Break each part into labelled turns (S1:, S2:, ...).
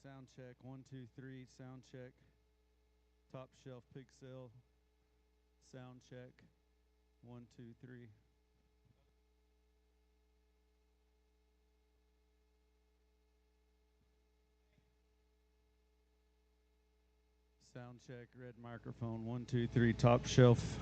S1: Sound check. 1, 2, 3. Sound check. Top shelf pig sale. Sound check. 1, 2, 3. Sound check. Red microphone. 1, 2, 3. Top shelf.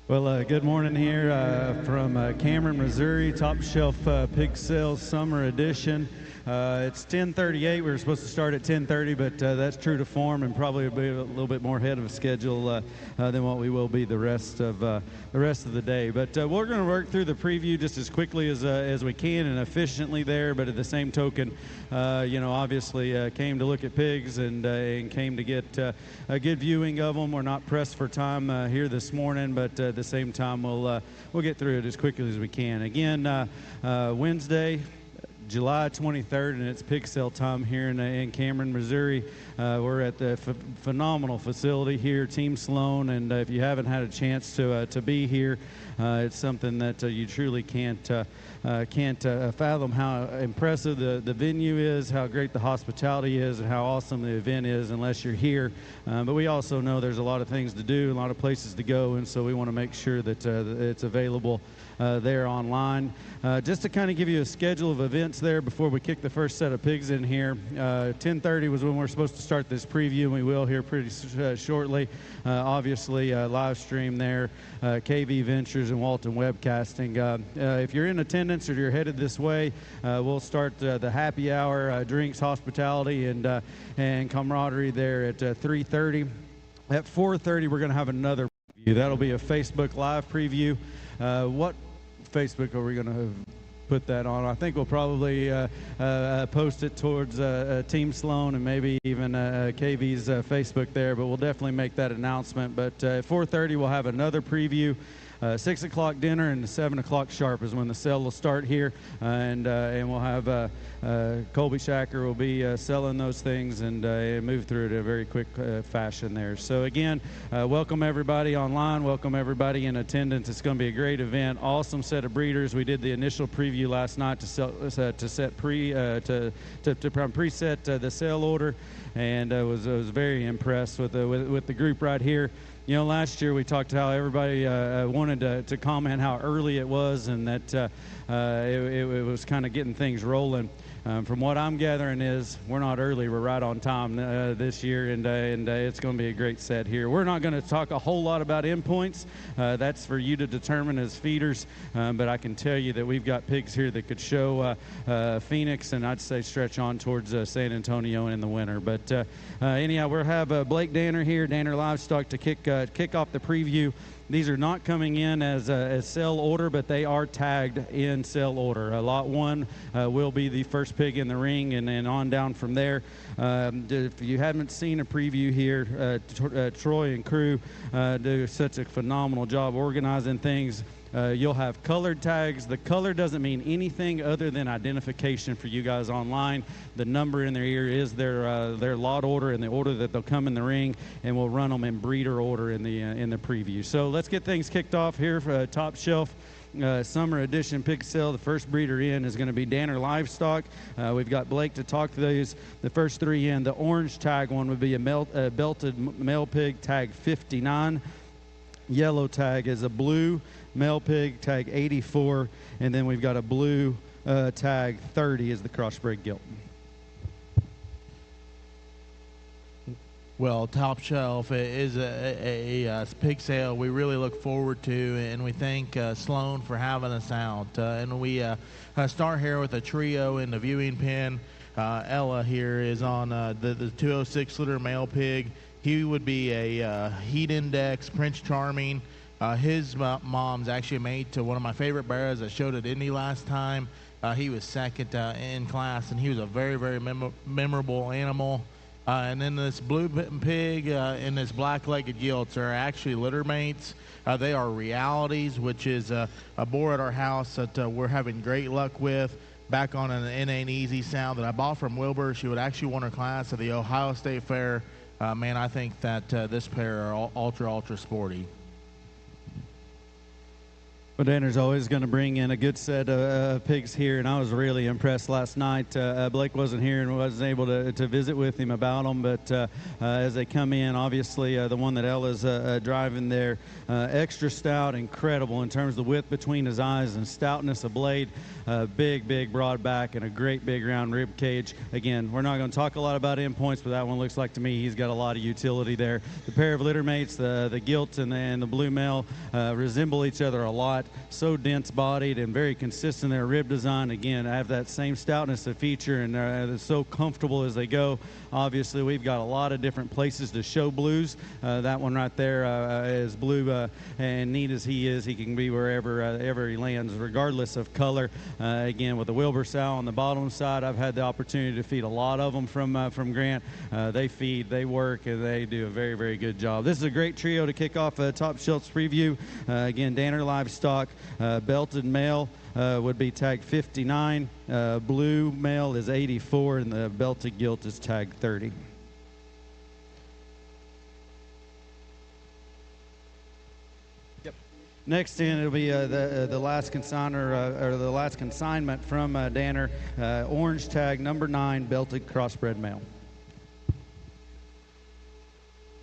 S1: Well, good morning here from Cameron, Missouri, Top Shelf Pig Sales Summer Edition. It's 10:38. We were supposed to start at 10:30, but that's true to form, and probably be a little bit more ahead of schedule than what we will be the rest of the day. But we're going to work through the preview just as quickly as we can and efficiently there. But at the same token, obviously came to look at pigs and came to get a good viewing of them. We're not pressed for time here this morning, but at the same time, we'll get through it as quickly as we can. Again, Wednesday, July 23rd, and it's pig sale time here in Cameron, Missouri. We're at the phenomenal facility here, Team Sloan, and if you haven't had a chance to be here, it's something that you truly can't fathom how impressive the venue is, how great the hospitality is, and how awesome the event is unless you're here. But we also know there's a lot of things to do, a lot of places to go, and so we want to make sure that it's available there online. Just to kind of give you a schedule of events there before we kick the first set of pigs in here. 10:30 was when we're supposed to start this preview, and we will here pretty shortly. Obviously, live stream there, KV Ventures and Walton Webcasting. If you're in attendance or you're headed this way, we'll start the happy hour, drinks, hospitality, and camaraderie there at 3:30. At 4:30, we're going to have another preview. That'll be a Facebook Live preview. What Facebook are we going to put that on? I think we'll probably post it towards Team Sloan and maybe even KV's Facebook there, but we'll definitely make that announcement. But at 4:30, we'll have another preview. 6 o'clock dinner and 7 o'clock sharp is when the sale will start here, and we'll have Colby Shacker will be selling those things and move through it in a very quick fashion there. So again, welcome everybody online, welcome everybody in attendance. It's going to be a great event, awesome set of breeders. We did the initial preview last night to preset the sale order, and was very impressed with the group right here. You know, last year we talked how everybody wanted to comment how early it was, and that it was kind of getting things rolling. From what I'm gathering is we're not early, we're right on time this year, and it's going to be a great set here. We're not going to talk a whole lot about endpoints. That's for you to determine as feeders, but I can tell you that we've got pigs here that could show Phoenix, and I'd say stretch on towards San Antonio in the winter. But anyhow, we'll have Blake Danner here, Danner Livestock, to kick off the preview. These are not coming in as sale order, but they are tagged in sale order. Lot 1 will be the first pig in the ring, and then on down from there. If you haven't seen a preview here, Troy and crew do such a phenomenal job organizing things. You'll have colored tags. The color doesn't mean anything other than identification for you guys online. The number in their ear is their lot order and the order that they'll come in the ring, and we'll run them in breeder order in the preview. So let's get things kicked off here for Top Shelf Summer Edition Pig Sale. The first breeder in is going to be Danner Livestock. We've got Blake to talk to these. The first 3 in. The orange tag one would be a belted male pig, tag 59. Yellow tag is a blue male pig, tag 84, and then we've got a blue tag 30 is the crossbred gilt.
S2: Well, Top Shelf is a pig sale we really look forward to, and we thank Sloan for having us out. And we start here with a trio in the viewing pen. Ella here is on the 206-liter male pig. He would be a heat index, Prince Charming. His mom's actually a mate to one of my favorite bears that showed at Indy last time. He was second in class, and he was a very, very memorable animal. And then this blue pig and this black-legged gilts are actually litter mates. They are realities, which is a boar at our house that we're having great luck with. Back on an It Ain't Easy sound that I bought from Wilbur. She would actually won her class at the Ohio State Fair. Man, I think that this pair are ultra sporty.
S1: Well, Danner's always going to bring in a good set of pigs here, and I was really impressed last night. Blake wasn't here and wasn't able to visit with him about them, but as they come in, obviously the one that Ella's driving there, extra stout, incredible in terms of the width between his eyes and stoutness of blade, big, broad back, and a great big round rib cage. Again, we're not going to talk a lot about endpoints, but that one looks like to me he's got a lot of utility there. The pair of litter mates, the gilt and the blue male, resemble each other a lot. So dense bodied and very consistent in their rib design. Again, I have that same stoutness of feature, and they're so comfortable as they go. Obviously, we've got a lot of different places to show blues. That one right there is blue, and neat as he is, he can be wherever ever he lands, regardless of color. Again, with the Wilbur sow on the bottom side, I've had the opportunity to feed a lot of them from Grant. They feed, they work, and they do a very good job. This is a great trio to kick off Top Shelf's preview. Again, Danner Livestock, belted male would be tag 59, blue male is 84, and the belted gilt is tag 30. Yep. Next in, it'll be the last consigner or the last consignment from Danner, orange tag number 9, belted crossbred male.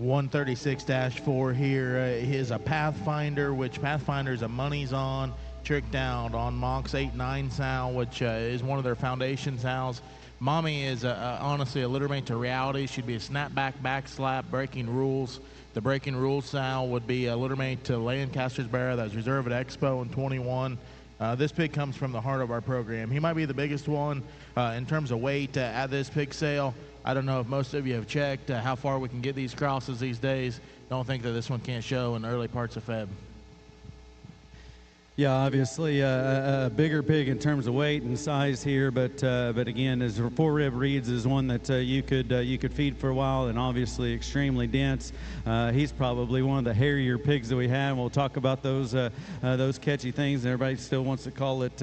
S2: 136-4 here is a Pathfinder, which Pathfinder is a money's on, tricked out on Mox 8-9 sow, which is one of their foundation sows. Mommy is honestly a littermate to reality. She'd be a snapback back slap, breaking rules. The breaking rules sow would be a littermate to Lancaster's Barrow that was reserved at Expo in 21. This pig comes from the heart of our program. He might be the biggest one in terms of weight at this pig sale. I don't know if most of you have checked how far we can get these crosses these days. Don't think that this one can't show in the early parts of Feb.
S1: Yeah, obviously a bigger pig in terms of weight and size here, but again, as four rib reeds is one that you could feed for a while, and obviously extremely dense. He's probably one of the hairier pigs that we have. We'll talk about those catchy things. Everybody still wants to call it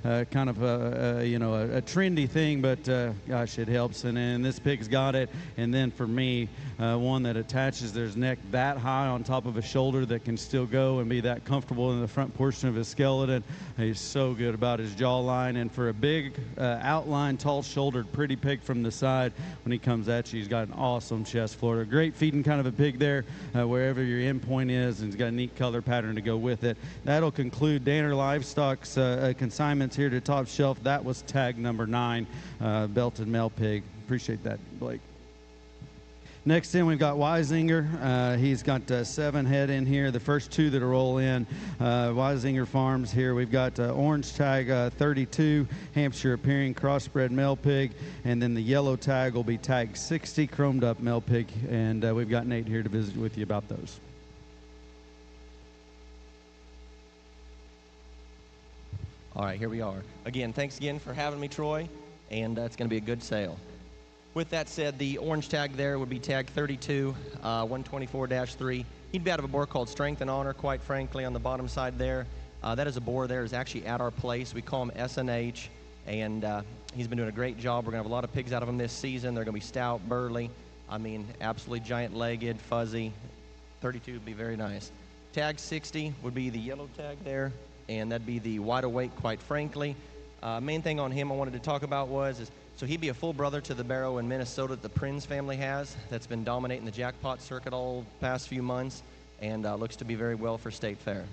S1: kind of a trendy thing, but gosh, it helps. And this pig's got it. And then for me, one that attaches their neck that high on top of a shoulder that can still go and be that comfortable in the front portion of his skeleton. He's so good about his jawline, and for a big outline, tall-shouldered, pretty pig from the side, when he comes at you, he's got an awesome chest floor. A great feeding kind of a pig there, wherever your endpoint is, and he's got a neat color pattern to go with it. That'll conclude Danner Livestock's consignments here to Top Shelf. That was tag number 9, belted male pig. Appreciate that, Blake. Next in, we've got Weisinger. He's got 7 head in here. The first 2 that roll in, Weisinger Farms here. We've got orange tag 32, Hampshire appearing crossbred male pig, and then the yellow tag will be tag 60, chromed up male pig, and we've got Nate here to visit with you about those.
S3: All right, here we are. Again, thanks again for having me, Troy, and it's going to be a good sale. With that said, the orange tag there would be tag 32, 124-3. He'd be out of a boar called Strength and Honor, quite frankly, on the bottom side there. That is a boar there is actually at our place. We call him SNH, and he's been doing a great job. We're going to have a lot of pigs out of him this season. They're going to be stout, burly, I mean, absolutely giant-legged, fuzzy. 32 would be very nice. Tag 60 would be the yellow tag there, and that'd be the wide awake, quite frankly. Main thing on him I wanted to talk about so he'd be a full brother to the barrow in Minnesota that the Prinz family has, that's been dominating the jackpot circuit all past few months, and looks to be very well for State Fair.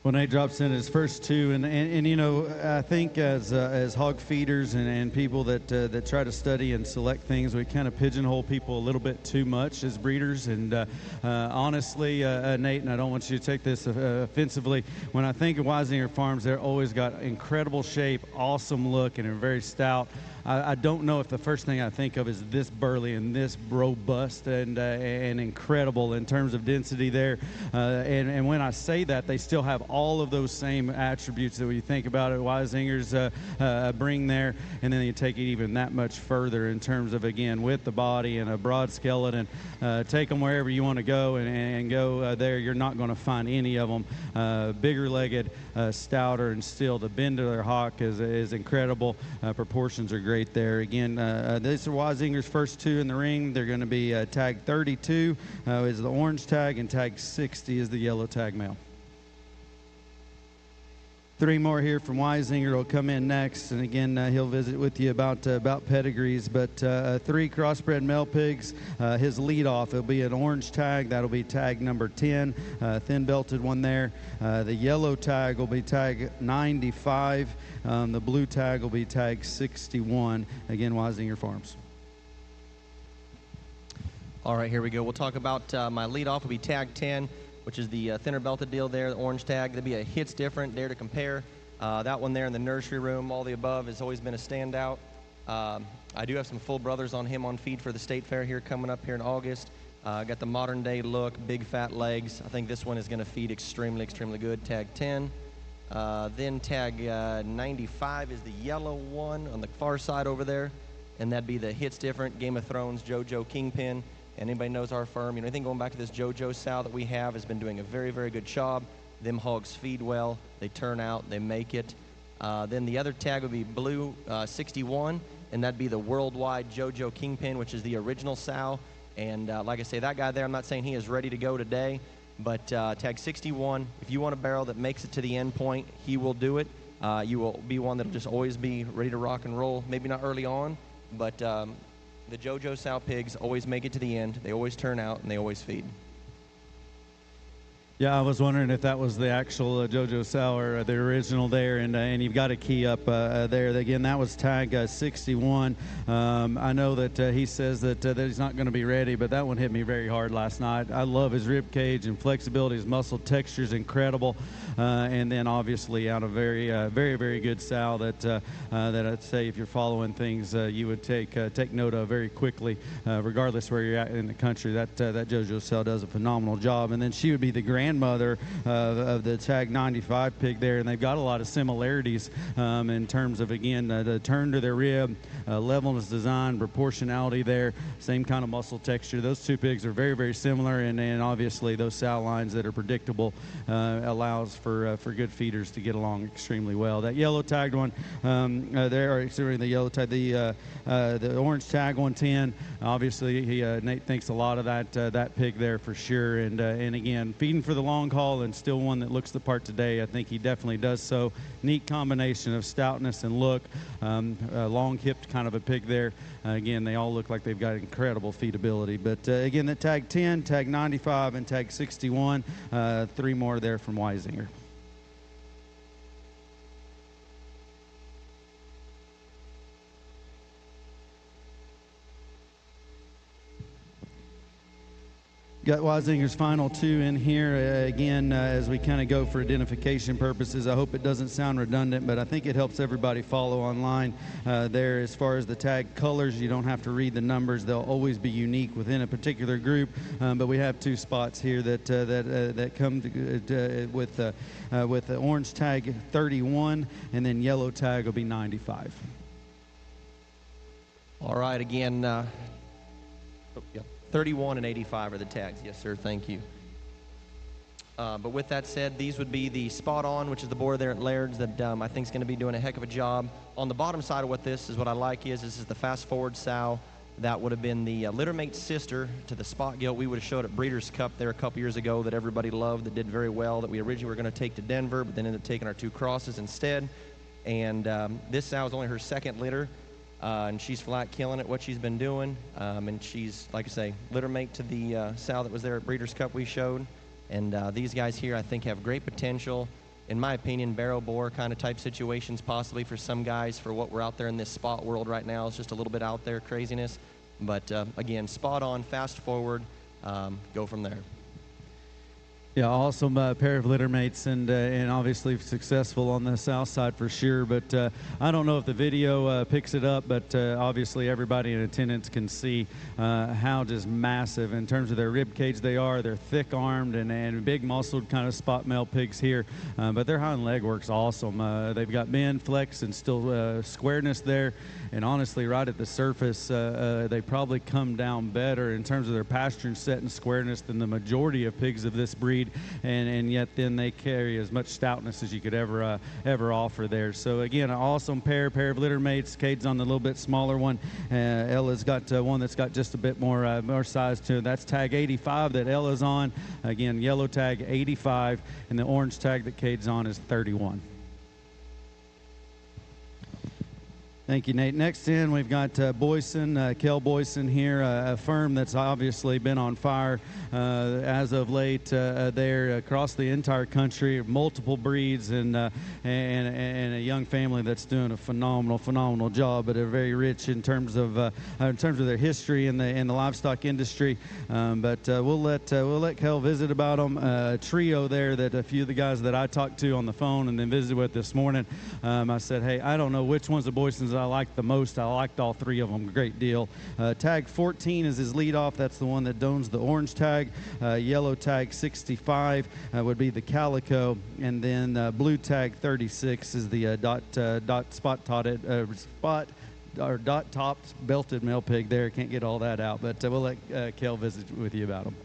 S1: Well, Nate drops in his first 2, and you know, I think as hog feeders and people that try to study and select things, we kind of pigeonhole people a little bit too much as breeders. And honestly, Nate, and I don't want you to take this offensively, when I think of Weisinger Farms, they're always got incredible shape, awesome look, and are very stout. I don't know if the first thing I think of is this burly and this robust and incredible in terms of density there. And when I say that, they still have all of those same attributes that we think about it. Weisingers bring there, and then you take it even that much further in terms of, again, with the body and a broad skeleton. Take them wherever you want to go and go there. You're not going to find any of them bigger legged, stouter, and still the bend of their hock is incredible. Proportions are great there. Again, these are Weisinger's first 2 in the ring. They're going to be tag 32 is the orange tag, and tag 60 is the yellow tag male. Three more here from Weisinger will come in next, and again, he'll visit with you about pedigrees. But three crossbred male pigs. His leadoff will be an orange tag. That'll be tag number 10, thin-belted one there. The yellow tag will be tag 95. The blue tag will be tag 61. Again, Weisinger Farms.
S3: All right, here we go. We'll talk about my leadoff will be tag 10, which is the thinner belted deal there, the orange tag. There'll be a hits different, dare to compare. That one there in the nursery room, all the above, has always been a standout. I do have some full brothers on him on feed for the state fair here coming up here in August. Got the modern day look, big fat legs. I think this one is going to feed extremely, extremely good, tag 10. Then tag 95 is the yellow one on the far side over there, and that'd be the hits different, Game of Thrones, JoJo Kingpin. And anybody knows our firm, anything going back to this JoJo sow that we have has been doing a very, very good job. Them hogs feed well, they turn out, they make it. Then the other tag would be blue 61, and that'd be the worldwide JoJo Kingpin, which is the original sow. And like I say, that guy there, I'm not saying he is ready to go today, but tag 61, if you want a barrel that makes it to the end point, he will do it. You will be one that'll just always be ready to rock and roll, maybe not early on, but the JoJo sow pigs always make it to the end. They always turn out, and they always feed.
S1: Yeah, I was wondering if that was the actual JoJo sow or the original there, and you've got a key up there. Again, that was tag 61. I know that he says that he's not going to be ready, but that one hit me very hard last night. I love his rib cage and flexibility. His muscle texture is incredible, and then obviously out a very, very good sow that I'd say if you're following things, you would take note of very quickly, regardless where you're at in the country. That JoJo sow does a phenomenal job, and then she would be the grandmother of the tag 95 pig there, and they've got a lot of similarities in terms of, again, the turn to their rib, levelness design, proportionality there, same kind of muscle texture. Those two pigs are very, very similar, and obviously those sow lines that are predictable allows for good feeders to get along extremely well. That yellow tagged one there, or excuse me, the yellow tag, the orange tag 110, obviously Nate thinks a lot of that pig there for sure, and again, feeding for the long haul and still one that looks the part today. I think he definitely does so. Neat combination of stoutness and look, long-hipped kind of a pig there. Again, they all look like they've got incredible feedability. But again, that tag 10, tag 95, and tag 61, three more there from Weisinger. Got Weisinger's final two in here. Again, as we kind of go for identification purposes, I hope it doesn't sound redundant, but I think it helps everybody follow online there. As far as the tag colors, you don't have to read the numbers. They'll always be unique within a particular group, but we have two spots here that come with the orange tag 31, and then yellow tag will be 95.
S3: All right, again, yep. 31 and 85 are the tags. Yes, sir. Thank you. But with that said, these would be the Spot On, which is the boar there at Laird's that I think is going to be doing a heck of a job. On the bottom side of what this is, what I like is this is the Fast Forward sow. That would have been the littermate sister to the Spot Gilt we would have showed at Breeders' Cup there a couple years ago that everybody loved, that did very well, that we originally were going to take to Denver, but then ended up taking our two crosses instead. And this sow is only her second litter. And she's flat killing it, what she's been doing. And she's, like I say, litter mate to the sow that was there at Breeders' Cup we showed. And these guys here, I think, have great potential. In my opinion, barrel bore kind of type situations possibly for some guys for what we're out there in this spot world right now. It's just a little bit out there craziness. But, again, Spot On, Fast Forward, go from there.
S1: Yeah, awesome pair of litter mates, and obviously successful on the south side for sure. But I don't know if the video picks it up, but obviously everybody in attendance can see how just massive in terms of their rib cage they are. They're thick-armed and big-muscled kind of spot male pigs here, but their hind leg work's awesome. They've got bend, flex, and still squareness there. And honestly, right at the surface, they probably come down better in terms of their pasturing set and squareness than the majority of pigs of this breed. And yet then they carry as much stoutness as you could ever offer there. So again, an awesome pair of litter mates. Cade's on the little bit smaller one. Ella's got one that's got just a bit more size to it. That's tag 85 that Ella's on. Again, yellow tag 85, and the orange tag that Cade's on is 31. Thank you, Nate. Next in, we've got Boyson, Kel Boyson here, a firm that's obviously been on fire as of late there across the entire country, multiple breeds, and a young family that's doing a phenomenal job, but they're very rich in terms of their history in the livestock industry. But we'll let Kel visit about them. A trio there that a few of the guys that I talked to on the phone and then visited with this morning. I said, hey, I don't know which one's the Boysons I liked the most. I liked all three of them a great deal. Tag 14 is his leadoff. That's the one that owns the orange tag. Yellow tag 65 would be the calico, and then blue tag 36 is the dot topped belted male pig there. Can't get all that out, but we'll let Kel visit with you about them.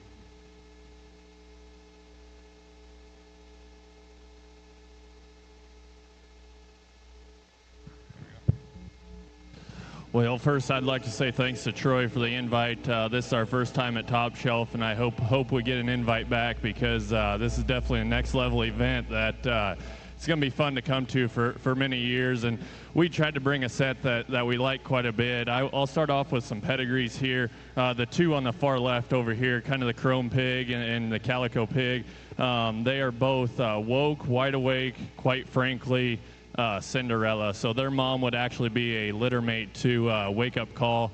S4: Well, first I'd like to say thanks to Troy for the invite. This is our first time at Top Shelf, and I hope we get an invite back, because this is definitely a next level event that it's going to be fun to come to for many years. And we tried to bring a set that we like quite a bit. I'll start off with some pedigrees here. The two on the far left over here, kind of the chrome pig and the calico pig, they are both woke, wide awake, quite frankly, Cinderella. So their mom would actually be a litter mate to Wake Up Call,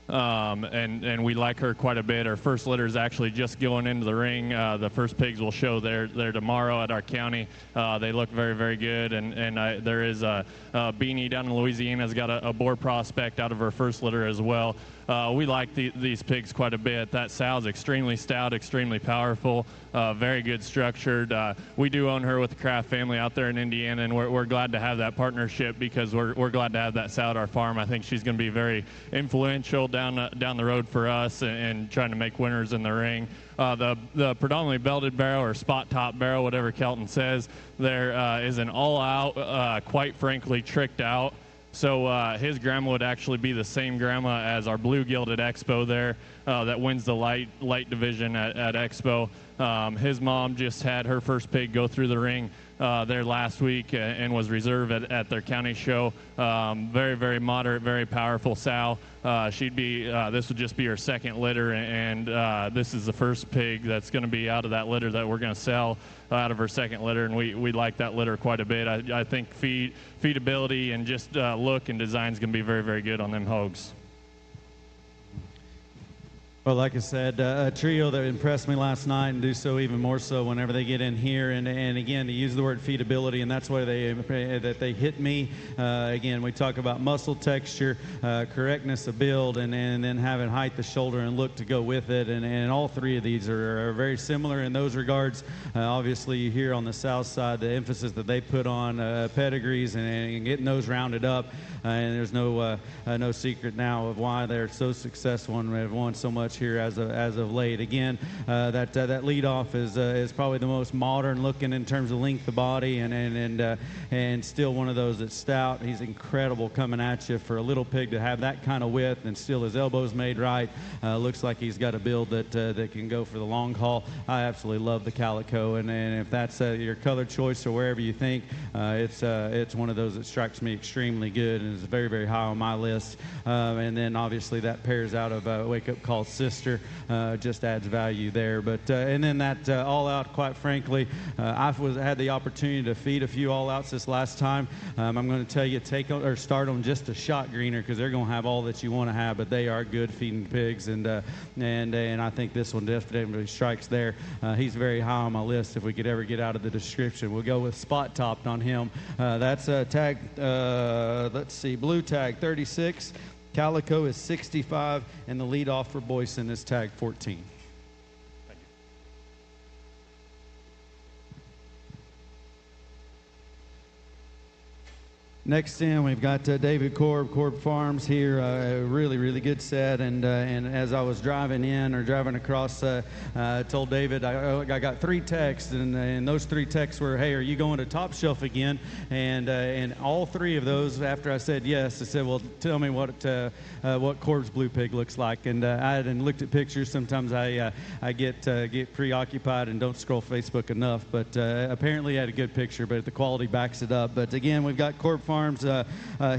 S4: and we like her quite a bit. Our first litter is actually just going into the ring. The first pigs will show there tomorrow at our county. They look very good, and there is a Beanie down in Louisiana has got a boar prospect out of her first litter as well. We like these pigs quite a bit. That sow's extremely stout, extremely powerful, very good structured. We do own her with the Kraft family out there in Indiana, and we're glad to have that partnership, because we're glad to have that sow at our farm. I think she's going to be very influential down the road for us, and trying to make winners in the ring. The predominantly belted barrel, or spot top barrel, whatever Kelton says, there is an all-out, quite frankly, tricked out. So his grandma would actually be the same grandma as our blue gilded Expo there, that wins the light division at Expo. His mom just had her first pig go through the ring there last week, and was reserved at their county show. Very moderate, very powerful sow. This would just be her second litter, and this is the first pig that's going to be out of that litter that we're going to sell out of her second litter, and we like that litter quite a bit. I think feedability and just look and design is going to be very good on them hogs.
S1: Well, like I said, a trio that impressed me last night, and do so even more so whenever they get in here. And again, to use the word feedability, and that's why they hit me. Again, we talk about muscle texture, correctness of build, and then having height, the shoulder, and look to go with it. And all three of these are very similar in those regards. Obviously, you hear on the south side the emphasis that they put on pedigrees and getting those rounded up. And there's no secret now of why they're so successful and have won so much here as of late. Again, that leadoff is probably the most modern looking in terms of length of body, and still one of those that's stout. He's incredible coming at you for a little pig to have that kind of width, and still his elbows made right. Looks like he's got a build that can go for the long haul. I absolutely love the calico, and if that's your color choice or wherever you think, it's one of those that strikes me extremely good, and is very high on my list. And then obviously that pairs out of Wake Up Call Sister, just adds value there. But and then that all out, quite frankly, I had the opportunity to feed a few all outs this last time. I'm going to tell you, start them just a shot greener, because they're going to have all that you want to have, but they are good feeding pigs, and I think this one definitely strikes there. He's very high on my list. If we could ever get out of the description, we'll go with spot topped on him. That's tag, let's see, blue tag 36. Calico is 65, and the leadoff for Boyson is tag 14.
S4: Thank you.
S1: Next in, we've got David Korb Farms here. A really good set. And as I was driving in or driving across, I told David I got 3 texts, and those 3 texts were, "Hey, are you going to Top Shelf again?" And all 3 of those, after I said yes, I said, "Well, tell me what Korb's blue pig looks like." And I hadn't looked at pictures. Sometimes I get preoccupied and don't scroll Facebook enough. But apparently, I had a good picture, but the quality backs it up. But again, we've got Korb Farms Farms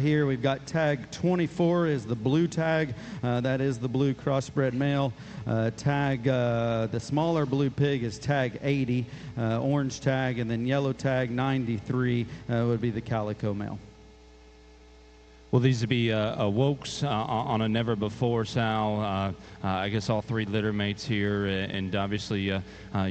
S1: here. We've got tag 24 is the blue tag. That is the blue crossbred male. The smaller blue pig is tag 80, orange tag, and then yellow tag 93 would be the calico male.
S5: Well, these would be Wokes on a never before, Sal. I guess all three litter mates here, and obviously, you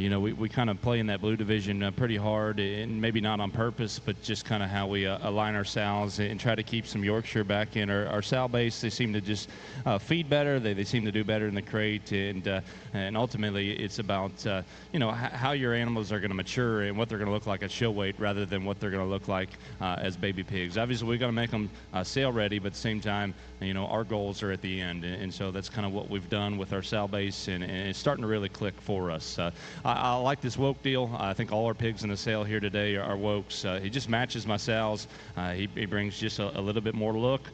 S5: know, we kind of play in that blue division pretty hard, and maybe not on purpose, but just kind of how we align our sows and try to keep some Yorkshire back in our sow base. They seem to just feed better. They seem to do better in the crate, and ultimately, it's about you know, how your animals are going to mature and what they're going to look like at show weight, rather than what they're going to look like as baby pigs. Obviously, we've got to make them sale ready, but at the same time, you know, our goals are at the end, and so that's kind of what we've done with our sow base, and it's starting to really click for us. I like this Woke deal. I think all our pigs in the sale here today are Wokes. He just matches my sows. He brings just a little bit more look,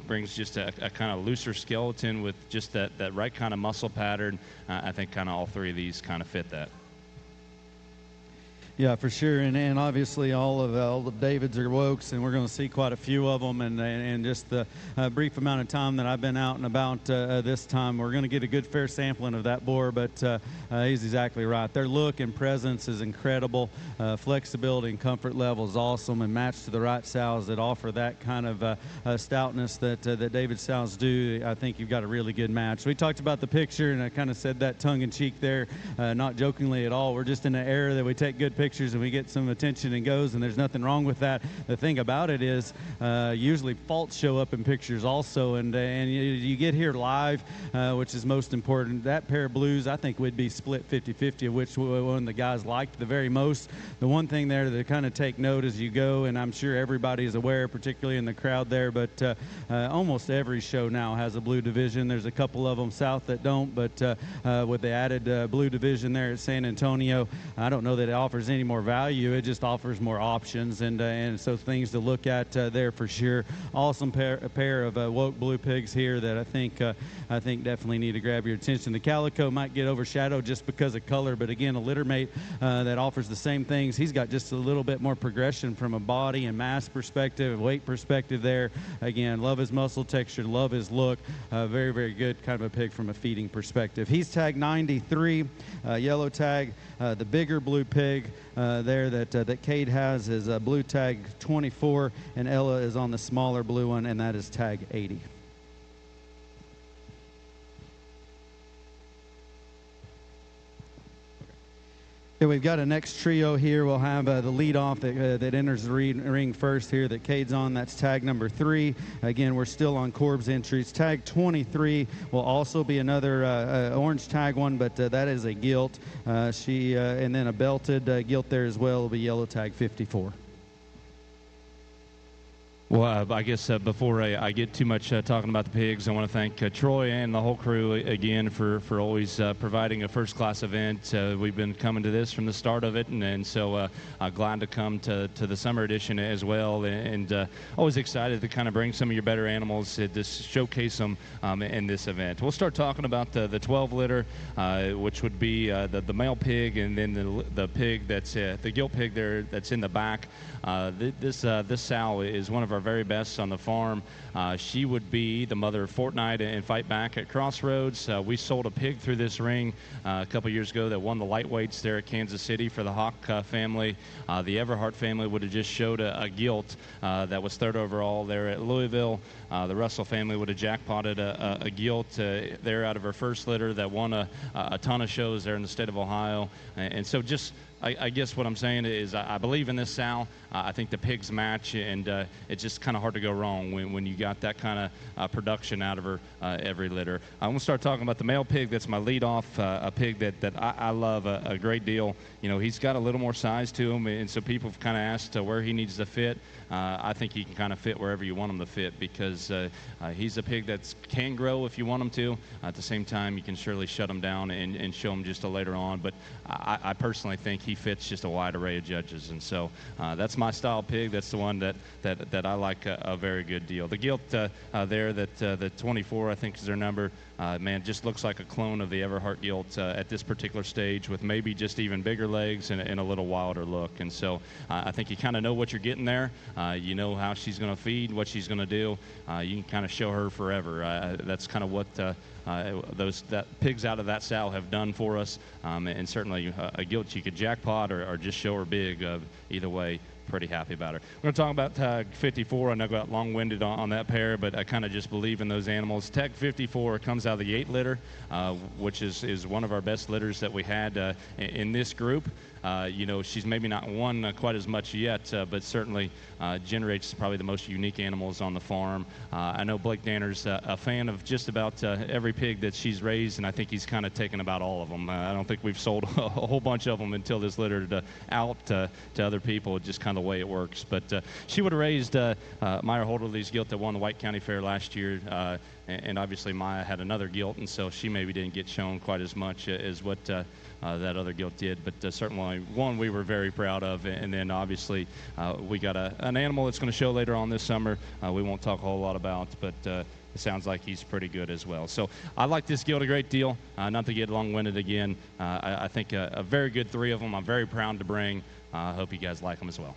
S5: brings just a kind of looser skeleton with just that right kind of muscle pattern. I think kind of all three of these kind of fit that.
S1: Yeah, for sure, and obviously all of David's are Wokes, and we're going to see quite a few of them, and just the brief amount of time that I've been out and about this time, we're going to get a good fair sampling of that boar, but he's exactly right. Their look and presence is incredible. Flexibility and comfort level is awesome, and matched to the right sows that offer that kind of stoutness that David's sows do. I think you've got a really good match. We talked about the picture, and I kind of said that tongue-in-cheek there, not jokingly at all. We're just in an era that we take good pictures and we get some attention and goes, and there's nothing wrong with that. The thing about it is usually faults show up in pictures also, and you get here live, which is most important. That pair of blues, I think, would be split 50-50 of which one the guys liked the very most. The one thing there to kind of take note as you go, and I'm sure everybody is aware, particularly in the crowd there, but almost every show now has a blue division. There's a couple of them south that don't, but with the added blue division there at San Antonio, I don't know that it offers any more value. It just offers more options, and so things to look at there for sure. Awesome pair of Woke blue pigs here that I think definitely need to grab your attention. The calico might get overshadowed just because of color, but again, a litter mate that offers the same things. He's got just a little bit more progression from a body and mass perspective, weight perspective there. Again, love his muscle texture, love his look. Very, very good kind of a pig from a feeding perspective. He's tag 93, yellow tag. The bigger blue pig there that Cade has is blue tag 24, and Ella is on the smaller blue one, and that is tag 80. Okay, we've got a next trio here. We'll have the lead off that enters the ring first here that Cade's on. That's tag number 3. Again, we're still on Corb's entries. Tag 23 will also be another orange tag one, but that is a gilt. And then a belted gilt there as well will be yellow tag 54.
S5: Well, I guess before I get too much talking about the pigs, I want to thank Troy and the whole crew again for always providing a first-class event. We've been coming to this from the start of it, and so glad to come to the summer edition as well, and always excited to kind of bring some of your better animals to showcase them in this event. We'll start talking about the 12 litter, which would be the male pig, and then the pig that's the gilt pig there that's in the back. This sow is one of our very best on the farm. She would be the mother of Fortnite and Fight Back at Crossroads. We sold a pig through this ring a couple years ago that won the lightweights there at Kansas City for the Hawk family. The Everhart family would have just showed a gilt that was 3rd overall there at Louisville. The Russell family would have jackpotted a gilt there out of her first litter that won a ton of shows there in the state of Ohio. And so just I guess what I'm saying is I believe in this sow. I think the pigs match, and it's just kind of hard to go wrong when you got that kind of production out of her every litter. I'm going to start talking about the male pig. That's my lead-off, a pig that I love a great deal. You know, he's got a little more size to him, and so people have kind of asked where he needs to fit. I think he can kind of fit wherever you want him to fit, because he's a pig that can grow if you want him to. At the same time, you can surely shut him down and show him just later on. But I personally think he fits just a wide array of judges, and so that's my style pig. That's the one that I like a very good deal. The gilt there, that the 24 I think is their number. man, just looks like a clone of the Everhart gilt at this particular stage, with maybe just even bigger legs and a little wilder look. And so I think you kind of know what you're getting there. You know how she's going to feed, what she's going to do. You can kind of show her forever. That's kind of what those pigs out of that sow have done for us. And certainly a gilt you could jackpot or just show her big. Either way, pretty happy about her. We're going to talk about tag 54. I know I got long-winded on that pair, but I kind of just believe in those animals. Tag 54 comes out of the 8 litter, which is one of our best litters that we had in this group. You know, she's maybe not won quite as much yet, but certainly generates probably the most unique animals on the farm. I know Blake Danner's a fan of just about every pig that she's raised, and I think he's kind of taken about all of them. I don't think we've sold a whole bunch of them until this littered out to other people, just kind of the way it works. But she would have raised Meyer Holderly's gilt that won the White County Fair last year, and obviously Maya had another gilt, and so she maybe didn't get shown quite as much as what that other gilt did, but certainly one we were very proud of. And then obviously we got an animal that's going to show later on this summer we won't talk a whole lot about, but it sounds like he's pretty good as well. So I like this gilt a great deal. Not to get long-winded again, I think a very good 3 of them. I'm very proud to bring. I hope you guys like them as well.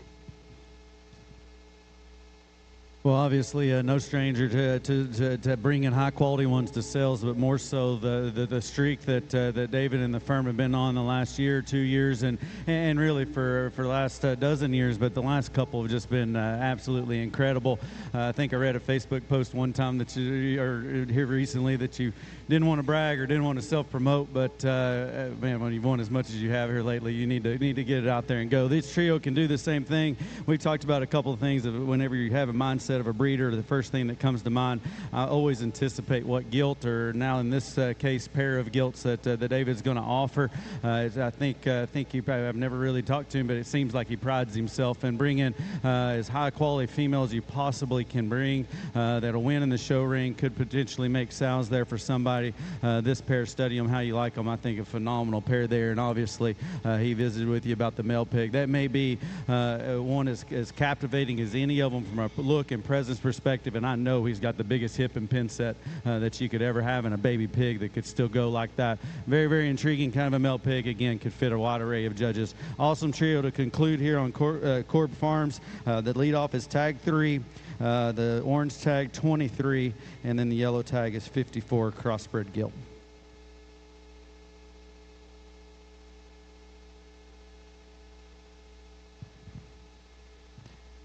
S1: Well, obviously, no stranger to bringing high-quality ones to sales, but more so the streak that David and the firm have been on the last year, 2 years, and really for the last dozen years. But the last couple have just been absolutely incredible. I think I read a Facebook post one time that or here recently that you didn't want to brag or didn't want to self-promote, but man, when you've won as much as you have here lately, you need to get it out there and go. This trio can do the same thing. We talked about a couple of things of whenever you have a mindset of a breeder, the first thing that comes to mind, I always anticipate what gilt, or now in this case, pair of gilts that David's going to offer. I think he probably, I've never really talked to him, but it seems like he prides himself in bringing as high quality females you possibly can bring that'll win in the show ring, could potentially make sows there for somebody. This pair, study them how you like them. I think a phenomenal pair there, and obviously he visited with you about the male pig. That may be one as captivating as any of them from a look and presence perspective, and I know he's got the biggest hip and pin set that you could ever have in a baby pig that could still go like that. Very, very intriguing kind of a male pig. Again, could fit a wide array of judges. Awesome trio to conclude here on Corb Farms. The lead off is tag 3. The orange tag 23, and then the yellow tag is 54 crossbred gilt.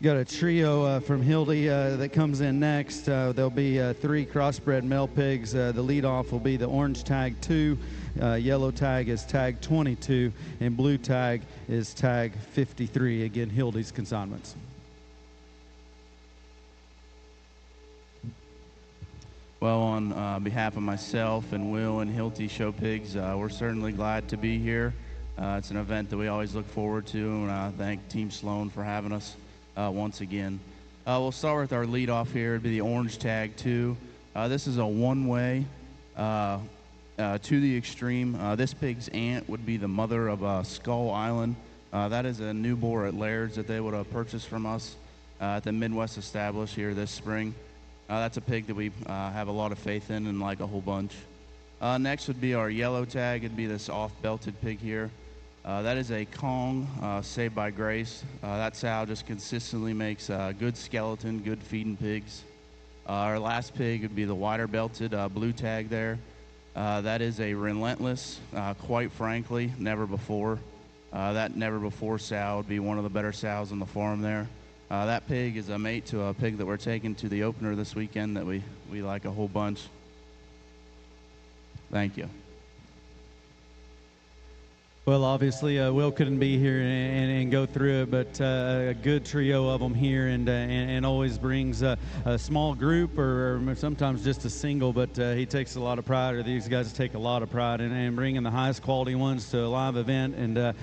S1: Got a trio from Hildy that comes in next. There'll be 3 crossbred male pigs. The lead off will be the orange tag 2, yellow tag is tag 22, and blue tag is tag 53. Again, Hildy's consignments.
S6: Well, on behalf of myself and Will and Hilty Show Pigs, we're certainly glad to be here. It's an event that we always look forward to, and I thank Team Sloan for having us once again. We'll start with our lead off here. It'd be the orange tag 2. This is a one-way to the extreme. This pig's aunt would be the mother of Skull Island. That is a new boar at Laird's that they would have purchased from us at the Midwest Established here this spring. That's a pig that we have a lot of faith in and like a whole bunch. Next would be our yellow tag. It'd be this off-belted pig here. That is a Kong saved by Grace. That sow just consistently makes good skeleton, good feeding pigs. Our last pig would be the wider belted blue tag there. That is a Relentless, quite frankly, never before. That never before sow would be one of the better sows on the farm there. That pig is a mate to a pig that we're taking to the opener this weekend that we like a whole bunch. Thank you.
S1: Well, obviously, Will couldn't be here and go through it, but a good trio of them here, and always brings a small group or sometimes just a single, but he takes a lot of pride, or these guys take a lot of pride in bringing the highest quality ones to a live event. And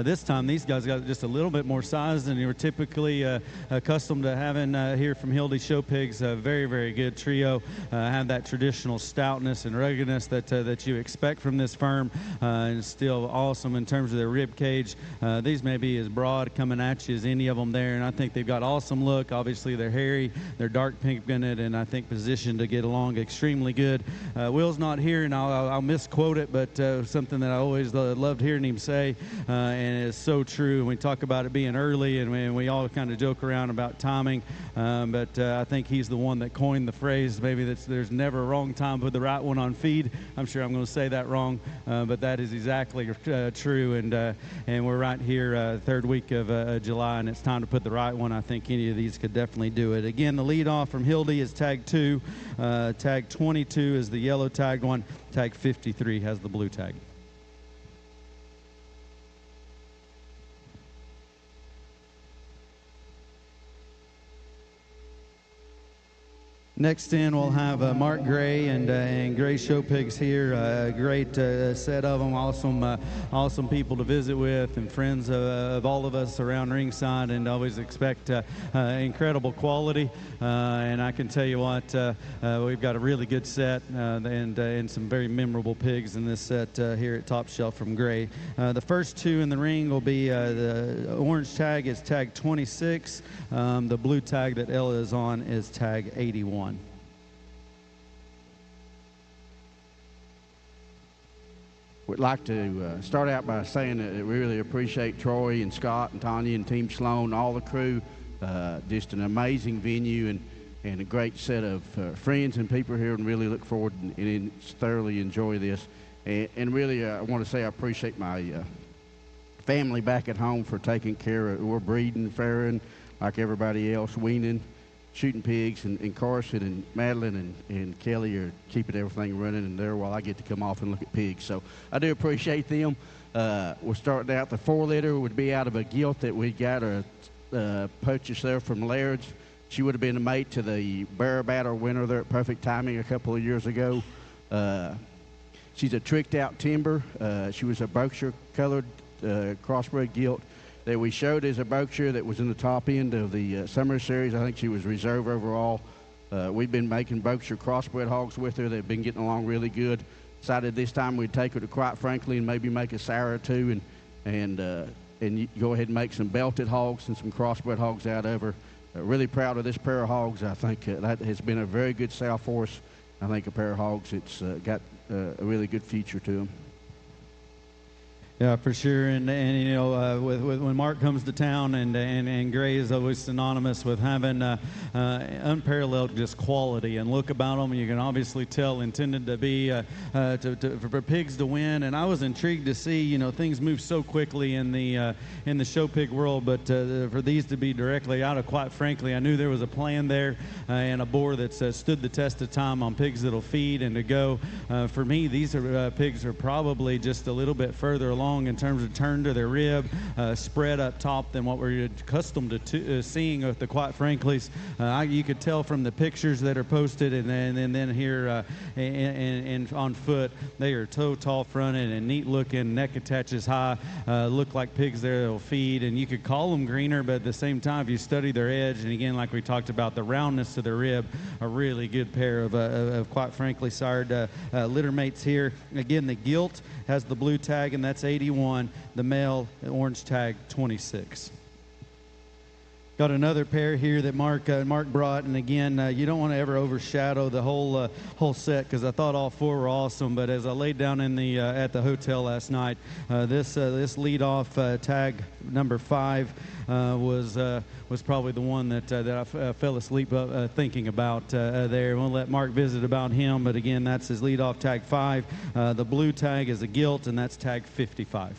S1: this time, these guys got just a little bit more size than you were typically accustomed to having here from Hildy Show Pigs. A very, very good trio. Have that traditional stoutness and ruggedness that you expect from this firm, and still awesome in terms of their rib cage. These may be as broad coming at you as any of them there, and I think they've got awesome look. Obviously, they're hairy, they're dark pink gunted, and I think positioned to get along extremely good. Will's not here, and I'll misquote it, but something that I always loved hearing him say, and it's so true. And we talk about it being early, and we all kind of joke around about timing, but I think he's the one that coined the phrase, maybe there's never a wrong time to put the right one on feed. I'm sure I'm going to say that wrong, but that is exactly true, and we're right here third week of July, and it's time to put the right one. I think any of these could definitely do it. Again, the lead off from Hildy is tag 2. Tag 22 is the yellow tagged one. Tag 53 has the blue tag. Next in, we'll have Mark Gray and Gray Show Pigs here. A great set of them. Awesome people to visit with, and friends of all of us around ringside, and always expect incredible quality. And I can tell you what, we've got a really good set and some very memorable pigs in this set here at Top Shelf from Gray. The first two in the ring will be the orange tag is tag 26. The blue tag that Ella is on is tag 81.
S7: Would like to start out by saying that we really appreciate Troy and Scott and Tanya and Team Sloan, all the crew. Just an amazing venue and a great set of friends and people here, and really look forward and thoroughly enjoy this. And really, I want to say I appreciate my family back at home for taking care of. We're breeding, farrowing like everybody else, weaning, shooting pigs, and Carson and Madeline and Kelly are keeping everything running, and there while I get to come off and look at pigs. So I do appreciate them. We're starting out. The 4-liter would be out of a gilt that we got purchased there from Laird's. She would have been a mate to the Bear Battle winner there at Perfect Timing a couple of years ago. She's a tricked out timber. She was a Berkshire colored crossbred gilt that we showed as a Berkshire that was in the top end of the summer series. I think she was reserve overall. We've been making Berkshire crossbred hogs with her. They've been getting along really good. Decided this time we'd take her to Quite Frankly and maybe make a sour or two and go ahead and make some belted hogs and some crossbred hogs out of her. Really proud of this pair of hogs. I think that has been a very good sale for us. I think a pair of hogs, it's got a really good future to them.
S1: Yeah, for sure, and you know, when Mark comes to town, and Gray is always synonymous with having unparalleled just quality and look about them. You can obviously tell intended to be for pigs to win. And I was intrigued to see, you know, things move so quickly in the show pig world, but for these to be directly out of Quite Frankly, I knew there was a plan there and a boar that's stood the test of time on pigs that'll feed and to go. For me, these are pigs are probably just a little bit further along in terms of turn to their rib, spread up top than what we're accustomed to seeing with the Quite Franklys. You could tell from the pictures that are posted, and then here and on foot, they are toe tall fronted and neat looking, neck attaches high, look like pigs there that'll feed. And you could call them greener, but at the same time, if you study their edge, and again, like we talked about, the roundness of their rib, a really good pair of Quite Frankly sired litter mates here. Again, the gilt has the blue tag, and that's 81. The male, orange tag, 26. Got another pair here that Mark brought, and again, you don't want to ever overshadow the whole set, because I thought all four were awesome. But as I laid down in the at the hotel last night, this leadoff tag number 5 was probably the one that I fell asleep thinking about there. We'll let Mark visit about him, but again, that's his leadoff tag 5. The blue tag is a gilt, and that's tag 55.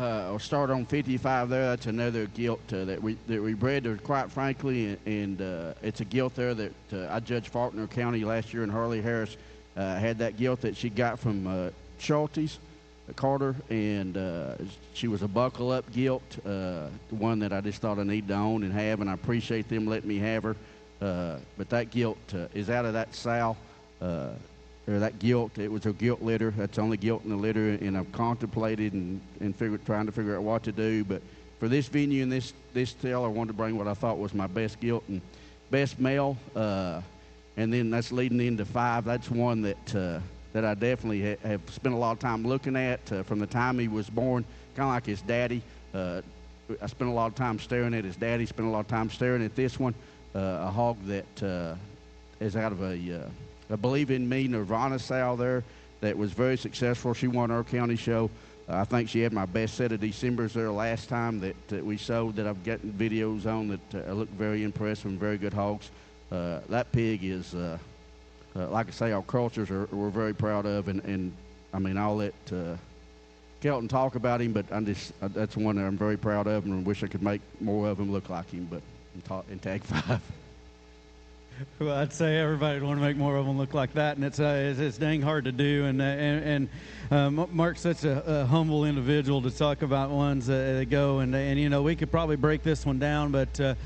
S7: I'll start on 55 there. That's another gilt that we bred to Quite Frankly, and it's a gilt there that I judged Faulkner County last year, and Harley Harris had that gilt that she got from Schulte's Carter, and she was a buckle up gilt, one that I just thought I needed to own and have, and I appreciate them letting me have her. But that gilt is out of that sow. Or that gilt, it was a gilt litter. That's the only gilt in the litter, and I've contemplated and trying to figure out what to do. But for this venue and this sale, I wanted to bring what I thought was my best gilt and best male. And then that's leading into 5. That's one that that I definitely have spent a lot of time looking at from the time he was born, kind of like his daddy. I spent a lot of time staring at his daddy, spent a lot of time staring at this one, a hog that is out of a Believe in Me Nirvana sow there that was very successful. She won our county show. I think she had my best set of Decembers there last time that we sold, that I've gotten videos on that look very impressive and very good hogs. That pig is, like I say, our cultures we're very proud of, and I mean, I'll let Kelton talk about him, but that's one that I'm very proud of, and I wish I could make more of him look like him, but in Tag 5.
S1: Well, I'd say everybody would want to make more of them look like that, and it's dang hard to do. And Mark's such a humble individual to talk about ones that go, and you know, we could probably break this one down, but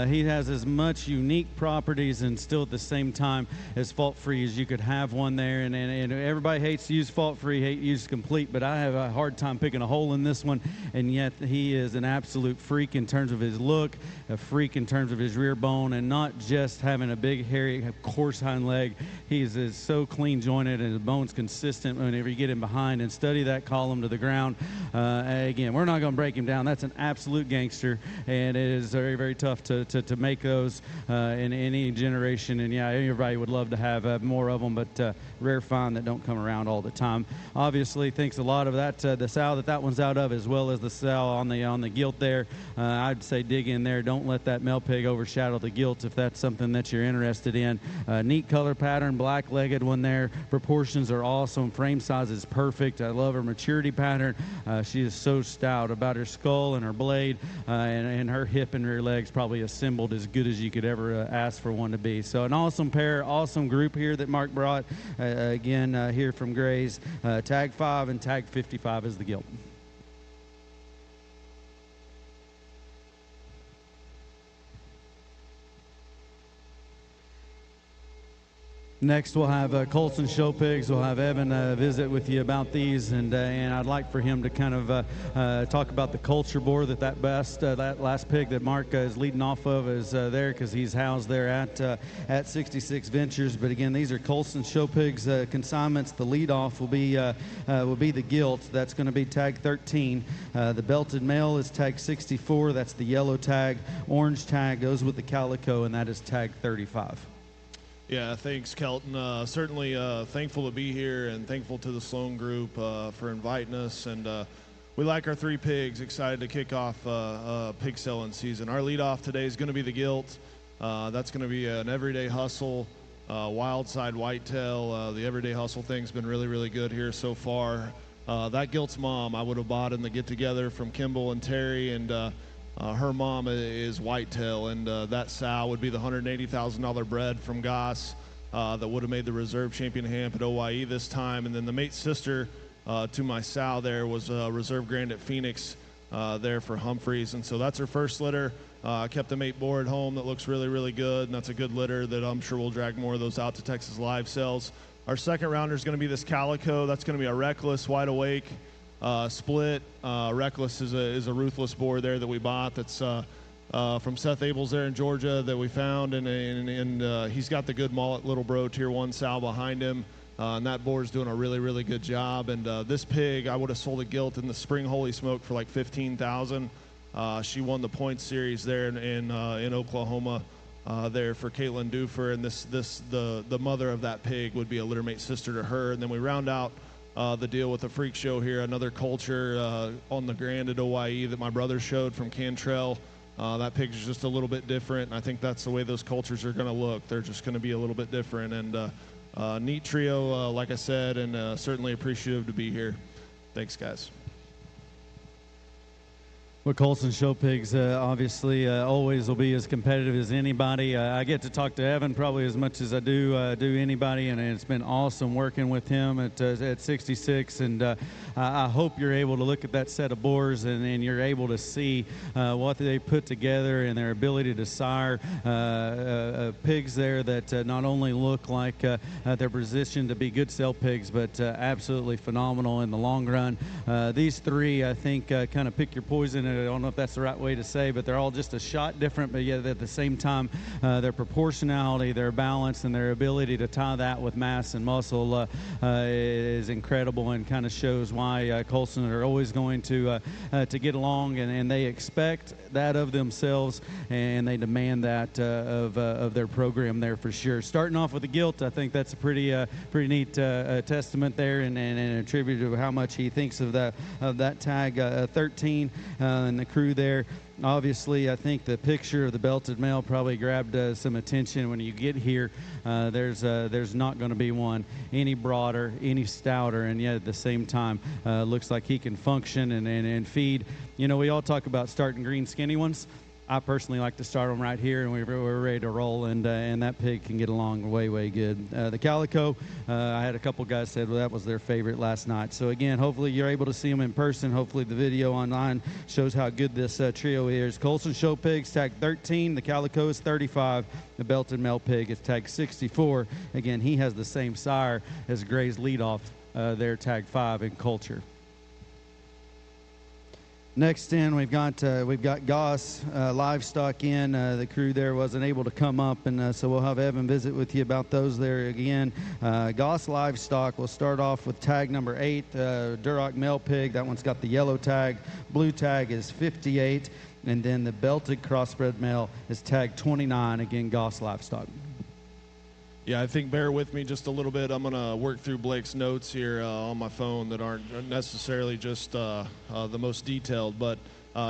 S1: he has as much unique properties and still at the same time as fault-free as you could have one there. And everybody hates to use fault-free, hate to use complete, but I have a hard time picking a hole in this one, and yet he is an absolute freak in terms of his look, a freak in terms of his rear bone, and not just having a big, hairy, coarse hind leg. He's so clean jointed, and his bone's consistent whenever you get him behind and study that column to the ground. Again, we're not going to break him down. That's an absolute gangster, and it is very, very tough to make those in any generation. And yeah, everybody would love to have more of them, but rare find that don't come around all the time. Obviously, thinks a lot of that, the sow that one's out of, as well as the sow on the gilt there. I'd say dig in there. Don't let that male pig overshadow the gilt if that's something that you're interested in. Neat color pattern, black-legged one there. Proportions are awesome. Frame size is perfect. I love her maturity pattern. She is so stout about her skull and her blade, and her hip and rear legs probably assembled as good as you could ever ask for one to be. So an awesome pair, awesome group here that Mark brought. Again, here from Gray's. Tag 5 and Tag 55 is the gilt. Next, we'll have Colson Show Pigs. We'll have Evan visit with you about these, and I'd like for him to kind of talk about the culture board that last pig that Mark is leading off of is there, because he's housed there at 66 Ventures. But again, these are Colson Show Pigs consignments. The lead off will be the gilt. That's going to be Tag 13. The belted male is Tag 64. That's the yellow tag. Orange tag goes with the calico, and that is Tag 35.
S8: Yeah, thanks, Kelton. Certainly thankful to be here, and thankful to the Sloan group for inviting us. And we like our 3 pigs. Excited to kick off pig selling season. Our leadoff today is going to be the gilt. That's going to be an everyday hustle, wild side whitetail. The everyday hustle thing's been really, really good here so far. That gilt's mom I would have bought in the get-together from Kimball and Terry, and her mom is whitetail, and that sow would be the $180,000 bred from Goss that would have made the reserve champion hamp at OYE this time. And then the mate sister to my sow there was reserve grand at Phoenix there for Humphreys. And so that's her first litter. I kept the mate boar at home that looks really, really good, and that's a good litter that I'm sure we'll drag more of those out to Texas Live sales. Our second rounder is going to be this calico. That's going to be a Reckless wide awake. Split. Reckless is a ruthless boar there that we bought. That's from Seth Abels there in Georgia that we found, and he's got the good mullet little bro tier 1 sow behind him, and that boar's doing a really, really good job. And this pig, I would have sold a gilt in the spring holy smoke for like $15,000. She won the points series there in Oklahoma there for Caitlin Dufer, and the mother of that pig would be a littermate sister to her. And then we round out the deal with the freak show here, another culture on the Grand at OYE that my brother showed from Cantrell. That pig's just a little bit different, and I think that's the way those cultures are going to look. They're just going to be a little bit different, and neat trio, like I said, and certainly appreciative to be here. Thanks, guys.
S1: Well, Colson Show Pigs obviously always will be as competitive as anybody. I get to talk to Evan probably as much as I do anybody, and it's been awesome working with him at 66. And I hope you're able to look at that set of boars and you're able to see what they put together and their ability to sire pigs there that not only look like they're positioned to be good sale pigs, but absolutely phenomenal in the long run. These three, I think, kind of pick your poison, and I don't know if that's the right way to say, but they're all just a shot different, but yet at the same time, their proportionality, their balance, and their ability to tie that with mass and muscle is incredible, and kind of shows why Colson are always going to get along, and they expect that of themselves, and they demand that of their program there for sure. Starting off with the gilt, I think that's a pretty neat testament there, and a tribute to how much he thinks of that tag 13 and the crew there. Obviously, I think the picture of the belted male probably grabbed some attention. When you get here, there's not going to be one any broader, any stouter, and yet at the same time, looks like he can function and feed. You know, we all talk about starting green skinny ones. I personally like to start them right here, and we're ready to roll, and that pig can get along way good. The calico, I had a couple guys said, well, that was their favorite last night. So again, hopefully you're able to see them in person. Hopefully the video online shows how good this trio is. Colson Show Pigs tag 13, the calico is 35, the belted male pig is tag 64. Again, he has the same sire as Gray's leadoff, their tag 5 in Culture. Next in, we've got Goss Livestock in. The crew there wasn't able to come up, and so we'll have Evan visit with you about those there again. Goss Livestock, we'll start off with tag number 8, Duroc male pig. That one's got the yellow tag. Blue tag is 58, and then the belted crossbred male is tag 29. Again, Goss Livestock.
S8: Yeah, I think bear with me just a little bit. I'm going to work through Blake's notes here on my phone that aren't necessarily just the most detailed, but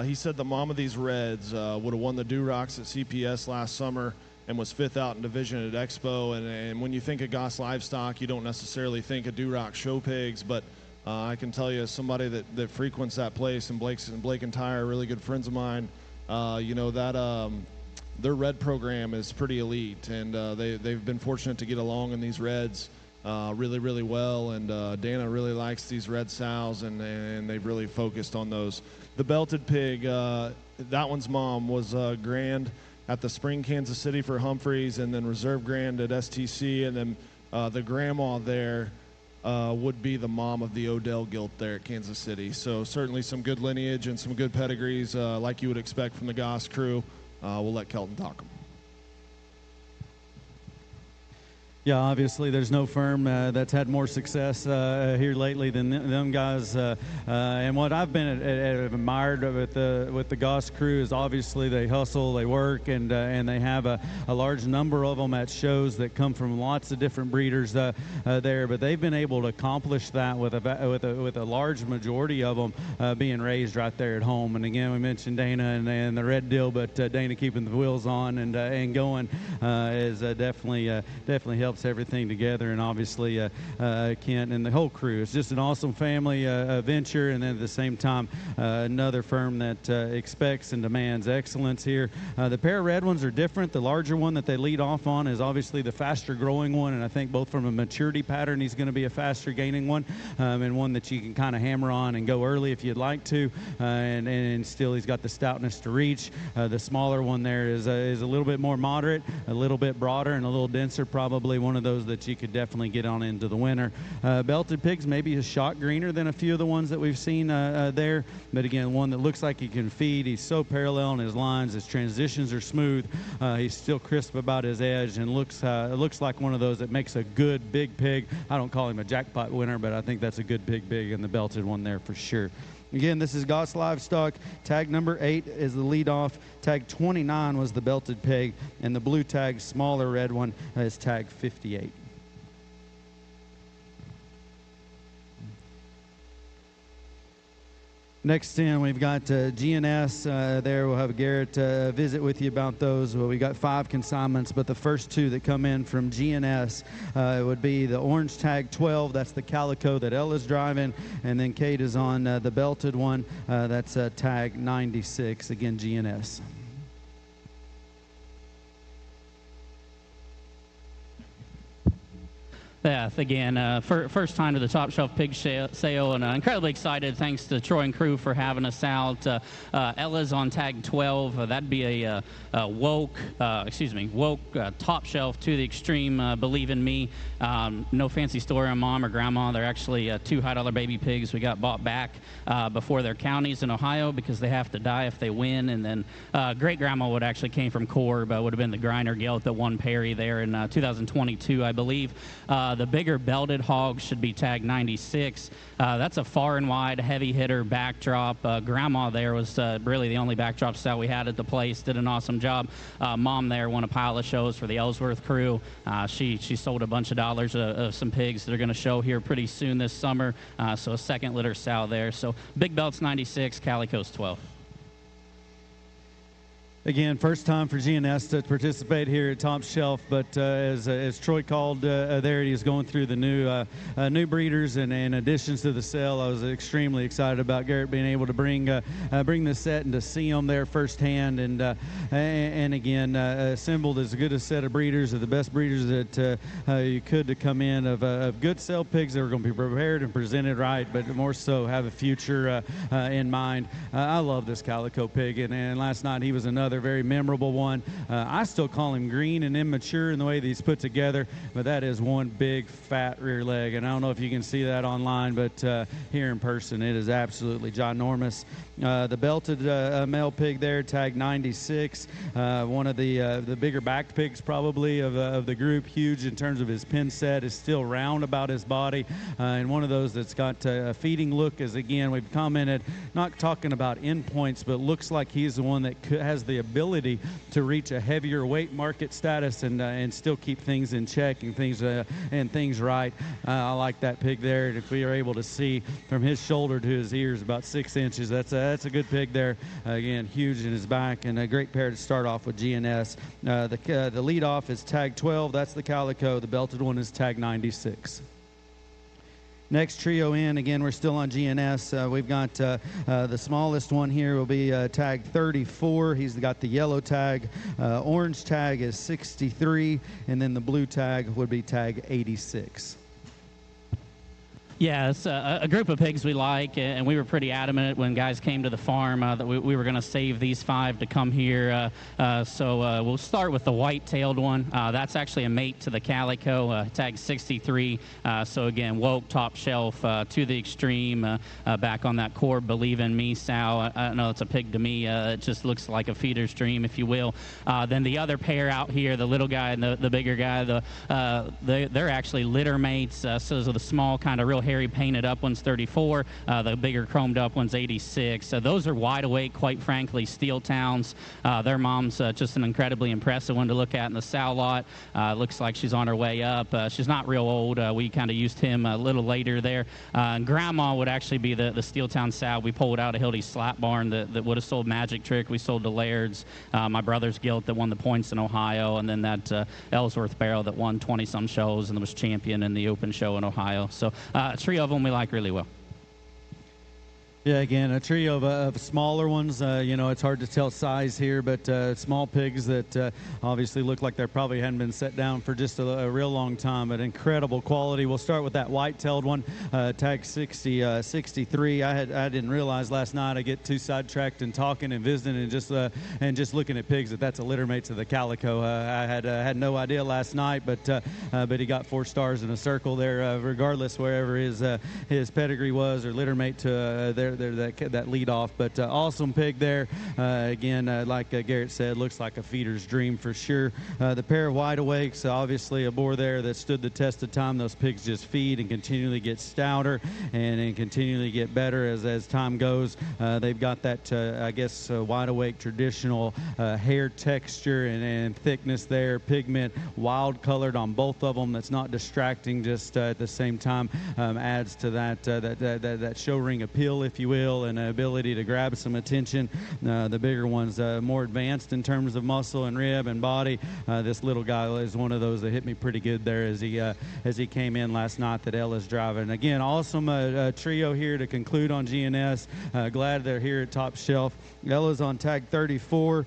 S8: he said the mom of these reds would have won the Durocs at CPS last summer and was 5th out in division at Expo. And when you think of Goss Livestock, you don't necessarily think of Duroc show pigs, but I can tell you as somebody that frequents that place, and Blake and Ty are really good friends of mine, you know, that their red program is pretty elite, and they've been fortunate to get along in these reds really well, and Dana really likes these red sows, and they've really focused on those. The belted pig, that one's mom was grand at the Spring Kansas City for Humphreys, and then reserve grand at STC, and then the grandma there would be the mom of the Odell Gilt there at Kansas City. So certainly some good lineage and some good pedigrees like you would expect from the Goss crew. We'll let Kelton talk.
S1: Yeah, obviously there's no firm that's had more success here lately than them guys. And what I've been admired with the Goss crew is obviously they hustle, they work, and they have a large number of them at shows that come from lots of different breeders there. But they've been able to accomplish that with a large majority of them being raised right there at home. And again, we mentioned Dana and the red deal, but Dana keeping the wheels on and going is definitely helps everything together, and obviously Kent and the whole crew. It's just an awesome family venture, and then at the same time another firm that expects and demands excellence here. The pair of red ones are different. The larger one that they lead off on is obviously the faster growing one, and I think both from a maturity pattern he's going to be a faster gaining one, and one that you can kind of hammer on and go early if you'd like to, and still he's got the stoutness to reach. The smaller one there is a little bit more moderate, a little bit broader, and a little denser, probably one of those that you could definitely get on into the winter. Belted pigs maybe a shot greener than a few of the ones that we've seen there, but again, one that looks like he can feed. He's so parallel in his lines, his transitions are smooth, he's still crisp about his edge, and looks like one of those that makes a good big pig. I don't call him a jackpot winner, but I think that's a good big pig in the belted one there for sure. Again, this is Goss Livestock. Tag number 8 is the leadoff. Tag 29 was the belted pig, and the blue tag, smaller red one, is tag 58. Next in, we've got GNS there. We'll have Garrett visit with you about those. Well, we got 5 consignments, but the first 2 that come in from GNS would be the orange tag 12. That's the calico that Ella's driving, and then Kate is on the belted one. That's tag 96. Again, GNS.
S9: Yeah, again, first time to the Top Shelf Pig Sale, and incredibly excited. Thanks to Troy and crew for having us out. Ella's on tag 12. That'd be a woke Top Shelf to the extreme. Believe in me. No fancy story on mom or grandma. They're actually two high-dollar baby pigs we got bought back before their counties in Ohio because they have to die if they win. And then great-grandma would actually came from Corb. Would have been the Griner Gelt that won Perry there in 2022, I believe. The bigger belted hogs should be tag 96. That's a far and wide heavy hitter backdrop. Grandma there was really the only backdrop style we had at the place. Did an awesome job. Mom there won a pile of shows for the Ellsworth crew. She sold a bunch of dollars of some pigs that are going to show here pretty soon this summer. So a second litter sow there. So big belts 96, Calico's 12.
S1: Again, first time for GNS to participate here at Top Shelf, but as Troy called there, he's going through the new breeders and additions to the sale. I was extremely excited about Garrett being able to bring this set and to see them there firsthand, and again assembled as good a set of breeders, of the best breeders that you could to come in of good sale pigs that are going to be prepared and presented right, but more so have a future in mind. I love this Calico pig, and last night he was another very memorable one. I still call him green and immature in the way that he's put together, but that is one big fat rear leg, and I don't know if you can see that online, but here in person it is absolutely ginormous. The belted male pig there, tag 96, one of the bigger backed pigs probably of the group, huge in terms of his pin set, is still round about his body, and one of those that's got a feeding look, as again we've commented, not talking about endpoints, but looks like he's the one that has the ability to reach a heavier weight market status and still keep things in check and things right. I like that pig there, and if we are able to see from his shoulder to his ears about 6 inches, that's a good pig there. Again, huge in his back, and a great pair to start off with GNS. The lead off is tag 12. That's the Calico. The belted one is tag 96. Next trio in, again, we're still on GNS. We've got the smallest one here will be tag 34. He's got the yellow tag. Orange tag is 63, and then the blue tag would be tag 86.
S9: Yeah, it's a group of pigs we like, and we were pretty adamant when guys came to the farm that we were going to save these 5 to come here. So we'll start with the white-tailed one. That's actually a mate to the Calico, tag 63. So again, woke, top shelf, to the extreme, back on that core, believe in me, sow. I don't know, it's a pig to me. It just looks like a feeder's dream, if you will. Then the other pair out here, the little guy and the bigger guy, they're actually litter mates. So the small, kind of real hairy painted up one's 34, the bigger chromed up one's 86. Those are wide awake, quite frankly, steel towns. Their mom's just an incredibly impressive one to look at in the sow lot. Looks like she's on her way up. She's not real old. We kind of used him a little later there. And grandma would actually be the steel town sow we pulled out of Hildy's slap barn that would have sold Magic Trick. We sold to Laird's, my brother's Gilt that won the points in Ohio, and then that Ellsworth barrel that won 20-some shows and was champion in the open show in Ohio. So three of them we like really well.
S1: Yeah, again, a trio of smaller ones. You know, it's hard to tell size here, but small pigs that obviously look like they probably hadn't been set down for just a real long time, but incredible quality. We'll start with that white-tailed one, tag 63. I didn't realize last night, I get too sidetracked and talking and visiting and just looking at pigs that's a litter mate to the Calico. I had no idea last night, but he got 4 stars in a circle there, regardless wherever his pedigree was or litter mate to that lead off, but awesome pig there. Again, like Garrett said, looks like a feeder's dream for sure. The pair of wide awakes, obviously a boar there that stood the test of time. Those pigs just feed and continually get stouter and continually get better as time goes. They've got that, I guess, wide awake traditional hair texture and thickness there, pigment, wild colored on both of them. That's not distracting, just at the same time adds to that show ring appeal, if if you will, and ability to grab some attention. The bigger one's more advanced in terms of muscle and rib and body. This little guy is one of those that hit me pretty good there as he came in last night that Ella's driving. Again, awesome trio here to conclude on GNS. Glad they're here at Top Shelf. Ella's on tag 34.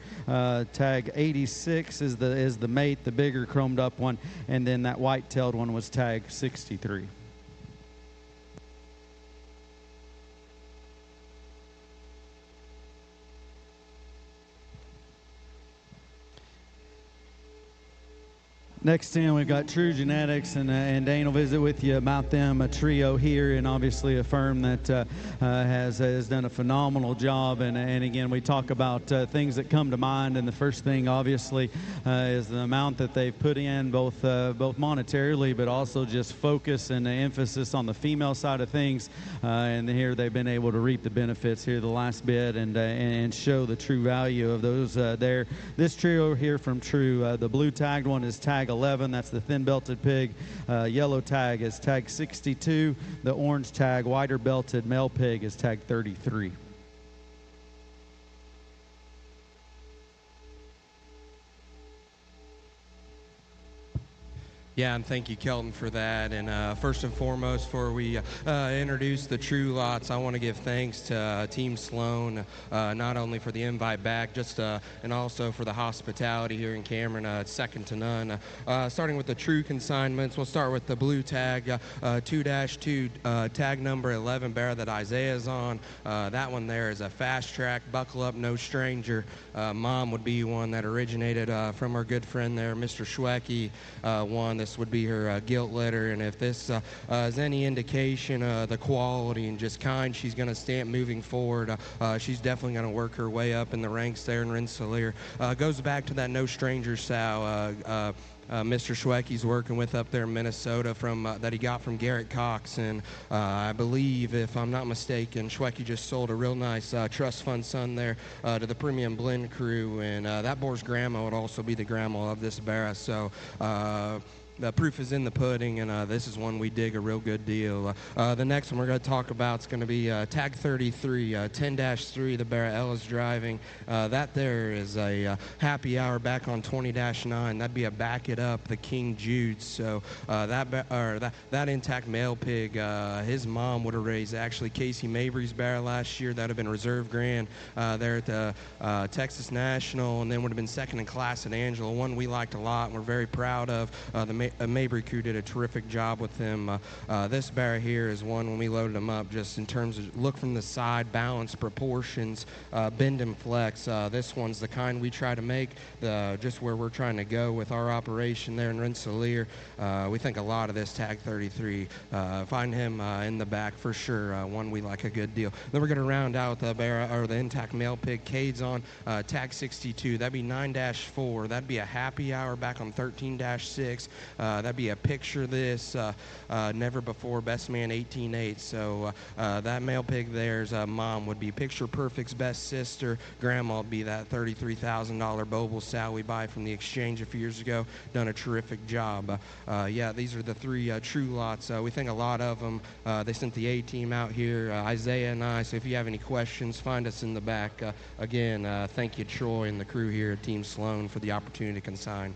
S1: Tag 86 is the mate, the bigger chromed up one, and then that white-tailed one was tag 63. Next in, we've got True Genetics, and Dane will visit with you about them, a trio here, and obviously a firm that has done a phenomenal job. And again, we talk about things that come to mind, and the first thing, obviously, is the amount that they've put in, both monetarily, but also just focus and emphasis on the female side of things. And here they've been able to reap the benefits here the last bit and show the true value of those there. This trio here from True, the blue tagged one is tag 11, that's the thin belted pig. Yellow tag is tag 62. The orange tag, wider belted male pig, is tag 33.
S10: Yeah, and thank you, Kelton, for that. And first and foremost, before we introduce the True Lots, I want to give thanks to Team Sloan, not only for the invite back, and also for the hospitality here in Cameron. It's second to none. Starting with the True consignments, we'll start with the blue tag, 2-2, tag number 11 bear that Isaiah's on. That one there is a fast track, buckle up, no stranger. Mom would be one that originated from our good friend there, Mr. Schwecky, one. This would be her gilt letter, and if this is any indication of the quality and just kind she's going to stamp moving forward, she's definitely going to work her way up in the ranks there in Rensselaer. Goes back to that no stranger sow Mr. Schwecky's working with up there in Minnesota that he got from Garrett Cox, and I believe, if I'm not mistaken, Schwecky just sold a real nice trust fund son there to the Premium Blend crew, and that boar's grandma would also be the grandma of this bear, so the proof is in the pudding, and this is one we dig a real good deal. The next one we're going to talk about is going to be tag 33, 10-3, the bear Ella's driving. That there is a happy hour back on 20-9. That'd be a back it up, the King Jude. So that intact male pig, his mom would have raised actually Casey Mabry's bear last year. That would have been reserve grand there at the Texas National, and then would have been second in class at Angela, one we liked a lot and we're very proud of. The Mabry crew did a terrific job with him. This bear here is one, when we loaded him up, just in terms of look from the side, balance, proportions, bend and flex. This one's the kind we try to make, just where we're trying to go with our operation there in Rensselaer. We think a lot of this tag 33. Find him in the back for sure. One we like a good deal. Then we're going to round out the bear, or the intact male pig, Cade's on tag 62. That'd be 9-4. That'd be a happy hour back on 13-6. That'd be a picture this, never before, best man 18-8. So that male pig there's mom would be picture perfect's best sister. Grandma would be that $33,000 Boble sow we buy from the exchange a few years ago. Done a terrific job. Yeah, these are the three True Lots. We think a lot of them. They sent the A-team out here, Isaiah and I. So if you have any questions, find us in the back. Again, thank you, Troy, and the crew here at Team Sloan for the opportunity to consign.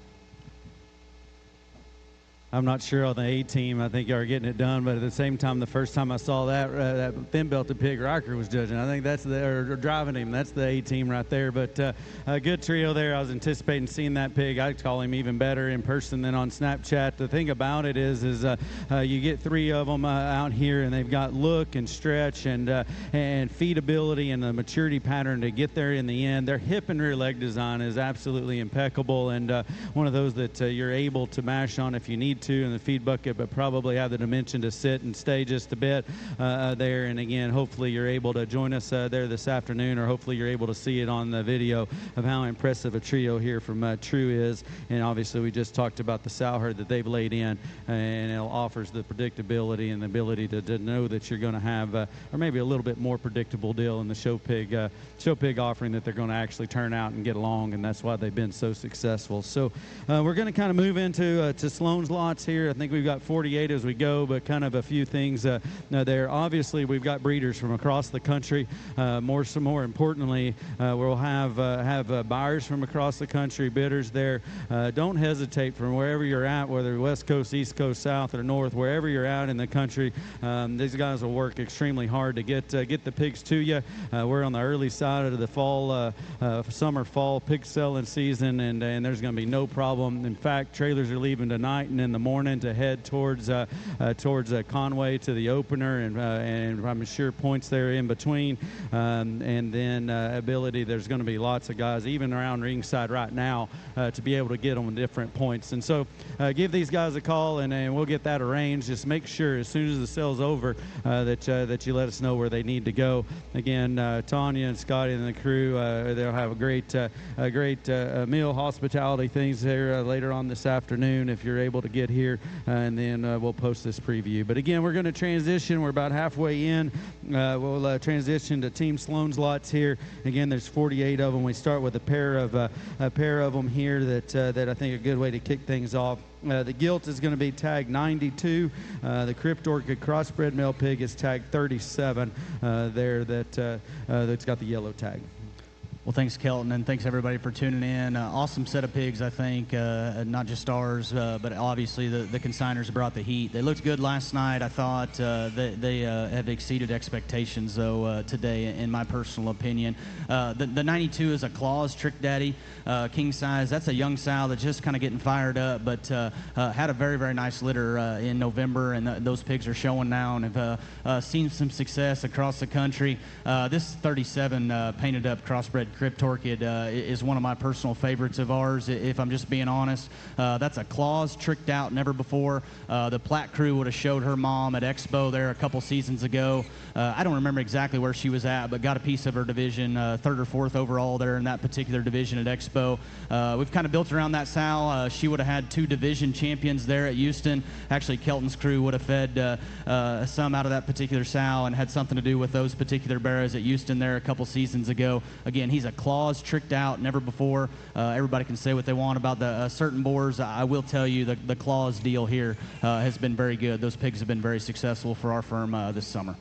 S1: I'm not sure on the A-team. I think you are getting it done, but at the same time, the first time I saw that thin-belted pig, Riker was judging. I think that's or driving him. That's the A-team right there. But a good trio there. I was anticipating seeing that pig. I'd call him even better in person than on Snapchat. The thing about it is you get three of them out here, and they've got look and stretch and feedability and the maturity pattern to get there in the end. Their hip and rear leg design is absolutely impeccable, and one of those that you're able to mash on if you need to in the feed bucket, but probably have the dimension to sit and stay just a bit there. And again, hopefully you're able to join us there this afternoon, or hopefully you're able to see it on the video of how impressive a trio here from True is. And obviously we just talked about the sow herd that they've laid in, and it offers the predictability and the ability to know that you're going to have or maybe a little bit more predictable deal in the show pig offering, that they're going to actually turn out and get along, and that's why they've been so successful. So we're going to kind of move into to Sloan's lot lots here. I think we've got 48 as we go, but kind of a few things there. Obviously, we've got breeders from across the country. More importantly, we'll have buyers from across the country, bidders there. Don't hesitate from wherever you're at, whether West Coast, East Coast, South, or North, wherever you're out in the country. These guys will work extremely hard to get the pigs to you. We're on the early side of the summer-fall pig selling season, and there's going to be no problem. In fact, trailers are leaving tonight and in the morning to head towards Conway to the opener, and I'm sure points there in between. And then ability, there's going to be lots of guys, even around ringside right now, to be able to get them different points. And so give these guys a call, and we'll get that arranged. Just make sure as soon as the sale's over that you let us know where they need to go. Again, Tanya and Scotty and the crew, they'll have a great meal, hospitality things there later on this afternoon if you're able to get here, and then we'll post this preview. But again, we're going to transition. We're about halfway in. We'll transition to Team Sloan's lots here. Again, there's 48 of them. We start with a pair of them here that I think are a good way to kick things off. The gilt is going to be tagged 92. The Crypt Orchid crossbred male pig is tagged 37 there that's got the yellow tag.
S11: Well, thanks, Kelton, and thanks, everybody, for tuning in. Awesome set of pigs, I think, not just ours, but obviously the consigners brought the heat. They looked good last night. I thought they have exceeded expectations, though, today, in my personal opinion. The 92 is a Claws Trick Daddy, king size. That's a young sow that's just kind of getting fired up, but had a very, very nice litter in November, and those pigs are showing now and have seen some success across the country. This 37 painted up crossbred Crypt Orchid is one of my personal favorites of ours, if I'm just being honest. That's a Claws tricked out, never before. The Platte crew would have showed her mom at Expo there a couple seasons ago. I don't remember exactly where she was at, but got a piece of her division, third or fourth overall there in that particular division at Expo. We've kind of built around that sow. She would have had 2 division champions there at Houston. Actually, Kelton's crew would have fed some out of that particular sow and had something to do with those particular barrows at Houston there a couple seasons ago. Again, he's a Claws tricked out, never before. Everybody can say what they want about the certain boars. I will tell you the Claws deal here has been very good. Those pigs have been very successful for our firm this summer.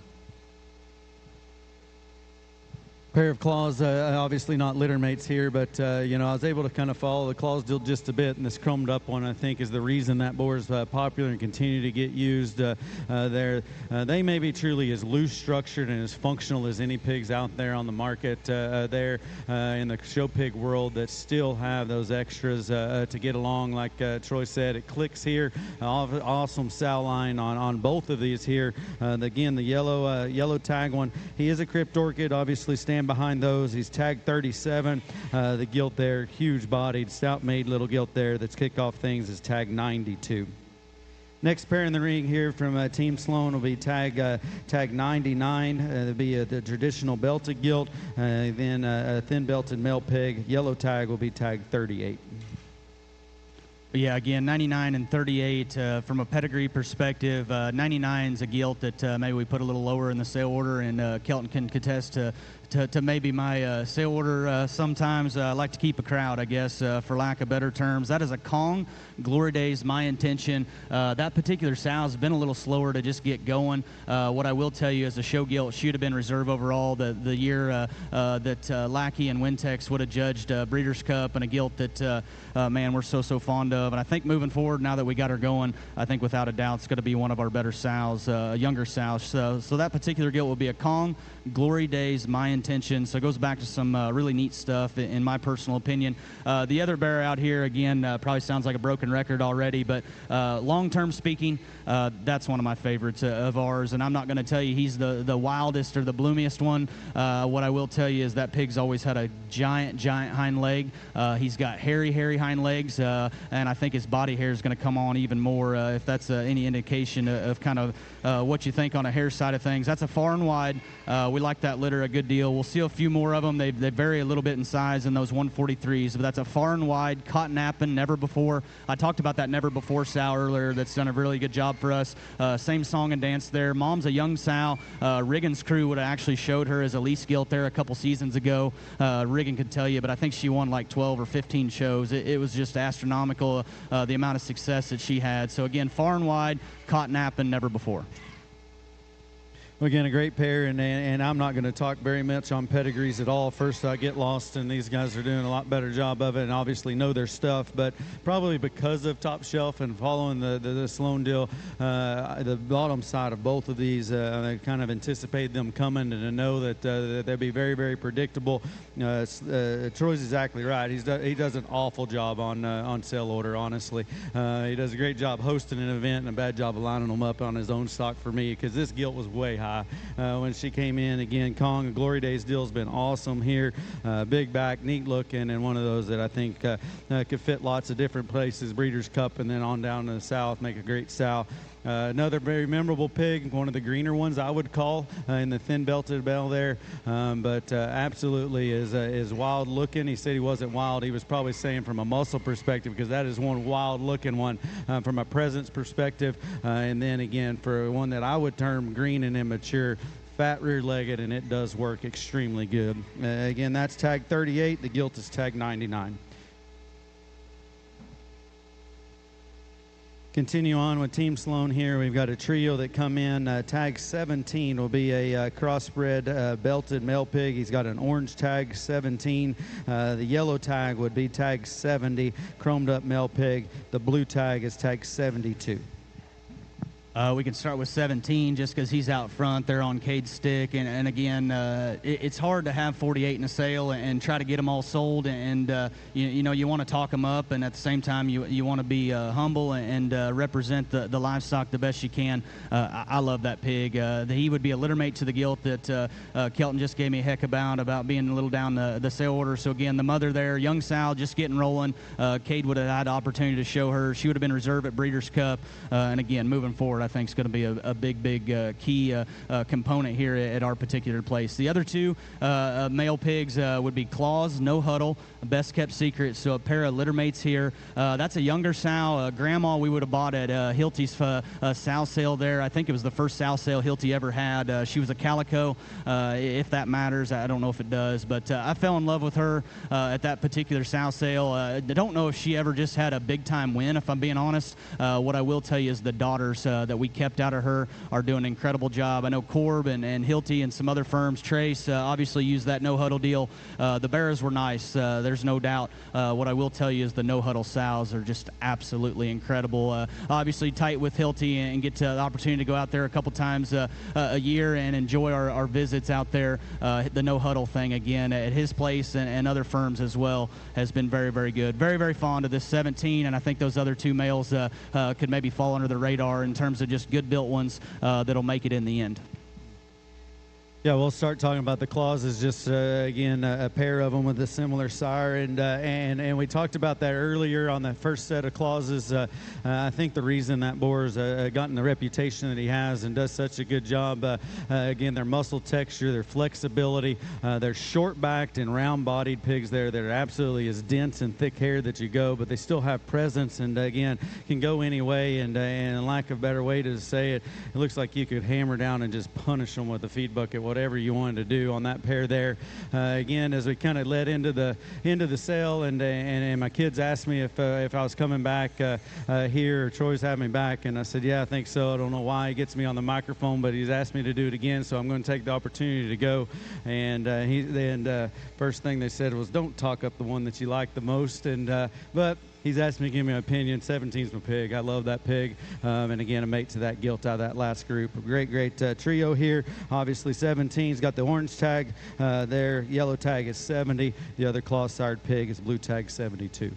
S1: Pair of Claws, obviously not litter mates here, but I was able to kind of follow the Claws deal just a bit, and this chromed up one I think is the reason that boar is popular and continue to get used there. They may be truly as loose structured and as functional as any pigs out there on the market there in the show pig world that still have those extras to get along. Like Troy said, it clicks here. Awesome sow line on both of these here. Again, the yellow tag one, he is a Crypt Orchid, obviously stand behind those. He's tagged 37. The gilt there, huge bodied, stout made little gilt there that's kicked off things is tagged 92. Next pair in the ring here from Team Sloan will be tag 99. It'll be the traditional belted gilt. Then a thin belted male pig. Yellow tag will be tagged 38.
S11: Yeah, again, 99 and 38 from a pedigree perspective. 99 is a gilt that maybe we put a little lower in the sale order, and Kelton can contest to maybe my sale order sometimes. I like to keep a crowd, I guess, for lack of better terms. That is a Kong. Glory Days, my intention. That particular sow has been a little slower to just get going. What I will tell you is the show gilt, she would have been reserve overall the year that Lackey and Wintex would have judged Breeders' Cup, and a gilt that, man, we're so fond of. And I think moving forward, now that we got her going, I think without a doubt it's going to be one of our better sows, younger sows. So that particular gilt will be a Kong. Glory Days, my intention. So it goes back to some really neat stuff in my personal opinion. The other bear out here, again, probably sounds like a broken record already, but long-term speaking, that's one of my favorites of ours. And I'm not going to tell you he's the wildest or the bloomiest one. What I will tell you is that pig's always had a giant hind leg. He's got hairy hind legs, and I think his body hair is going to come on even more if that's any indication of kind of what you think on a hair side of things. That's a far and wide. We like that litter a good deal. deal. We'll see a few more of them. They vary a little bit in size in those 143s, but that's a far and wide cotton appin, never before. I talked about that never before sow earlier. That's done a really good job for us. Same song and dance there. Mom's a young sow. Riggins' crew would have actually showed her as a lease gilt there a couple seasons ago. Riggin could tell you, but I think she won like 12 or 15 shows. It was just astronomical, the amount of success that she had. So again, far and wide, cotton appin, never before.
S1: Well, again, a great pair, and I'm not going to talk very much on pedigrees at all. First, I get lost, and these guys are doing a lot better job of it and obviously know their stuff. But probably because of Top Shelf and following the Sloan deal, the bottom side of both of these, I kind of anticipate them coming and to know that they'll be very, very predictable. Troy's exactly right. He does an awful job on sale order, honestly. He does a great job hosting an event and a bad job of lining them up on his own stock for me, because this gilt was way high. When she came in. Again, Kong, Glory Days deal has been awesome here. Big back, neat looking, and one of those that I think could fit lots of different places. Breeders' Cup and then on down to the south, make a great sow. Another very memorable pig, one of the greener ones I would call, in the thin belted bell there, but absolutely is wild looking. He said he wasn't wild. He was probably saying from a muscle perspective, because that is one wild looking one from a presence perspective. And then again, for one that I would term green and immature, fat rear-legged, and it does work extremely good. Again, that's tag 38. The gilt is tag 99. Continue on with Team Sloan here. We've got a trio that come in. Tag 17 will be a crossbred belted male pig. He's got an orange tag 17. The yellow tag would be tag 70, chromed up male pig. The blue tag is tag 72.
S11: We can start with 17 just because he's out front there on Cade's stick. And again, it's hard to have 48 in a sale and try to get them all sold. And, you know, you want to talk them up. And at the same time, you want to be humble and represent the livestock the best you can. I love that pig. He would be a litter mate to the gilt that Kelton just gave me a heck about being a little down the sale order. So, again, the mother there, young sow, just getting rolling. Cade would have had the opportunity to show her. She would have been reserved at Breeders' Cup. And, again, moving forward, I think is going to be a big key component here at our particular place. The other two male pigs would be Claws, No Huddle, best kept secret. So a pair of litter mates here. That's a younger sow. Grandma we would have bought at Hilty's sow sale there. I think it was the first sow sale Hilty ever had. She was a calico, if that matters. I don't know if it does, but I fell in love with her at that particular sow sale. I don't know if she ever just had a big time win, if I'm being honest. What I will tell you is the daughters that we kept out of her are doing an incredible job. I know Corb and Hilty and some other firms, Trace, obviously used that no huddle deal. The bearers were nice. There's no doubt. What I will tell you is the no huddle sows are just absolutely incredible. Obviously tight with Hilty and get the opportunity to go out there a couple times a year and enjoy our visits out there. The no huddle thing again at his place and other firms as well has been very, very good. Very, very fond of this 17, and I think those other two males could maybe fall under the radar in terms of just good built ones that'll make it in the end.
S1: Yeah, we'll start talking about the Clauses. Just again, a pair of them with a similar sire, and we talked about that earlier on the first set of Clauses. I think the reason that boar's gotten the reputation that he has and does such a good job, again, their muscle texture, their flexibility, they're short-backed and round-bodied pigs there that are absolutely as dense and thick-haired that you go, but they still have presence and again can go any way. And lack of a better way to say it, it looks like you could hammer down and just punish them with a feed bucket, whatever you wanted to do on that pair there. Again, as we kind of led into the sale, and my kids asked me if I was coming back here, or Troy's having me back, and I said, yeah, I think so. I don't know why he gets me on the microphone, but he's asked me to do it again, so I'm going to take the opportunity to go. And first thing they said was, don't talk up the one that you like the most, but he's asked me to give me an opinion. 17's my pig. I love that pig. And again, a mate to that gilt out of that last group. A great trio here. Obviously, 17's got the orange tag there. Yellow tag is 70. The other claw-sired pig is blue tag 72.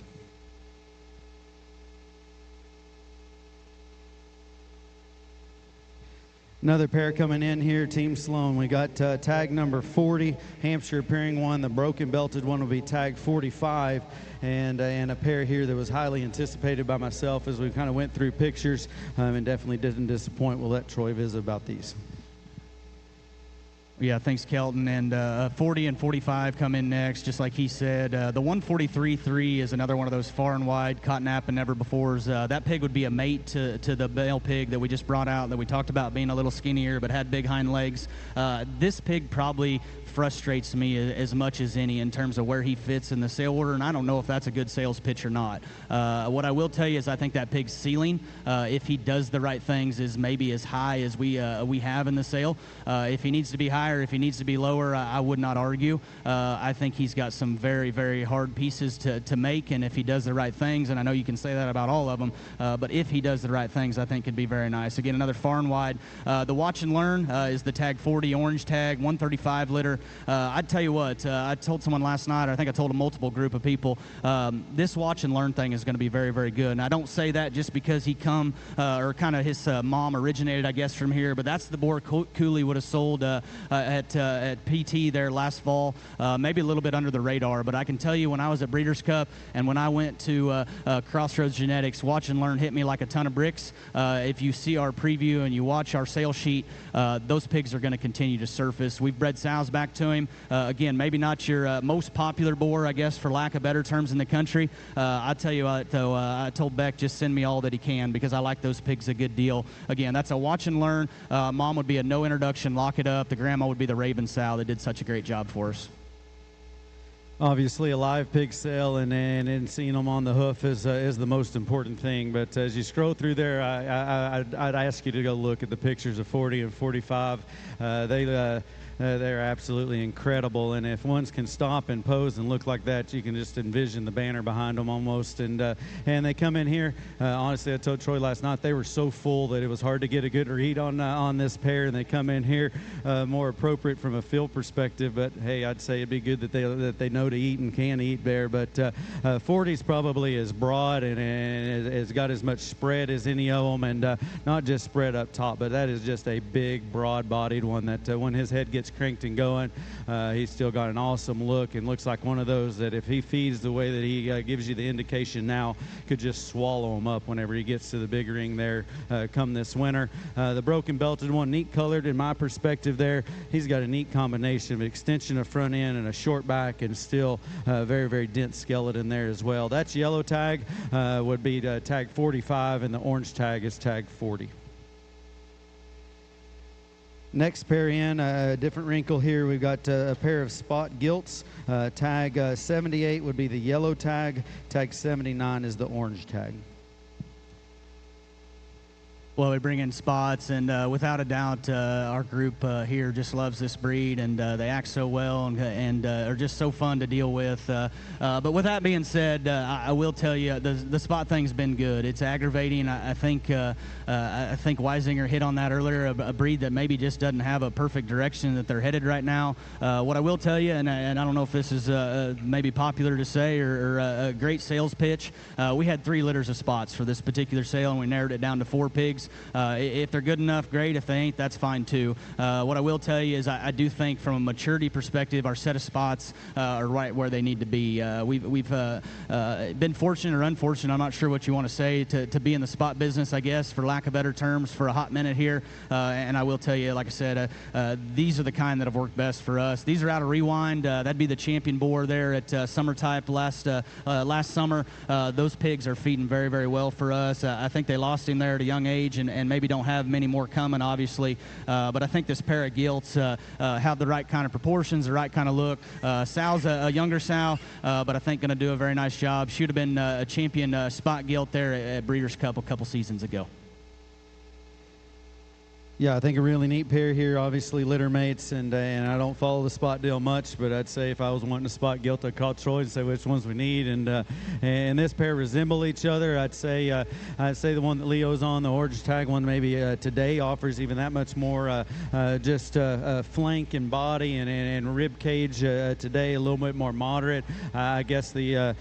S1: Another pair coming in here, Team Sloan. We got tag number 40, Hampshire appearing one. The broken belted one will be tag 45. And a pair here that was highly anticipated by myself as we kind of went through pictures, and definitely didn't disappoint. We'll let Troy visit about these.
S11: Yeah, thanks, Kelton. And 40 and 45 come in next, just like he said. The 143.3 is another one of those far and wide cotton app and never befores. That pig would be a mate to the male pig that we just brought out, that we talked about being a little skinnier but had big hind legs. This pig probably frustrates me as much as any in terms of where he fits in the sale order, and I don't know if that's a good sales pitch or not. What I will tell you is I think that pig's ceiling, if he does the right things, is maybe as high as we have in the sale. If he needs to be higher, if he needs to be lower, I would not argue. I think he's got some very, very hard pieces to make, and if he does the right things, and I know you can say that about all of them, but if he does the right things, I think it'd be very nice. Again, another far and wide. The Watch and Learn is the tag 40 orange tag, 135 litter. I'd tell you what, I told someone last night, I think I told a multiple group of people, this Watch and Learn thing is going to be very, very good. And I don't say that just because he or kind of his mom originated, I guess, from here, but that's the boar Cooley would have sold at PT there last fall, maybe a little bit under the radar. But I can tell you, when I was at Breeders' Cup and when I went to Crossroads Genetics, Watch and Learn hit me like a ton of bricks. If you see our preview and you watch our sales sheet, those pigs are going to continue to surface. We've bred sows back to him. Again, maybe not your most popular boar, I guess, for lack of better terms, in the country. I tell you what, though, I told Beck, just send me all that he can, because I like those pigs a good deal. Again, that's a Watch and Learn. Mom would be a no introduction, lock it up. The grandma would be the Raven sow that did such a great job for us.
S1: Obviously, a live pig sale and seeing them on the hoof is the most important thing. But as you scroll through there, I'd ask you to go look at the pictures of 40 and 45. They're absolutely incredible, and if ones can stop and pose and look like that, you can just envision the banner behind them almost. And they come in here. Honestly, I told Troy last night they were so full that it was hard to get a good read on this pair, and they come in here more appropriate from a field perspective. But hey, I'd say it'd be good that they know to eat and can eat there. But 40's probably as broad and has got as much spread as any of them, and not just spread up top, but that is just a big, broad-bodied one that when his head gets cranked and going, he's still got an awesome look and looks like one of those that if he feeds the way that he gives you the indication now, could just swallow him up whenever he gets to the big ring there come this winter. The broken belted one, neat colored in my perspective there. He's got a neat combination of extension of front end and a short back, and still very, very dense skeleton there as well. That's yellow tag, would be tag 45, and the orange tag is tag 40. Next pair in, a different wrinkle here. We've got a pair of spot gilts. Tag 78 would be the yellow tag. Tag 79 is the orange tag.
S11: Well, we bring in spots, and without a doubt, our group here just loves this breed, and they act so well and are just so fun to deal with. But with that being said, I will tell you, the spot thing's been good. It's aggravating. I think Weisinger hit on that earlier, a breed that maybe just doesn't have a perfect direction that they're headed right now. What I will tell you, and I don't know if this is maybe popular to say or a great sales pitch, we had 3 litters of spots for this particular sale, and we narrowed it down to 4 pigs. If they're good enough, great. If they ain't, that's fine too. What I will tell you is I do think from a maturity perspective, our set of spots are right where they need to be. We've been fortunate or unfortunate, I'm not sure what you want to say, to be in the spot business, I guess, for lack of better terms, for a hot minute here. And I will tell you, like I said, these are the kind that have worked best for us. These are out of Rewind. That'd be the champion boar there at Summer Type last summer. Those pigs are feeding very, very well for us. I think they lost him there at a young age, and maybe don't have many more coming, obviously. But I think this pair of gilts have the right kind of proportions, the right kind of look. Sal's a younger sow, but I think going to do a very nice job. Should have been a champion spot gilt there at Breeders' Cup a couple seasons ago.
S1: Yeah, I think a really neat pair here. Obviously, litter mates, and I don't follow the spot deal much, but I'd say if I was wanting to spot gilt, I'd call Troy and say which ones we need. And this pair resemble each other. I'd say the one that Leo's on, the orange tag one, maybe today offers even that much more just flank and body and rib cage today, a little bit more moderate. I guess the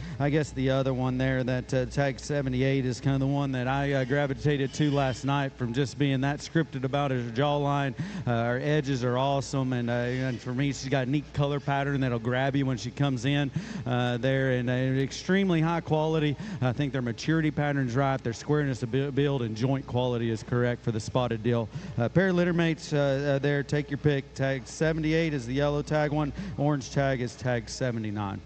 S1: other one there, that tag 78, is kind of the one that I gravitated to last night from just being that scripted about out at her jawline. Her edges are awesome, and for me, she's got a neat color pattern that'll grab you when she comes in there, and extremely high quality. I think their maturity pattern's right, their squareness of build and joint quality is correct for the spotted deal. Pair of litter mates there, take your pick. Tag 78 is the yellow tag one, orange tag is tag 79.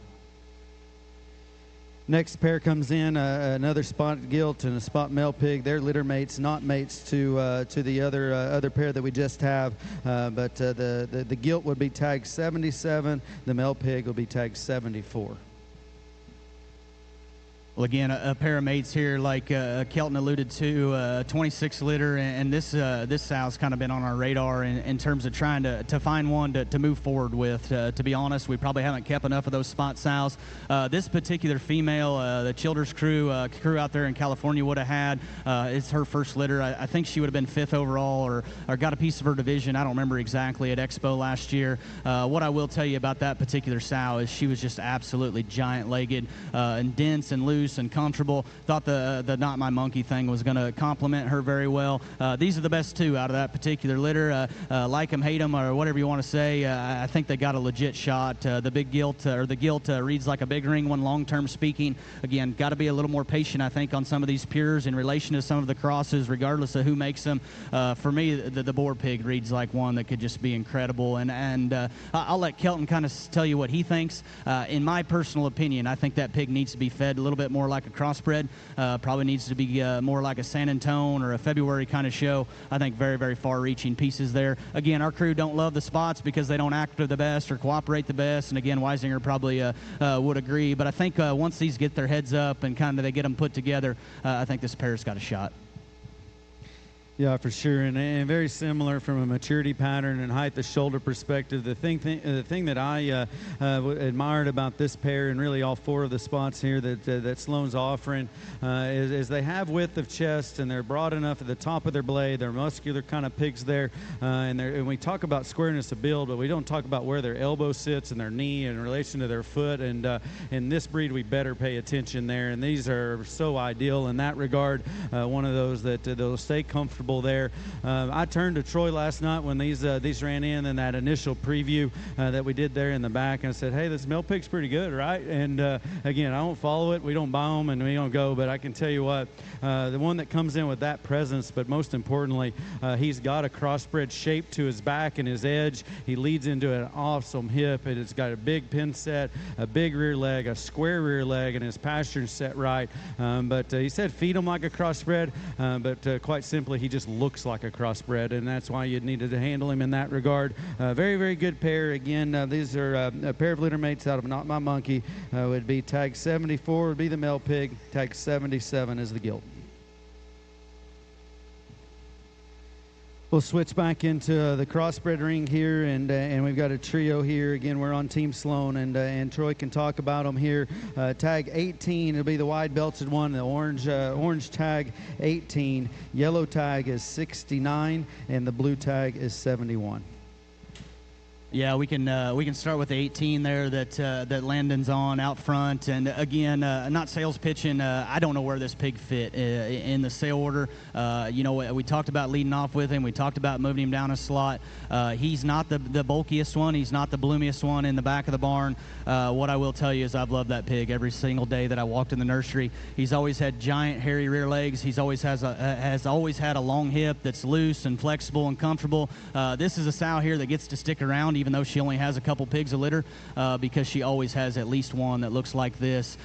S1: Next pair comes in, another spotted gilt and a spot male pig. They're litter mates, not mates to the other pair that we just have. But the gilt would be tag 77. The male pig will be tag 74.
S11: Well, again, a pair of mates here, like Kelton alluded to, 26 litter, and this sow's kind of been on our radar in terms of trying to find one to move forward with. To be honest, we probably haven't kept enough of those spot sows. This particular female, the Childers crew out there in California would have had, it's her first litter. I think she would have been 5th overall or got a piece of her division. I don't remember exactly at Expo last year. What I will tell you about that particular sow is she was just absolutely giant-legged and dense and loose and comfortable. Thought the Not My Monkey thing was going to complement her very well. These are the best two out of that particular litter. Like them, hate them, or whatever you want to say. I think they got a legit shot. The big gilt, or the gilt reads like a big ring one, long-term speaking. Again, got to be a little more patient, I think, on some of these pures in relation to some of the crosses, regardless of who makes them. For me, the boar pig reads like one that could just be incredible. And I'll let Kelton kind of tell you what he thinks. In my personal opinion, I think that pig needs to be fed a little bit more like a crossbred. Probably needs to be more like a San Antone or a February kind of show. I think very, very far-reaching pieces there. Again, our crew don't love the spots because they don't act the best or cooperate the best. And again, Weisinger probably would agree. But I think once these get their heads up and kind of they get them put together, I think this pair's got a shot.
S1: Yeah, for sure, and very similar from a maturity pattern and height of shoulder perspective. The thing that I admired about this pair and really all 4 of the spots here that Sloan's offering is they have width of chest and they're broad enough at the top of their blade. They're muscular kind of pigs there, and we talk about squareness of build, but we don't talk about where their elbow sits and their knee in relation to their foot. And in this breed, we better pay attention there. And these are so ideal in that regard. One of those that they'll stay comfortable there. I turned to Troy last night when these ran in that initial preview that we did there in the back, and I said, hey, this male pig's pretty good, right? And again, I don't follow it, we don't buy them, and we don't go, but I can tell you what, the one that comes in with that presence, but most importantly, he's got a crossbred shape to his back and his edge. He leads into an awesome hip, and it's got a big pin set, a big rear leg, a square rear leg, and his pasture's set right. But he said feed him like a crossbred, but quite simply, he just looks like a crossbred, and that's why you needed to handle him in that regard. Very, very good pair. Again, these are a pair of litter mates out of Not My Monkey. Would be tag 74 would be the male pig. Tag 77 is the gilt. We'll switch back into the crossbred ring here, and we've got a trio here. Again, we're on Team Sloan, and Troy can talk about them here. Tag 18 will be the wide belted one. The orange tag 18, yellow tag is 69, and the blue tag is 71.
S11: Yeah, we can start with the 18 there that Landon's on out front. And again, not sales pitching. I don't know where this pig fit in the sale order. You know, we talked about leading off with him. We talked about moving him down a slot. He's not the bulkiest one. He's not the bloomiest one in the back of the barn. What I will tell you is I've loved that pig every single day that I walked in the nursery. He's always had giant hairy rear legs. He's always has always had a long hip that's loose and flexible and comfortable. This is a sow here that gets to stick around even though she only has a couple pigs a litter, because she always has at least one that looks like this.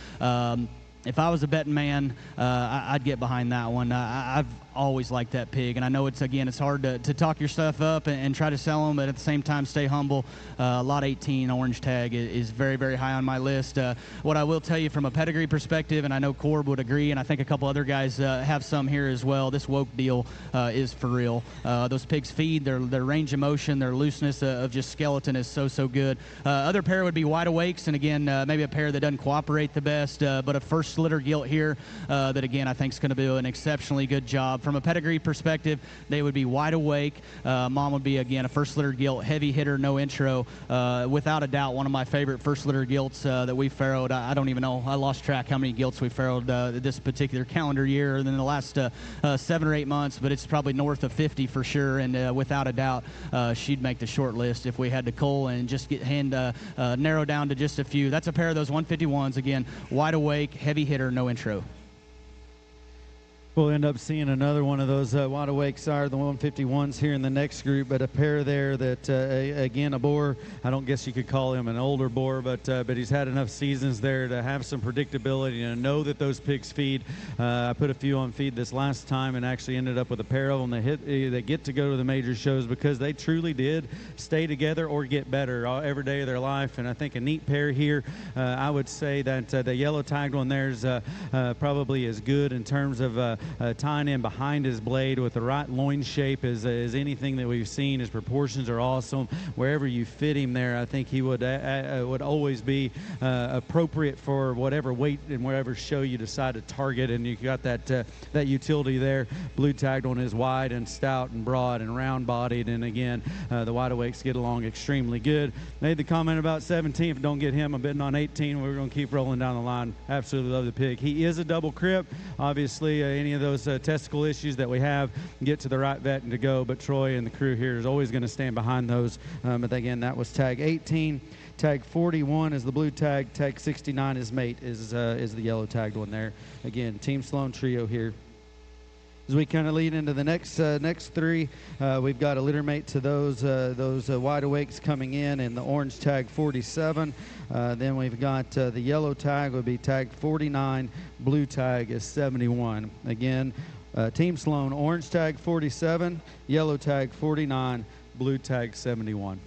S11: If I was a betting man, I'd get behind that one. I've always liked that pig, and I know it's hard to talk your stuff up and try to sell them, but at the same time stay humble. Lot 18 orange tag is very, very high on my list. What I will tell you from a pedigree perspective, and I know Corb would agree, and I think a couple other guys have some here as well, this woke deal is for real. Those pigs feed, their range of motion, their looseness of just skeleton is so good. Other pair would be wide awakes, and again, maybe a pair that doesn't cooperate the best, but a first litter gilt here that again I think is going to do an exceptionally good job from a pedigree perspective, they would be Wide Awake. Mom would be, again, a first litter gilt, heavy hitter, no intro. Without a doubt, one of my favorite first litter gilts that we farrowed. I don't even know. I lost track how many gilts we farrowed this particular calendar year in the last 7 or 8 months, but it's probably north of 50 for sure. And without a doubt, she'd make the short list if we had to cull and just narrow down to just a few. That's a pair of those 151s, again, Wide Awake, heavy hitter, no intro.
S1: We'll end up seeing another one of those Wide Awake sire, the 151s here in the next group, but a pair there that, again, a boar. I don't guess you could call him an older boar, but he's had enough seasons there to have some predictability and know that those pigs feed. I put a few on feed this last time and actually ended up with a pair of them that get to go to the major shows because they truly did stay together or get better every day of their life. And I think a neat pair here. I would say that the yellow tagged one there is probably as good in terms of tying in behind his blade with the right loin shape as anything that we've seen. His proportions are awesome. Wherever you fit him there, I think he would always be appropriate for whatever weight and whatever show you decide to target. And you got that utility there. Blue tagged one is wide and stout and broad and round bodied. And again, the Wide Awakes get along extremely good. Made the comment about 17. If don't get him, I'm betting on 18. We're going to keep rolling down the line. Absolutely love the pig. He is a double crip. Obviously, any of those testicle issues that we have, get to the right vet and to go. But Troy and the crew here is always going to stand behind those. But again, that was tag 18. Tag 41 is the blue tag. Tag 69 is mate is the yellow tagged one there. Again, Team Sloan trio here. As we kind of lead into the next three, we've got a litter mate to those Wide Awakes coming in the orange tag 47. Then we've got the yellow tag would be tag 49. Blue tag is 71. Again, Team Sloan, orange tag 47, yellow tag 49, blue tag 71.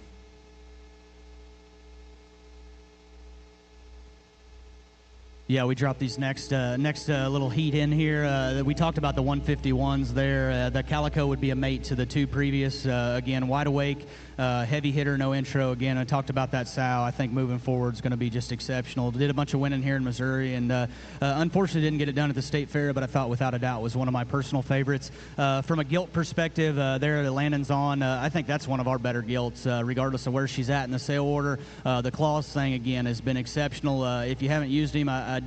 S11: Yeah, we dropped these next little heat in here. We talked about the 151s there. The Calico would be a mate to the two previous. Again, Wide Awake, heavy hitter, no intro. Again, I talked about that sow. I think moving forward is going to be just exceptional. Did a bunch of winning here in Missouri, and unfortunately didn't get it done at the state fair, but I thought without a doubt was one of my personal favorites. From a gilt perspective, there that Landon's on, I think that's one of our better gilts, regardless of where she's at in the sale order. The claws thing, again, has been exceptional. If you haven't used him, I'd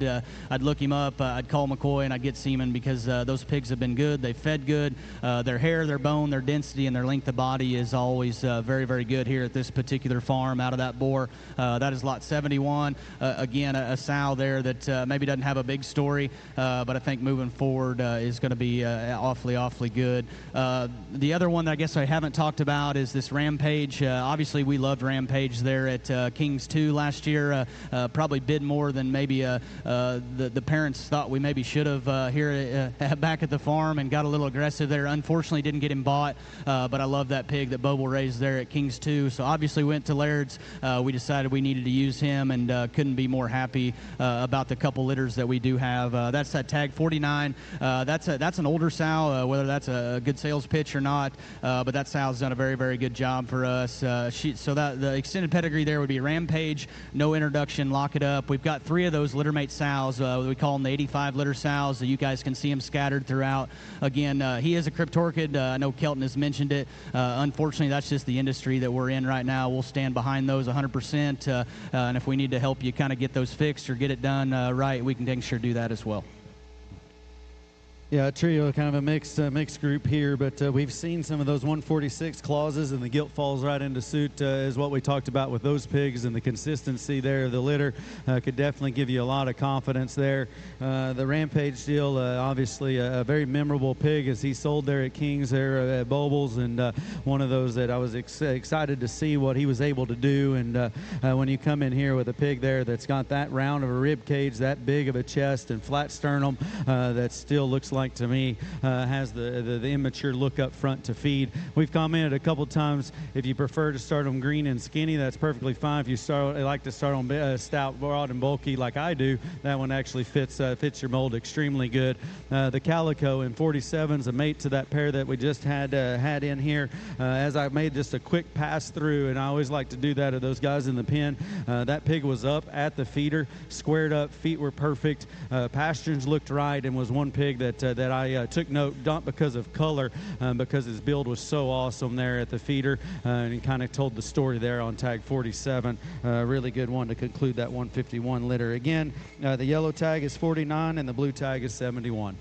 S11: look him up. I'd call McCoy and I'd get semen because those pigs have been good. They've fed good. Their hair, their bone, their density, and their length of body is always very, very good here at this particular farm out of that boar. That is lot 71. Again, a sow there that maybe doesn't have a big story, but I think moving forward is going to be awfully, awfully good. The other one that I guess I haven't talked about is this Rampage. Obviously, we loved Rampage there at Kings 2 last year. Probably bid more than maybe the parents thought we maybe should have here back at the farm, and got a little aggressive there. Unfortunately, didn't get him bought, but I love that pig that Boble raised there at Kings 2. So obviously went to Laird's. We decided we needed to use him, and couldn't be more happy about the couple litters that we do have. That's that tag 49. That's an older sow, whether that's a good sales pitch or not, but that sow's done a very, very good job for us. So that the extended pedigree there would be Rampage, no introduction, lock it up. We've got 3 of those littermate sows. We call them the 85 litter sows. You guys can see them scattered throughout. Again, he is a cryptorchid. I know Kelton has mentioned it. Unfortunately, that's just the industry that we're in right now. We'll stand behind those 100%, and if we need to help you kind of get those fixed or get it done right, we can make sure to do that as well.
S1: Yeah, a trio, kind of a mixed group here, but we've seen some of those 146 clauses, and the gilt falls right into suit is what we talked about with those pigs, and the consistency there of the litter could definitely give you a lot of confidence there. The Rampage deal, obviously a very memorable pig as he sold there at Kings there at Boble's, and one of those that I was excited to see what he was able to do. And when you come in here with a pig there that's got that round of a rib cage, that big of a chest and flat sternum, that still looks like to me has the immature look up front to feed. We've commented a couple times, if you prefer to start them green and skinny, that's perfectly fine. If you like to start them stout, broad, and bulky like I do, that one actually fits your mold extremely good. The Calico in 47 is a mate to that pair that we just had in here. As I made just a quick pass through, and I always like to do that of those guys in the pen, that pig was up at the feeder, squared up, feet were perfect, pastures looked right, and was one pig that that I took note, not because of color, because his build was so awesome there at the feeder, and he kind of told the story there on tag 47. Really good one to conclude that 151 litter. Again, the yellow tag is 49 and the blue tag is 71.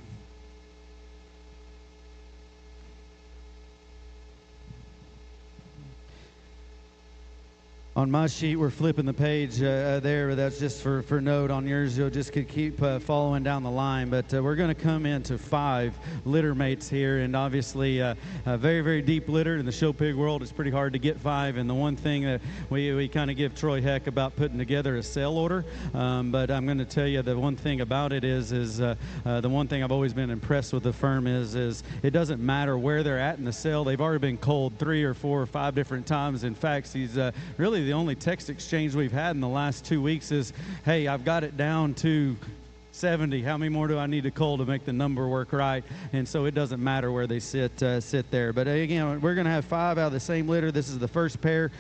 S1: On my sheet, we're flipping the page there, but that's just for note. On yours, you'll just keep following down the line. But we're going to come into 5 litter mates here, and obviously a very, very deep litter. In the show pig world, it's pretty hard to get 5. And the one thing that we kind of give Troy heck about putting together a sale order. But I'm going to tell you the one thing about it is the one thing I've always been impressed with the firm is it doesn't matter where they're at in the sale. They've already been culled 3 or 4 or 5 different times. In fact, he's really the only text exchange we've had in the last 2 weeks is, hey, I've got it down to 70. How many more do I need to cull to make the number work right? And so it doesn't matter where they sit there. But again, we're going to have 5 out of the same litter. This is the first pair.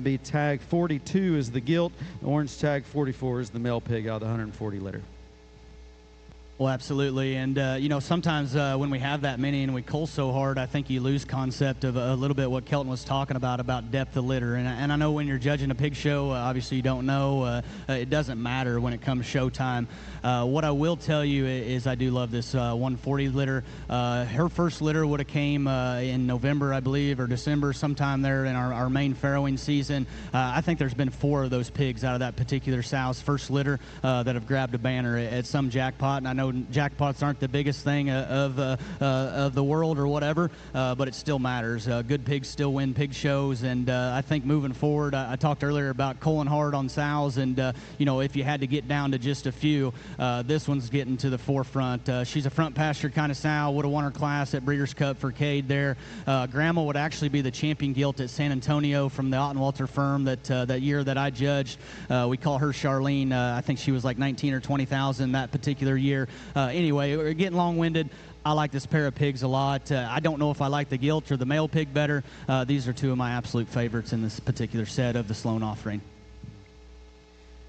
S1: Be tag 42 is the gilt. The orange tag 44 is the male pig out of the 140 litter.
S11: Well, absolutely. And, you know, sometimes when we have that many and we cull so hard, I think you lose concept of a little bit what Kelton was talking about depth of litter. And I know when you're judging a pig show, obviously you don't know. It doesn't matter when it comes showtime. What I will tell you is I do love this 140 litter. Her first litter would have came in November, I believe, or December, sometime there in our main farrowing season. I think there's been 4 of those pigs out of that particular sow's first litter that have grabbed a banner at some jackpot. And I know jackpots aren't the biggest thing of the world or whatever, but it still matters. Good pigs still win pig shows, and I think moving forward, I talked earlier about culling hard on sows, and you know, if you had to get down to just a few, this one's getting to the forefront. She's a front pasture kind of sow, would have won her class at Breeders' Cup for Cade there. Grandma would actually be the champion gilt at San Antonio from the Ottenwalter firm that year that I judged. We call her Charlene. I think she was like 19 or 20,000 that particular year. Anyway, we're getting long-winded. I like this pair of pigs a lot. I don't know if I like the gilt or the male pig better. These are 2 of my absolute favorites in this particular set of the Sloan offering.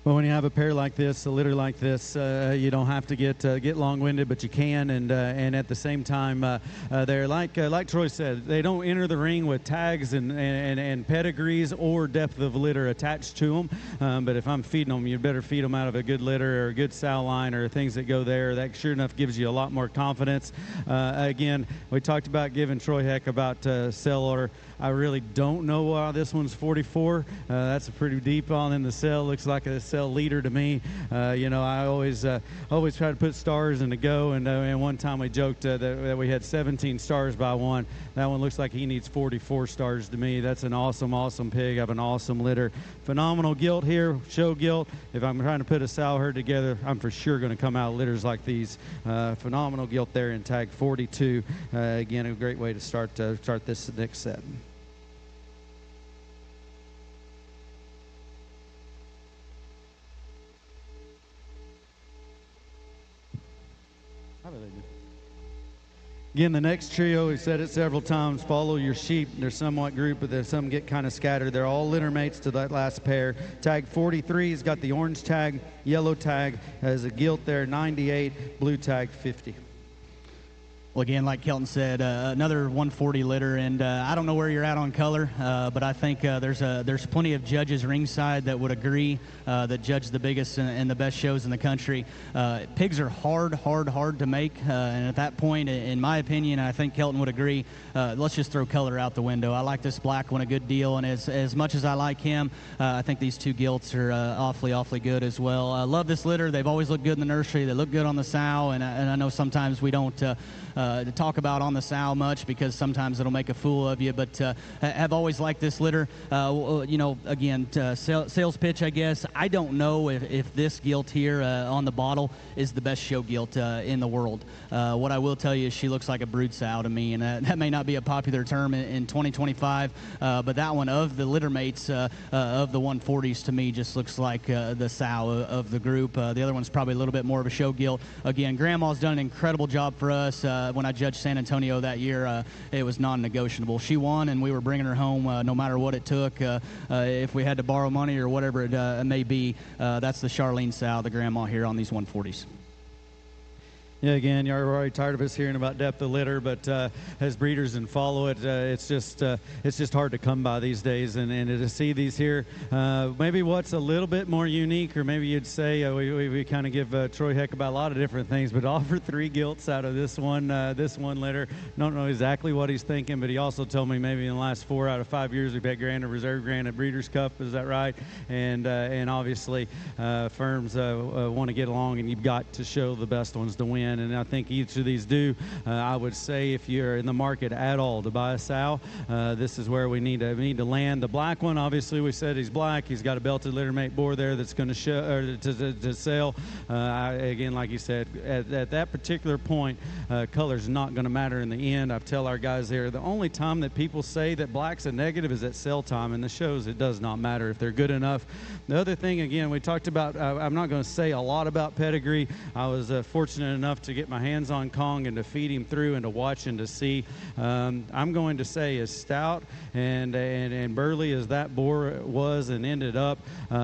S1: Well, when you have a pair like this, a litter like this, you don't have to get long-winded, but you can, and at the same time, they're like Troy said, they don't enter the ring with tags and pedigrees or depth of litter attached to them. But if I'm feeding them, you better feed them out of a good litter or a good sow line or things that go there. That sure enough gives you a lot more confidence. Again, we talked about giving Troy heck about sell order. I really don't know why this one's 44. That's a pretty deep on in the cell. Looks like a cell leader to me. You know, I always try to put stars in the go, and one time we joked that we had 17 stars by one. That one looks like he needs 44 stars to me. That's an awesome, awesome pig. I have an awesome litter. Phenomenal gilt here, show gilt. If I'm trying to put a sow herd together, I'm for sure going to come out litters like these. Phenomenal gilt there in tag 42. Again, a great way to start this next set. Again, the next trio, we said it several times, follow your sheep. They're somewhat grouped, but some get kind of scattered. They're all litter mates to that last pair. Tag 43 has got the orange tag, yellow tag has a gilt there, 98, blue tag 50.
S11: Well, again, like Kelton said, another 140 litter, and I don't know where you're at on color, but I think there's plenty of judges ringside that would agree that judge the biggest and the best shows in the country. Pigs are hard to make, and at that point, in my opinion, I think Kelton would agree, let's just throw color out the window. I like this black one a good deal, and as much as I like him, I think these 2 gilts are awfully good as well. I love this litter. They've always looked good in the nursery. They look good on the sow, and I know sometimes we don't to talk about on the sow much because sometimes it'll make a fool of you, but have always liked this litter. You know, again, sales pitch, I guess. I don't know if this gilt here on the bottle is the best show gilt in the world. What I will tell you is she looks like a brood sow to me, and that may not be a popular term in 2025, but that one of the litter mates of the 140s to me just looks like the sow of the group. The other one's probably a little bit more of a show gilt. Again, Grandma's done an incredible job for us. When I judged San Antonio that year, it was non-negotiable. She won, and we were bringing her home no matter what it took. If we had to borrow money or whatever it may be, that's the Charlene sow, the Grandma here on these 140s.
S1: Yeah, again, you're already tired of us hearing about depth of litter, but as breeders and follow it, it's just hard to come by these days. And to see these here, maybe what's a little bit more unique, or maybe you'd say we kind of give Troy heck about a lot of different things, but offer 3 gilts out of this one litter. Don't know exactly what he's thinking, but he also told me maybe in the last 4 out of 5 years we've had Grand and Reserve Grand at Breeders' Cup. Is that right? And obviously firms want to get along, and you've got to show the best ones to win. And I think each of these do. I would say if you're in the market at all to buy a sow, this is where we need to land. The black one, obviously, we said he's black. He's got a belted littermate boar there that's going to show or to sell. Again, like you said, at that particular point, color's not going to matter in the end. I tell our guys there, the only time that people say that black's a negative is at sell time, and the shows it does not matter if they're good enough. The other thing, again, we talked about, I'm not going to say a lot about pedigree. I was fortunate enough to get my hands on Kong and to feed him through and to watch and to see. I'm going to say as stout and burly as that boar was and ended up,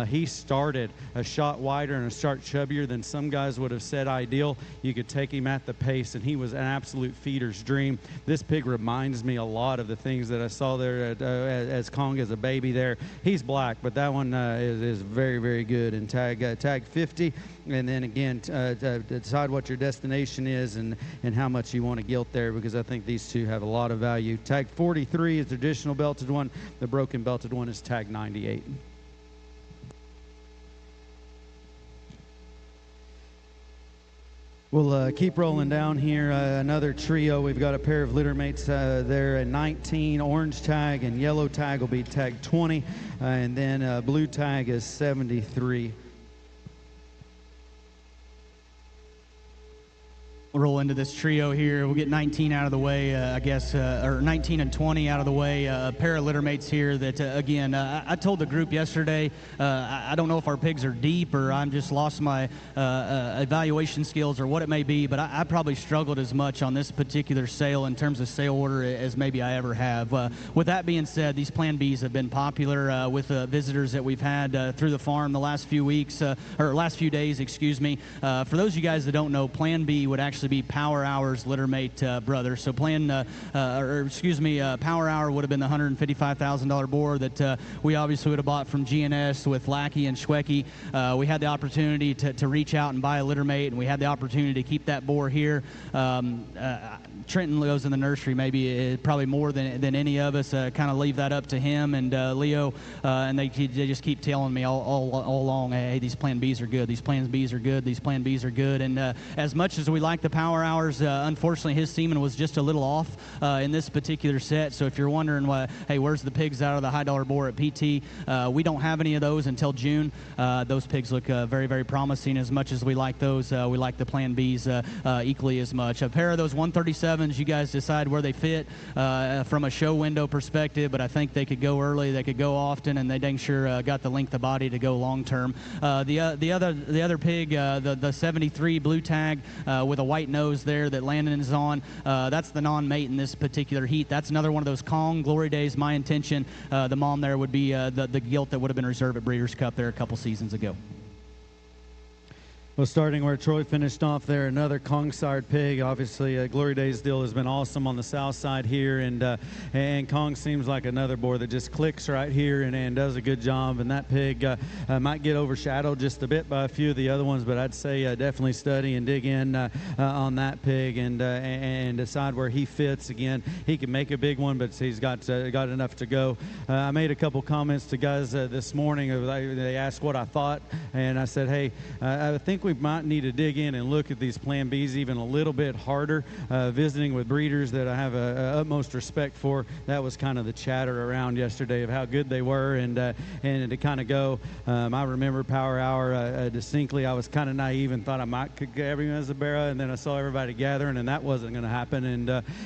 S1: he started a shot wider and a shot chubbier than some guys would have said ideal. You could take him at the pace, and he was an absolute feeder's dream. This pig reminds me a lot of the things that I saw there as Kong as a baby there. He's black, but that one is very, very good. And tag 50, and then again decide what your destination is and how much you want to gilt there, because I think these two have a lot of value. Tag 43 is the traditional belted one. The broken belted one is tag 98. We'll keep rolling down here. Another trio. We've got a pair of littermates there at 19. Orange tag and yellow tag will be tag 20. And then blue tag is 73.
S11: We'll roll into this trio here. We'll get 19 out of the way, I guess, or 19 and 20 out of the way. A pair of littermates here that, again, I told the group yesterday, I don't know if our pigs are deep or I'm just lost my evaluation skills or what it may be, but I probably struggled as much on this particular sale in terms of sale order as maybe I ever have. With that being said, these Plan Bs have been popular with visitors that we've had through the farm the last few weeks, or last few days, excuse me. For those of you guys that don't know, Plan B would actually be Power Hour's littermate brother. So Power Hour would have been the $155,000 boar that we obviously would have bought from GNS with Lackey and Schwecky. We had the opportunity to reach out and buy a littermate, and we had the opportunity to keep that boar here. Trenton goes in the nursery maybe probably more than any of us. Kind of leave that up to him and Leo, and they just keep telling me all along, hey, these Plan Bs are good, these Plan Bs are good, these Plan Bs are good. And as much as we like the Power Hours, unfortunately his semen was just a little off in this particular set. So if you're wondering, hey, where's the pigs out of the high dollar boar at PT, we don't have any of those until June. Those pigs look very, very promising. As much as we like those, we like the Plan Bs equally as much. A pair of those 137s, you guys decide where they fit from a show window perspective, but I think they could go early, they could go often, and they dang sure got the length of body to go long term. The other pig, the 73 blue tag with a white nose there that Landon is on, that's the non-mate in this particular heat. That's another one of those Kong Glory Days. My intention, the mom there would be the gilt that would have been reserved at Breeders' Cup there a couple seasons ago.
S1: Well, starting where Troy finished off there, another Kong-sired pig. Obviously, Glory Days deal has been awesome on the south side here, and Kong seems like another boar that just clicks right here and does a good job. And that pig might get overshadowed just a bit by a few of the other ones, but I'd say definitely study and dig in on that pig and decide where he fits. Again, he can make a big one, but he's got enough to go. I made a couple comments to guys this morning. They asked what I thought, and I said, hey, I think we might need to dig in and look at these Plan Bs even a little bit harder. Visiting with breeders that I have utmost respect for, that was kind of the chatter around yesterday of how good they were, and to kind of go. I remember Power Hour distinctly. I was kind of naive and thought I might could grab him as a barra, and then I saw everybody gathering, and that wasn't going to happen,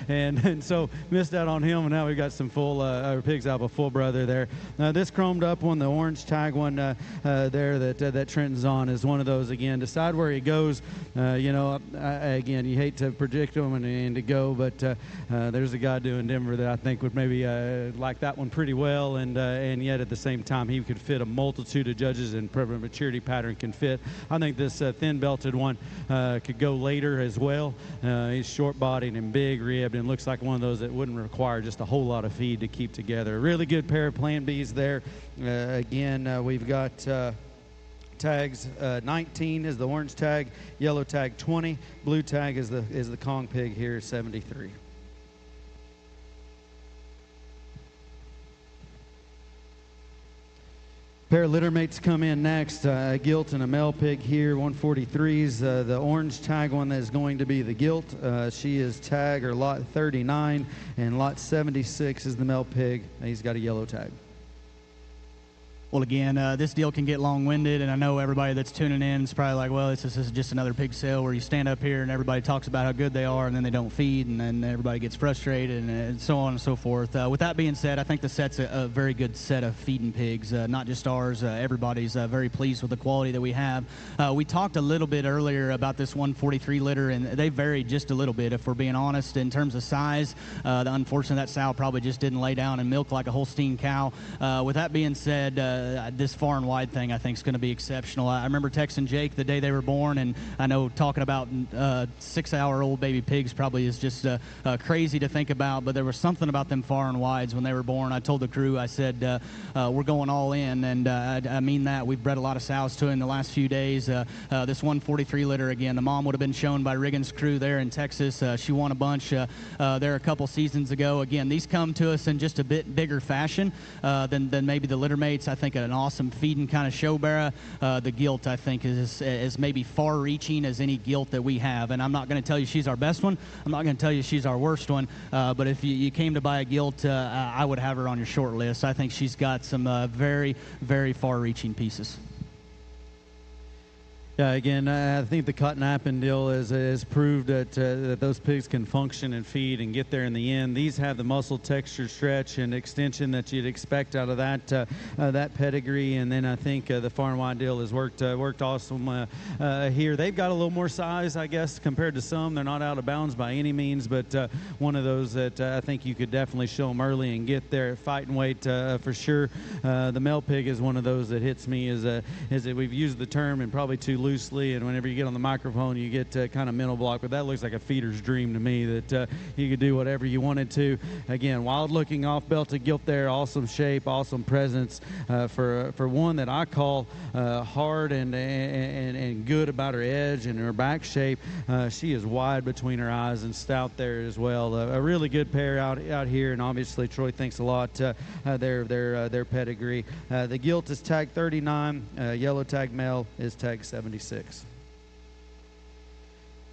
S1: and so missed out on him. And now we've got some full pigs out of a full brother there. This chromed up one, the orange tag one there that Trenton's on, is one of those again. decide where he goes. Again, you hate to predict him and to go, but there's a guy doing Denver that I think would maybe like that one pretty well, and yet at the same time he could fit a multitude of judges, and probably maturity pattern can fit. I think this thin belted one could go later as well. He's short bodied and big ribbed and looks like one of those that wouldn't require just a whole lot of feed to keep together. A really good pair of Plan Bs there. Again, we've got tags 19 is the orange tag, yellow tag 20, blue tag is the Kong pig here 73. Pair of litter mates come in next. A gilt and a male pig here, 143s. The orange tag one that is going to be the gilt. She is tag or lot 39, and lot 76 is the male pig. He's got a yellow tag.
S11: Well, again, this deal can get long-winded, and I know everybody that's tuning in is probably like, well, this is just another pig sale where you stand up here and everybody talks about how good they are, and then they don't feed, and then everybody gets frustrated, and so on and so forth. With that being said, I think the set's a very good set of feeding pigs, not just ours. Everybody's very pleased with the quality that we have. We talked a little bit earlier about this 143 litter, and they varied just a little bit, if we're being honest, in terms of size. Unfortunately, that sow probably just didn't lay down and milk like a Holstein cow. With that being said, this far and wide thing I think is going to be exceptional. I remember texting Jake the day they were born, and I know talking about 6-hour-old baby pigs probably is just crazy to think about, but there was something about them far and wides when they were born. I told the crew, I said, we're going all in, and I mean that. We've bred a lot of sows to it in the last few days. This 143 litter, again, the mom would have been shown by Riggins' crew there in Texas. She won a bunch there a couple seasons ago. Again, these come to us in just a bit bigger fashion than maybe the litter mates. I think an awesome feeding kind of show bearer. The gilt, I think, is maybe far-reaching as any gilt that we have. And I'm not going to tell you she's our best one. I'm not going to tell you she's our worst one. But if you came to buy a gilt, I would have her on your short list. I think she's got some very, very far-reaching pieces.
S1: Yeah, again, I think the Cotton Appin deal has proved that those pigs can function and feed and get there in the end. These have the muscle texture, stretch, and extension that you'd expect out of that pedigree. And then I think the far and wide deal has worked awesome here. They've got a little more size, I guess, compared to some. They're not out of bounds by any means, but one of those that I think you could definitely show them early and get there at fighting weight for sure. The male pig is one of those that hits me is that we've used the term and probably too loosely, and whenever you get on the microphone you get kind of mental block, but that looks like a feeder's dream to me, that you could do whatever you wanted to. Again, wild looking off belted gilt there, awesome shape, awesome presence for one that I call hard and good about her edge and her back shape. She is wide between her eyes and stout there as well. A really good pair out here, and obviously Troy thinks a lot their pedigree. The gilt is tag 39, yellow tag male is tag 76.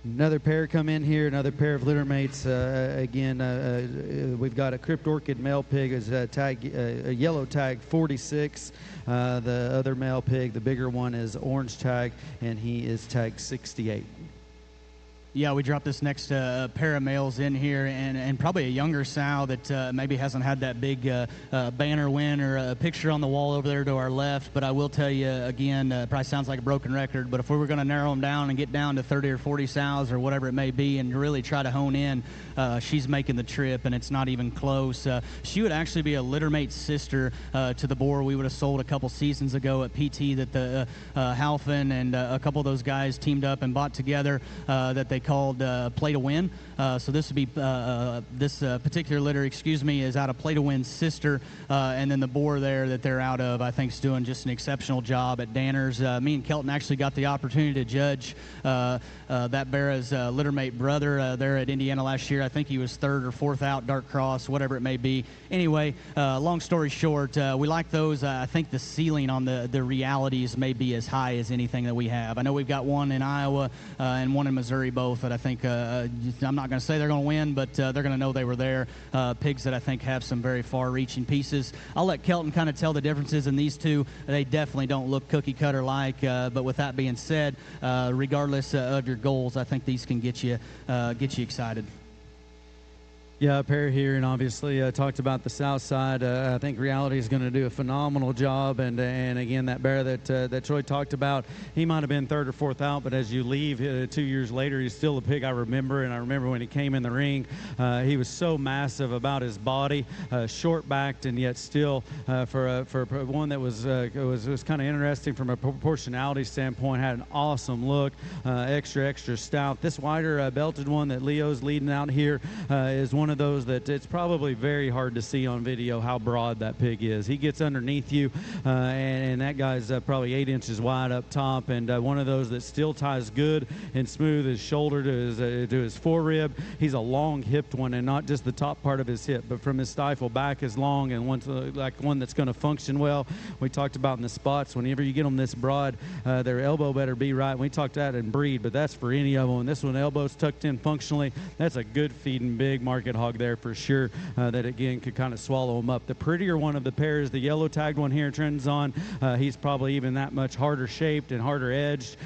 S1: Another pair come in here, another pair of litter mates. Again, we've got a Crypt Orchid male pig is a yellow tag 46. The other male pig, the bigger one, is orange tag, and he is tag 68.
S11: Yeah, we dropped this next pair of males in here, and probably a younger sow that maybe hasn't had that big banner win or a picture on the wall over there to our left. But I will tell you, again, probably sounds like a broken record, but if we were going to narrow them down and get down to 30 or 40 sows or whatever it may be and really try to hone in, she's making the trip, and it's not even close. She would actually be a litter mate sister to the boar we would have sold a couple seasons ago at PT that the Halfin and a couple of those guys teamed up and bought together that they called Play to Win. So this would be this particular litter, is out of Play to Win's sister, and then the boar there that they're out of, I think, is doing just an exceptional job at Danner's. Me and Kelton actually got the opportunity to judge that Barra's littermate brother there at Indiana last year. I think he was third or fourth out, dark cross, whatever it may be. Anyway, long story short, we like those. I think the ceiling on the realities may be as high as anything that we have. I know we've got one in Iowa and one in Missouri both that I think, I'm not going to say they're going to win, but they're going to know they were there. Pigs that I think have some very far-reaching pieces. I'll let Kelton kind of tell the differences in these two. They definitely don't look cookie-cutter-like, but with that being said, regardless of your goals, I think these can get you excited.
S1: Yeah, a pair here, and obviously talked about the south side. I think Reality is going to do a phenomenal job, and again, that bear that Troy talked about, he might have been third or fourth out, but as you leave 2 years later, he's still a pig I remember, and I remember when he came in the ring, he was so massive about his body, short-backed, and yet still for one that was kind of interesting from a proportionality standpoint, had an awesome look, extra stout. This wider belted one that Leo's leading out here is one of those that it's probably very hard to see on video how broad that pig is. He gets underneath you, and that guy's probably 8 inches wide up top, and one of those that still ties good and smooth his shoulder to his forerib. He's a long-hipped one, and not just the top part of his hip, but from his stifle back is long, and like one that's going to function well. We talked about in the spots, whenever you get them this broad, their elbow better be right. We talked that in breed, but that's for any of them. And this one, elbow's tucked in functionally. That's a good feeding big market hog there for sure, that again could kind of swallow him up. The prettier one of the pair is the yellow tagged one here, trends on. He's probably even that much harder shaped and harder edged.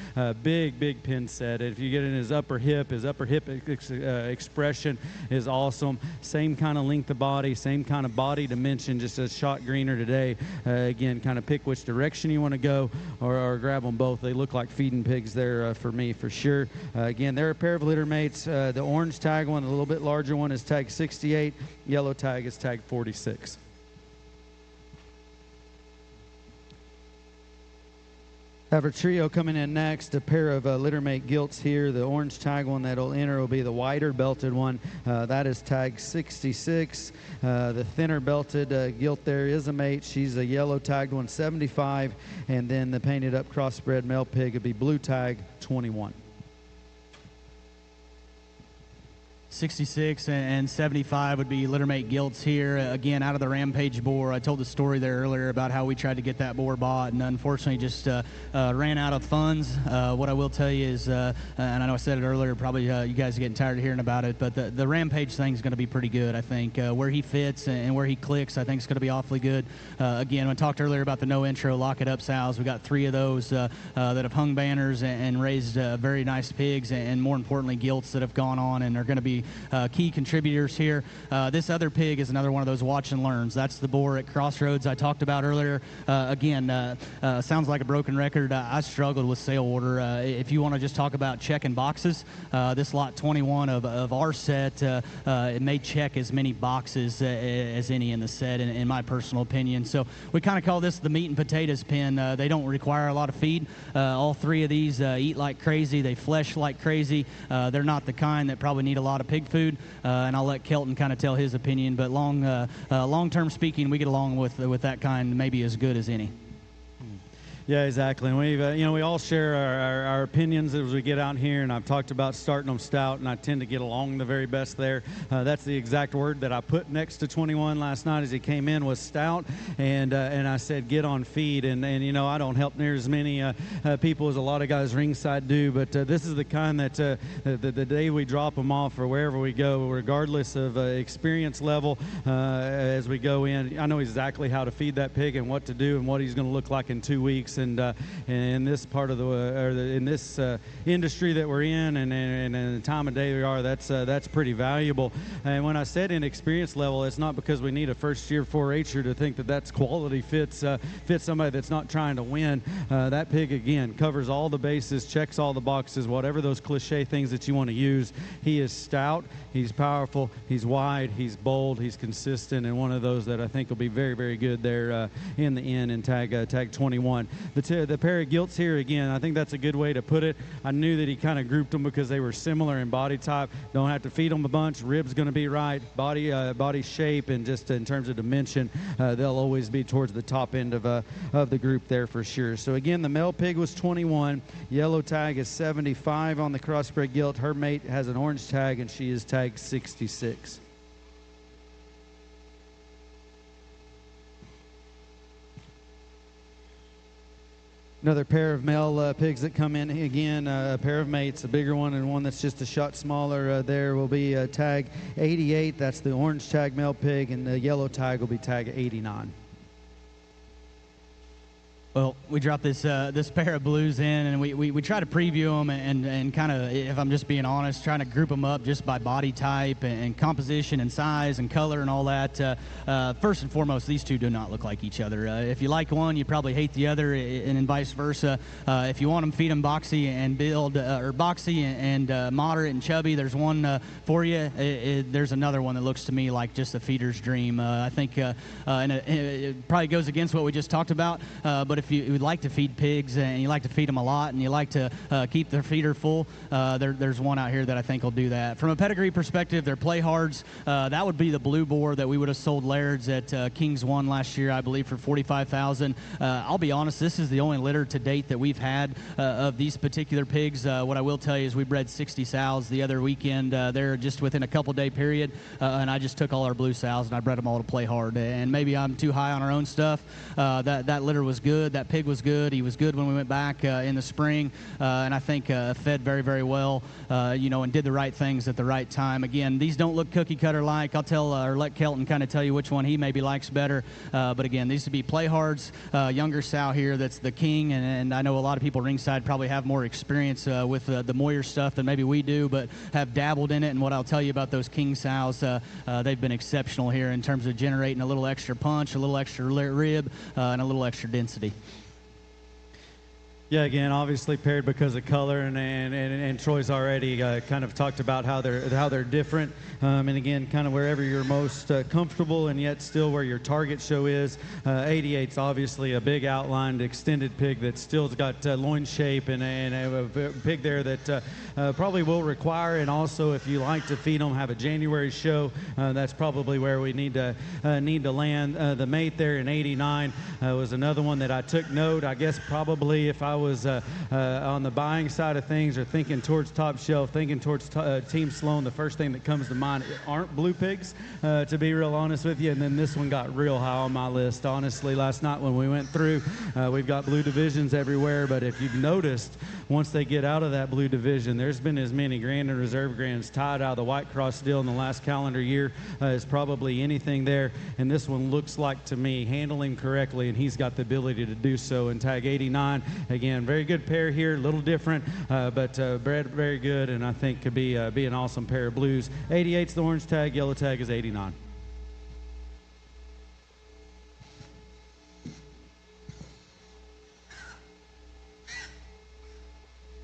S1: Big pin set. If you get in his upper hip expression is awesome. Same kind of length of body, same kind of body dimension, just a shot greener today. Again, kind of pick which direction you want to go, or grab them both. They look like feeding pigs there for me for sure. Again, they're a pair of litter mates. The orange tag one, a little bit larger one, is tag 68. Yellow tag is tag 46. Have a trio coming in next, a pair of littermate gilts here. The orange tag one that'll enter will be the wider belted one. That is tag 66. The thinner belted gilt there is a mate. She's a yellow tagged one, 75. And then the painted up crossbred male pig would be blue tag 21.
S11: 66 and 75 would be littermate gilts here. Again, out of the Rampage boar. I told the story there earlier about how we tried to get that boar bought and unfortunately just ran out of funds. What I will tell you is, and I know I said it earlier, probably you guys are getting tired of hearing about it, but the Rampage thing is going to be pretty good, I think. Where he fits and where he clicks, I think is going to be awfully good. Again, when I talked earlier about the no intro lock it up sows, we got 3 of those that have hung banners and raised very nice pigs, and more importantly, gilts that have gone on and are going to be key contributors here. This other pig is another one of those watch and learns. That's the boar at Crossroads I talked about earlier. Again, sounds like a broken record. I struggled with sale order. If you want to just talk about checking boxes, this lot 21 of our set, it may check as many boxes as any in the set, in my personal opinion. So we kind of call this the meat and potatoes pen. They don't require a lot of feed. All 3 of these eat like crazy. They flesh like crazy. They're not the kind that probably need a lot of pig food, and I'll let Kelton kind of tell his opinion, but long-term speaking, we get along with that kind maybe as good as any.
S1: Yeah, exactly. And we've, we all share our opinions as we get out here, and I've talked about starting them stout, and I tend to get along the very best there. That's the exact word that I put next to 21 last night as he came in, was stout, and I said get on feed, and I don't help near as many people as a lot of guys ringside do, but this is the kind that the day we drop them off or wherever we go, regardless of experience level, as we go in, I know exactly how to feed that pig and what to do and what he's going to look like in 2 weeks. And in this part of in this industry that we're in, and the time of day we are, that's pretty valuable. And when I said inexperience level, it's not because we need a first-year 4-H'er to think that that's quality fits somebody that's not trying to win. That pig again covers all the bases, checks all the boxes, whatever those cliche things that you want to use. He is stout, he's powerful, he's wide, he's bold, he's consistent, and one of those that I think will be very, very good there in the end in tag 21. The pair of gilts here, again, I think that's a good way to put it. I knew that he kind of grouped them because they were similar in body type. Don't have to feed them a bunch. Ribs going to be right. Body shape, and just in terms of dimension, they'll always be towards the top end of the group there for sure. So again, the male pig was 21. Yellow tag is 75 on the crossbred gilt. Her mate has an orange tag, and she is tag 66. Another pair of male pigs that come in again, a pair of mates, a bigger one and one that's just a shot smaller. There will be tag 88. That's the orange tag male pig, and the yellow tag will be tag 89.
S11: Well, we dropped this this pair of blues in, and we try to preview them and kind of, if I'm just being honest, trying to group them up just by body type and composition and size and color and all that. First and foremost, these two do not look like each other. If you like one, you probably hate the other, and vice versa. If you want them, feed them boxy and build, or boxy and moderate and chubby, there's one for you. There's another one that looks to me like just a feeder's dream. I think and it probably goes against what we just talked about, but if you would like to feed pigs and you like to feed them a lot and you like to keep their feeder full, there's one out here that I think will do that. From a pedigree perspective, they're play hards. That would be the blue boar that we would have sold Laird's at Kings 1 last year, I believe, for $45,000. I'll be honest, this is the only litter to date that we've had of these particular pigs. What I will tell you is we bred 60 sows the other weekend. They're just within a couple-day period, and I just took all our blue sows and I bred them all to play hard. And maybe I'm too high on our own stuff. That litter was good. That pig was good. He was good when we went back in the spring, and I think fed very, very well, and did the right things at the right time. Again, these don't look cookie cutter like. I'll tell or let Kelton kind of tell you which one he maybe likes better. But again, these would be play hards. Younger sow here that's the king, and I know a lot of people ringside probably have more experience with the Moyer stuff than maybe we do, but have dabbled in it. And what I'll tell you about those king sows, they've been exceptional here in terms of generating a little extra punch, a little extra rib, and a little extra density.
S1: Yeah, again, obviously paired because of color, and Troy's already kind of talked about how they're different, and again, kind of wherever you're most comfortable, and yet still where your target show is. 88's obviously a big outlined, extended pig that still's got loin shape, and a pig there that probably will require, and also if you like to feed them, have a January show. That's probably where we need to land. The mate there in 89 was another one that I took note. I guess probably if I was on the buying side of things or thinking towards Top Shelf, thinking towards Team Sloan, the first thing that comes to mind aren't blue pigs, to be real honest with you. And then this one got real high on my list. Honestly, last night when we went through, we've got blue divisions everywhere, but if you've noticed, once they get out of that blue division, there's been as many Grand and Reserve Grands tied out of the White Cross deal in the last calendar year as probably anything there. And this one looks like, to me, handling correctly, and he's got the ability to do so. And tag 89, again, very good pair here, a little different, but bred very good, and I think could be an awesome pair of blues. 88's the orange tag, yellow tag is 89.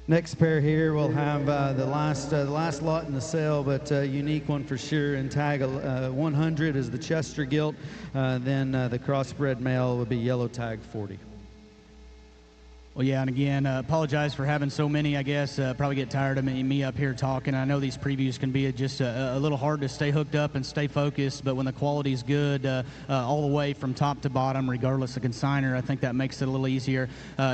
S1: Next pair here, we'll have the last lot in the sale, but unique one for sure. And tag 100 is the Chester gilt. Then the crossbred male would be yellow tag 40.
S11: Well, yeah, and again, apologize for having so many, I guess. Probably get tired of me up here talking. I know these previews can be just a little hard to stay hooked up and stay focused, but when the quality is good all the way from top to bottom, regardless of consignor, I think that makes it a little easier.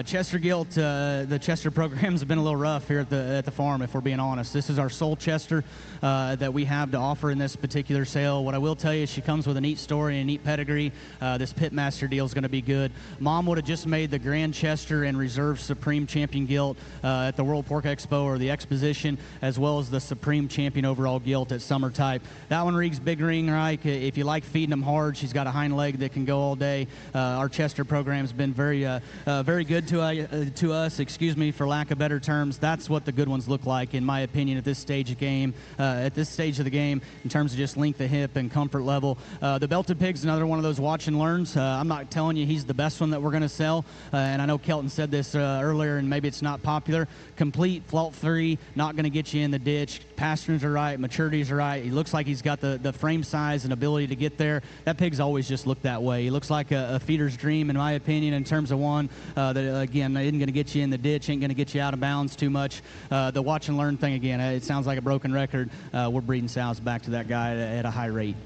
S11: Chester gilt, the Chester programs have been a little rough here at the farm, if we're being honest. This is our sole Chester that we have to offer in this particular sale. What I will tell you is she comes with a neat story and a neat pedigree. This Pitmaster deal is going to be good. Mom would have just made the Grand Chester and Reserve Supreme Champion gilt at the World Pork Expo or the Exposition, as well as the Supreme Champion overall gilt at Summer Type. That one reeks big ring, right? If you like feeding them hard, she's got a hind leg that can go all day. Our Chester program's been very good to us, excuse me, for lack of better terms. That's what the good ones look like, in my opinion, at this stage of the game, in terms of just length of hip and comfort level. The Belted Pig's another one of those watch and learns. I'm not telling you he's the best one that we're going to sell, and I know Kelton said this earlier, and maybe it's not popular. Complete, fault-free, not going to get you in the ditch. Pasterns are right, maturities are right. He looks like he's got the frame size and ability to get there. That pig's always just looked that way. He looks like a feeder's dream, in my opinion, in terms of one that, again, isn't going to get you in the ditch, ain't going to get you out of bounds too much. The watch and learn thing, again, it sounds like a broken record. We're breeding sows back to that guy at a high rate.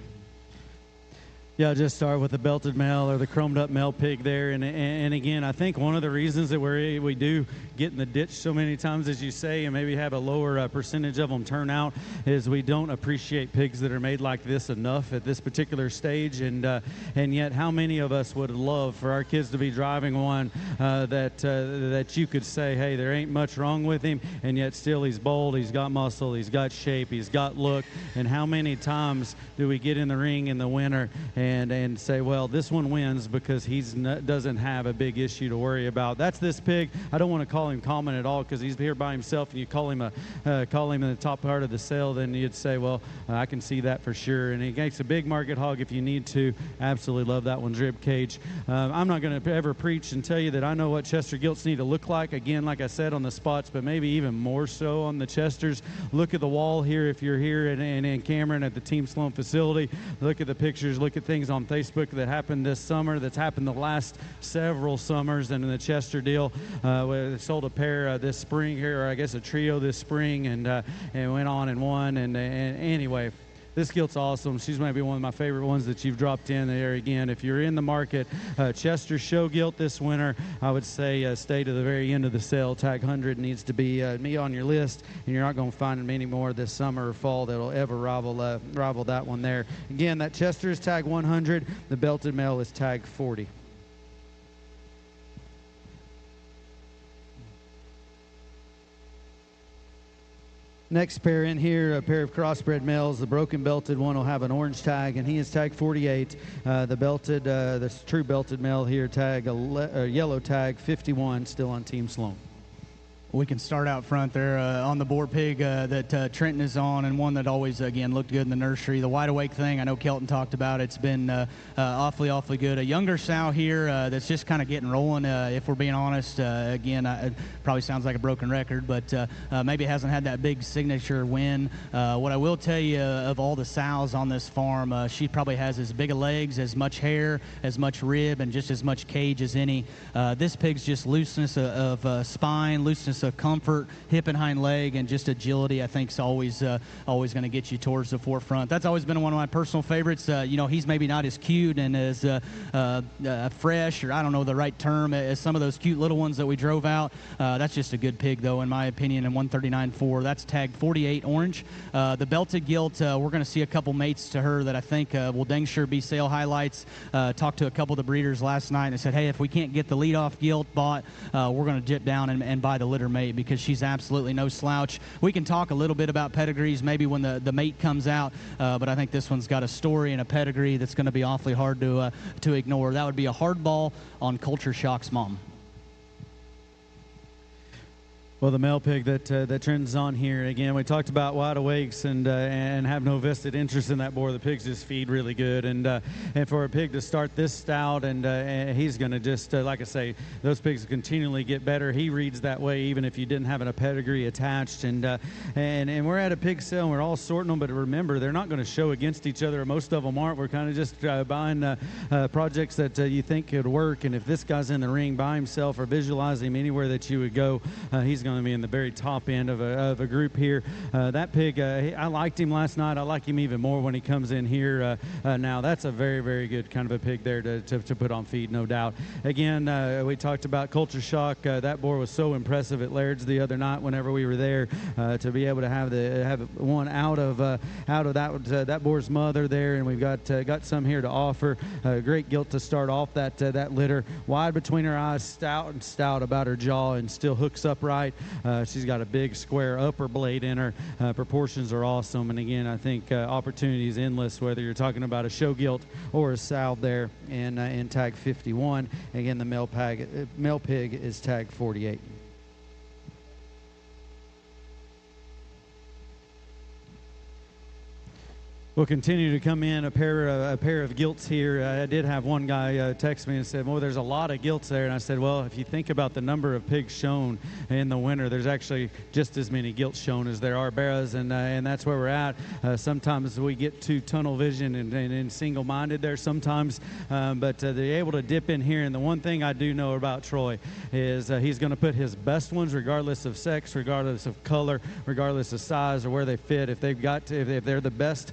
S1: Yeah, I'll just start with the belted male or the chromed up male pig there. And again, I think one of the reasons that we do get in the ditch so many times, as you say, and maybe have a lower percentage of them turn out, is we don't appreciate pigs that are made like this enough at this particular stage. And yet, how many of us would love for our kids to be driving one that you could say, hey, there ain't much wrong with him, and yet still he's bold, he's got muscle, he's got shape, he's got look. And how many times do we get in the ring in the winter and say, well, this one wins because he's doesn't have a big issue to worry about. That's this pig. I don't want to call him common at all because he's here by himself, and you call him in the top part of the sale, then you'd say, well, I can see that for sure. And he makes a big market hog if you need to. Absolutely love that one's rib cage. I'm not going to ever preach and tell you that I know what Chester gilts need to look like. Again, like I said, on the spots, but maybe even more so on the Chesters. Look at the wall here if you're here in Cameron at the Team Sloan facility. Look at the pictures. Look at things on Facebook that happened this summer, that's happened the last several summers. And in the Chester deal, we sold a pair this spring here, or I guess a trio this spring, and went on and won. And anyway, this gilt's awesome. She's maybe one of my favorite ones that you've dropped in there. Again, if you're in the market, Chester show gilt this winter, I would say stay to the very end of the sale. Tag 100 needs to be me on your list, and you're not going to find many more this summer or fall that'll ever rival that one there. Again, that Chester is tag 100. The belted male is tag 40. Next pair in here, a pair of crossbred males. The broken belted one will have an orange tag, and he is tag 48. The true belted male here, tag a yellow tag 51, still on Team Sloan.
S11: We can start out front there on the boar pig that Trenton is on, and one that always, again, looked good in the nursery. The wide awake thing, I know Kelton talked about. It's been awfully good. A younger sow here that's just kind of getting rolling, if we're being honest. Again, it probably sounds like a broken record, but maybe hasn't had that big signature win. What I will tell you, of all the sows on this farm, she probably has as big a legs, as much hair, as much rib, and just as much cage as any. This pig's just looseness of spine, looseness of comfort, hip and hind leg, and just agility, I think, is always going to get you towards the forefront. That's always been one of my personal favorites. He's maybe not as cute and as fresh, or I don't know the right term, as some of those cute little ones that we drove out. That's just a good pig, though, in my opinion, and 139.4. That's tag 48 orange. The belted gilt, we're going to see a couple mates to her that I think will dang sure be sale highlights. Talked to a couple of the breeders last night, and they said, hey, if we can't get the leadoff gilt bought, we're going to dip down and buy the litter mate, because she's absolutely no slouch. We can talk a little bit about pedigrees maybe when the mate comes out, but I think this one's got a story and a pedigree that's going to be awfully hard to ignore. That would be a hard ball on Culture Shock's mom.
S1: Well, the male pig that trends on here, again, we talked about wide awakes and have no vested interest in that boar. The pigs just feed really good, and for a pig to start this stout, and he's going to just, like I say, those pigs continually get better. He reads that way even if you didn't have a pedigree attached, and we're at a pig sale, and we're all sorting them, but remember, they're not going to show against each other. Most of them aren't. We're kind of just buying projects that you think could work, and if this guy's in the ring by himself or visualize him anywhere that you would go, he's going to be in the very top end of a group here. That pig, I liked him last night. I like him even more when he comes in here now. That's a very good kind of a pig there to put on feed, no doubt. Again, we talked about Culture Shock. That boar was so impressive at Laird's the other night whenever we were there, to be able to have one out of that boar's mother there, and we've got some here to offer. Great gilt to start off that litter. Wide between her eyes, stout about her jaw, and still hooks upright. She's got a big square upper blade in her. Proportions are awesome, and again, I think opportunity is endless, whether you're talking about a show gilt or a sow there in tag 51. Again, the male pig is tag 48. We'll continue to come in a pair of gilts here. I did have one guy text me and said, well, there's a lot of gilts there. And I said, well, if you think about the number of pigs shown in the winter, there's actually just as many gilts shown as there are barras, and that's where we're at. Sometimes we get too tunnel vision and single-minded there sometimes, but they're able to dip in here. And the one thing I do know about Troy is he's going to put his best ones, regardless of sex, regardless of color, regardless of size or where they fit. If they're the best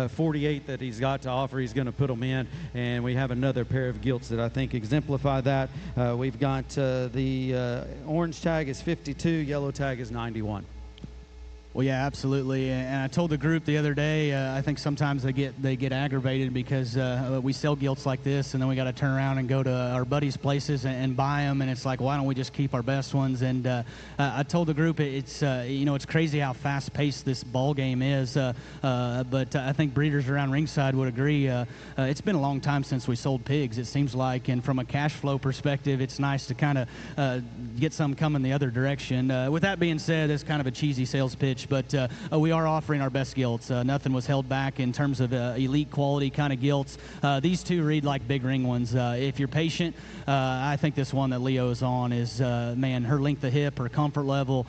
S1: 48 that he's got to offer, he's going to put them in. And we have another pair of gilts that I think exemplify that. We've got the orange tag is 52, yellow tag is 91.
S11: Well, yeah, absolutely. And I told the group the other day, I think sometimes they get aggravated because we sell gilts like this, and then we got to turn around and go to our buddies' places and buy them. And it's like, why don't we just keep our best ones? And I told the group it's it's crazy how fast-paced this ball game is. But I think breeders around ringside would agree. It's been a long time since we sold pigs, it seems like. And from a cash flow perspective, it's nice to kind of get some coming the other direction. With that being said, it's kind of a cheesy sales pitch. But we are offering our best gilts. Nothing was held back in terms of elite quality kind of gilts. These two read like big ring ones. If you're patient, I think this one that Leo's on is, man, her length of hip, her comfort level.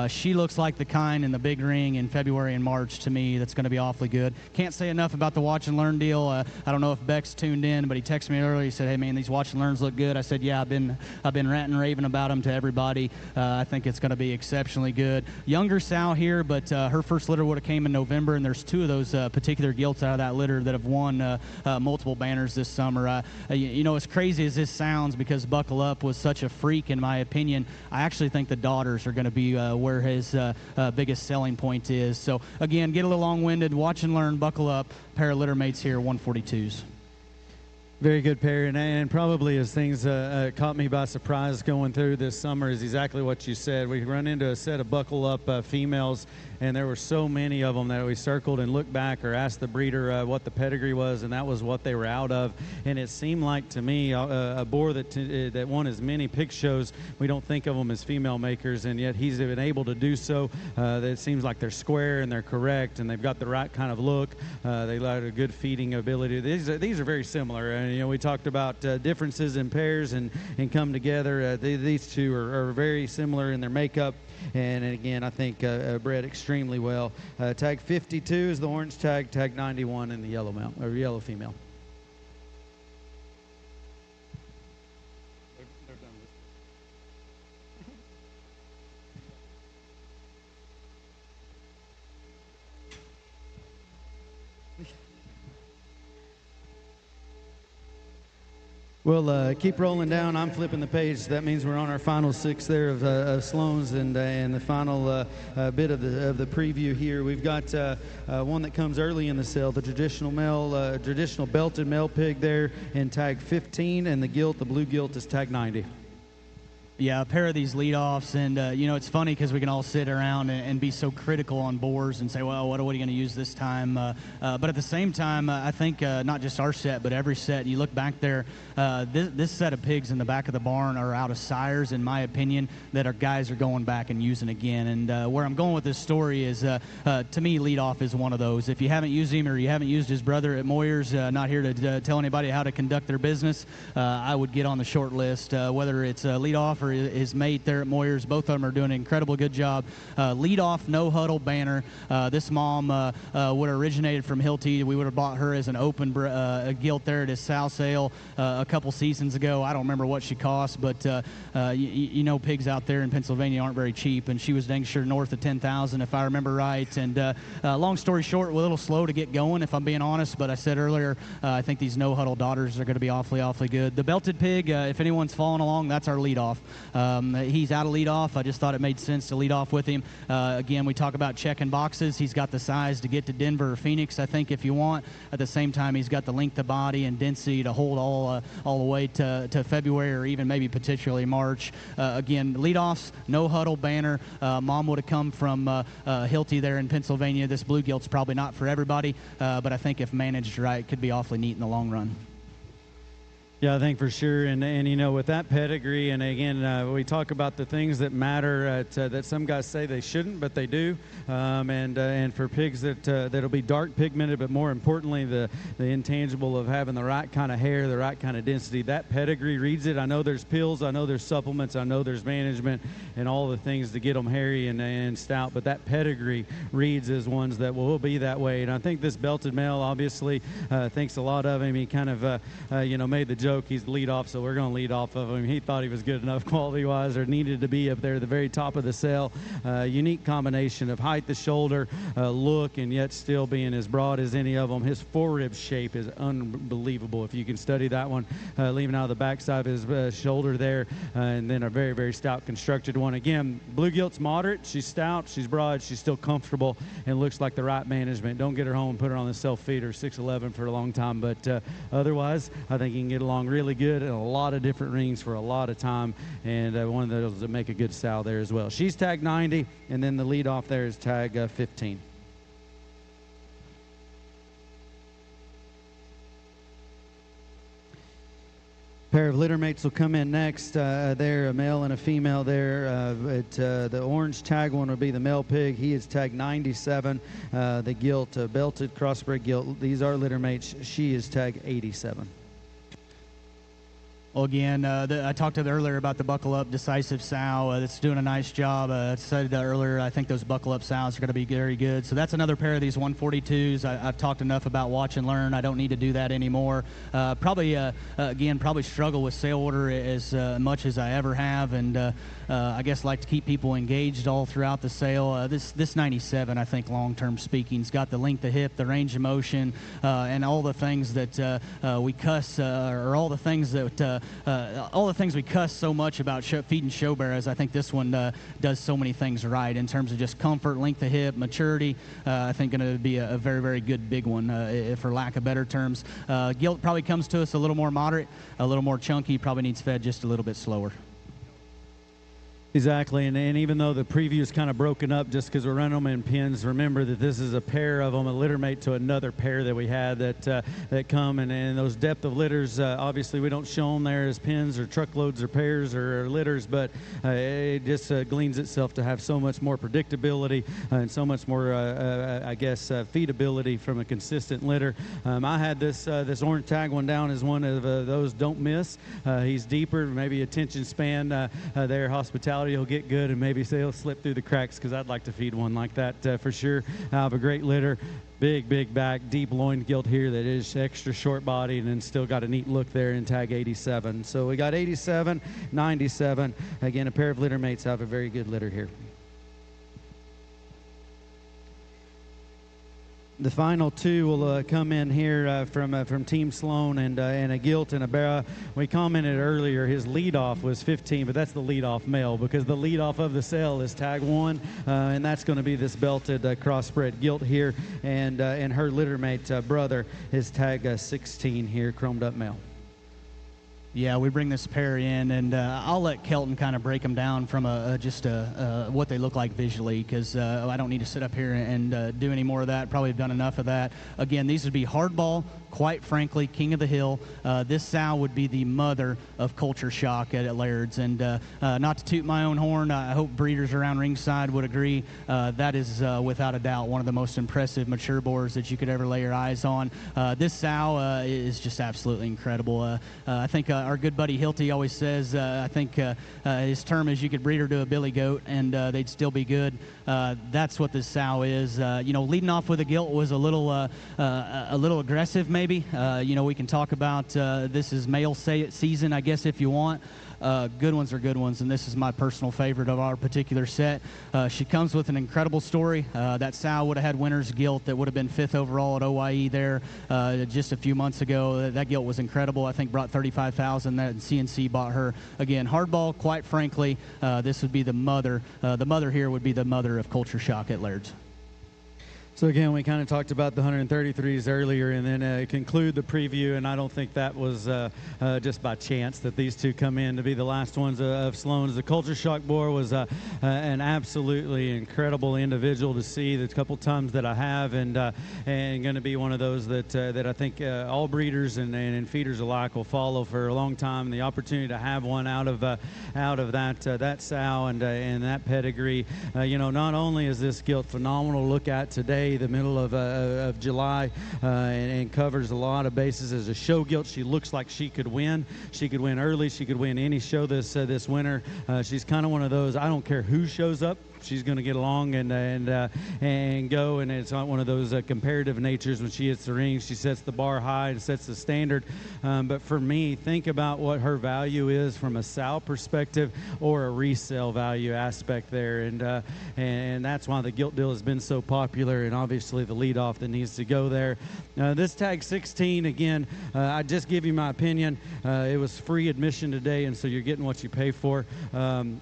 S11: She looks like the kind in the big ring in February and March to me that's going to be awfully good. Can't say enough about the watch and learn deal. I don't know if Beck's tuned in, but he texted me earlier. He said, hey, man, these watch and learns look good. I said, yeah, I've been ranting and raving about them to everybody. I think it's going to be exceptionally good. Younger sow here, but her first litter would have came in November, and there's two of those particular gilts out of that litter that have won multiple banners this summer. As crazy as this sounds, because Buckle Up was such a freak, in my opinion, I actually think the daughters are going to be where his biggest selling point is. So, again, get a little long-winded, watch and learn, Buckle Up, pair of litter mates here, 142s.
S1: Very good, Perry, and probably as things caught me by surprise going through this summer is exactly what you said. We run into a set of Buckle Up females, and there were so many of them that we circled and looked back or asked the breeder what the pedigree was, and that was what they were out of. And it seemed like to me a boar that won as many pig shows, we don't think of them as female makers, and yet he's been able to do so. It seems like they're square and they're correct, and they've got the right kind of look. They got a good feeding ability. These are very similar. And we talked about differences in pairs and come together. These two are very similar in their makeup. And again, I think bred extremely well. Tag 52 is the orange tag. Tag 91 in the yellow male or yellow female. We'll keep rolling down. I'm flipping the page. That means we're on our final six there of Sloan's and the final bit of the preview here. We've got one that comes early in the sale, the traditional belted male pig there in tag 15, and the blue gilt is tag 90.
S11: Yeah, a pair of these leadoffs, and it's funny because we can all sit around and be so critical on boars and say, well, what are we going to use this time? But at the same time, I think not just our set, but every set, you look back there, this set of pigs in the back of the barn are out of sires, in my opinion, that our guys are going back and using again. And where I'm going with this story is, to me, leadoff is one of those. If you haven't used him or you haven't used his brother at Moyer's, not here to tell anybody how to conduct their business, I would get on the short list, whether it's leadoff or his mate there at Moyer's. Both of them are doing an incredible good job. Lead off, no huddle banner. This mom would have originated from Hilty. We would have bought her as an open gilt there at his sow sale a couple seasons ago. I don't remember what she cost, but pigs out there in Pennsylvania aren't very cheap, and she was dang sure north of 10,000 if I remember right. And long story short, we're a little slow to get going, if I'm being honest, but I said earlier, I think these no huddle daughters are going to be awfully good. The belted pig, if anyone's following along, that's our lead off. He's out of lead off. I just thought it made sense to lead off with him. Again, we talk about checking boxes. He's got the size to get to Denver or Phoenix, I think, if you want. At the same time, he's got the length of body and density to hold all the way to February or even maybe particularly March. Again, leadoffs, no huddle banner. Mom would have come from Hilty there in Pennsylvania. This blue gilt's probably not for everybody, but I think if managed right, could be awfully neat in the long run.
S1: Yeah, I think for sure, and with that pedigree, and again, we talk about the things that matter that some guys say they shouldn't, but they do, and for pigs that'll be dark pigmented, but more importantly, the intangible of having the right kind of hair, the right kind of density. That pedigree reads it. I know there's pills, I know there's supplements, I know there's management, and all the things to get them hairy and stout, but that pedigree reads as ones that will be that way. And I think this belted male obviously thinks a lot of him. He kind of made the joke joke. He's the lead off, so we're going to lead off of him. He thought he was good enough quality-wise or needed to be up there at the very top of the sale. Unique combination of height, the shoulder, look, and yet still being as broad as any of them. His forerib shape is unbelievable. If you can study that one, leaving out the backside of his shoulder there, and then a very, very stout constructed one. Again, blue gilt's moderate. She's stout. She's broad. She's still comfortable and looks like the right management. Don't get her home and put her on the self-feeder 6'11" for a long time, but otherwise, I think you can get along really good in a lot of different rings for a lot of time, and one of those that make a good sow there as well. She's tag 90, and then the lead off there is tag 15. Pair of litter mates will come in next. There, a male and a female there. The orange tag one will be the male pig. He is tag 97. The gilt, belted crossbred gilt. These are litter mates. She is tag 87.
S11: Well, again, I talked earlier about the buckle-up decisive sow that's doing a nice job. I said earlier, I think those buckle-up sows are going to be very good. So that's another pair of these 142s. I've talked enough about watch and learn. I don't need to do that anymore. Probably struggle with sale order as much as I ever have, and I guess like to keep people engaged all throughout the sale. This 97, I think, long-term speaking, has got the length of hip, the range of motion, and all the things that we cuss, or all the things we cuss so much about feeding show bearers. I think this one does so many things right in terms of just comfort, length of hip, maturity. I think going to be a very, very good big one, for lack of better terms. Gilt probably comes to us a little more moderate, a little more chunky, probably needs fed just a little bit slower.
S1: Exactly, and even though the preview is kind of broken up just because we're running them in pins, remember that this is a pair of them, a litter mate to another pair that we had that come, and those depth of litters, obviously we don't show them there as pins or truckloads or pairs or litters, but it just gleans itself to have so much more predictability and so much more, feedability from a consistent litter. I had this orange tag one down as one of those don't miss. He's deeper, maybe attention span there, hospitality will get good, and maybe he'll slip through the cracks, because I'd like to feed one like that for sure. I have a great litter, big back, deep loin gilt here that is extra short bodied and still got a neat look there in tag 87. So we got 87, 97. Again, a pair of litter mates have a very good litter here. The final two will come in here from Team Sloan, and a gilt and a barra. We commented earlier his leadoff was 15, but that's the leadoff male, because the leadoff of the sale is tag 1, and that's going to be this belted crossbred gilt here, and her littermate brother is tag 16 here, chromed up male.
S11: Yeah, we bring this pair in, and I'll let Kelton kind of break them down from what they look like visually, because I don't need to sit up here and do any more of that. Probably have done enough of that. Again, these would be hardball, quite frankly, king of the hill. This sow would be the mother of Culture Shock at Laird's, and not to toot my own horn, I hope breeders around ringside would agree. That is without a doubt one of the most impressive mature boars that you could ever lay your eyes on. This sow is just absolutely incredible. I think our good buddy Hilty always says, I think his term is you could breed her to a billy goat and they'd still be good. That's what this sow is. Leading off with a gilt was a little aggressive maybe. We can talk about this is male season, I guess, if you want. Good ones are good ones, and this is my personal favorite of our particular set. She comes with an incredible story. That sow would have had winner's gilt that would have been 5th overall at OYE there just a few months ago. That gilt was incredible. I think brought $35,000. That CNC bought her. Again, hardball, quite frankly, this would be the mother. The mother here would be the mother of Culture Shock at Laird's.
S1: So again, we kind of talked about the 133s earlier, and then conclude the preview, and I don't think that was just by chance that these two come in to be the last ones of Sloan's. The Culture Shock boar was an absolutely incredible individual to see the couple times that I have, and going to be one of those that I think all breeders and feeders alike will follow for a long time. The opportunity to have one out of that sow and that pedigree, not only is this gilt phenomenal to look at today, the middle of July, and covers a lot of bases as a show gilt. She looks like she could win. She could win early. She could win any show this winter. She's kind of one of those, I don't care who shows up, she's going to get along and go. And it's not one of those comparative natures. When she hits the ring, she sets the bar high and sets the standard. But for me, think about what her value is from a sow perspective or a resale value aspect there. And that's why the gilt deal has been so popular, and obviously the leadoff that needs to go there. This tag 16, again, I just give you my opinion. It was free admission today, and so you're getting what you pay for.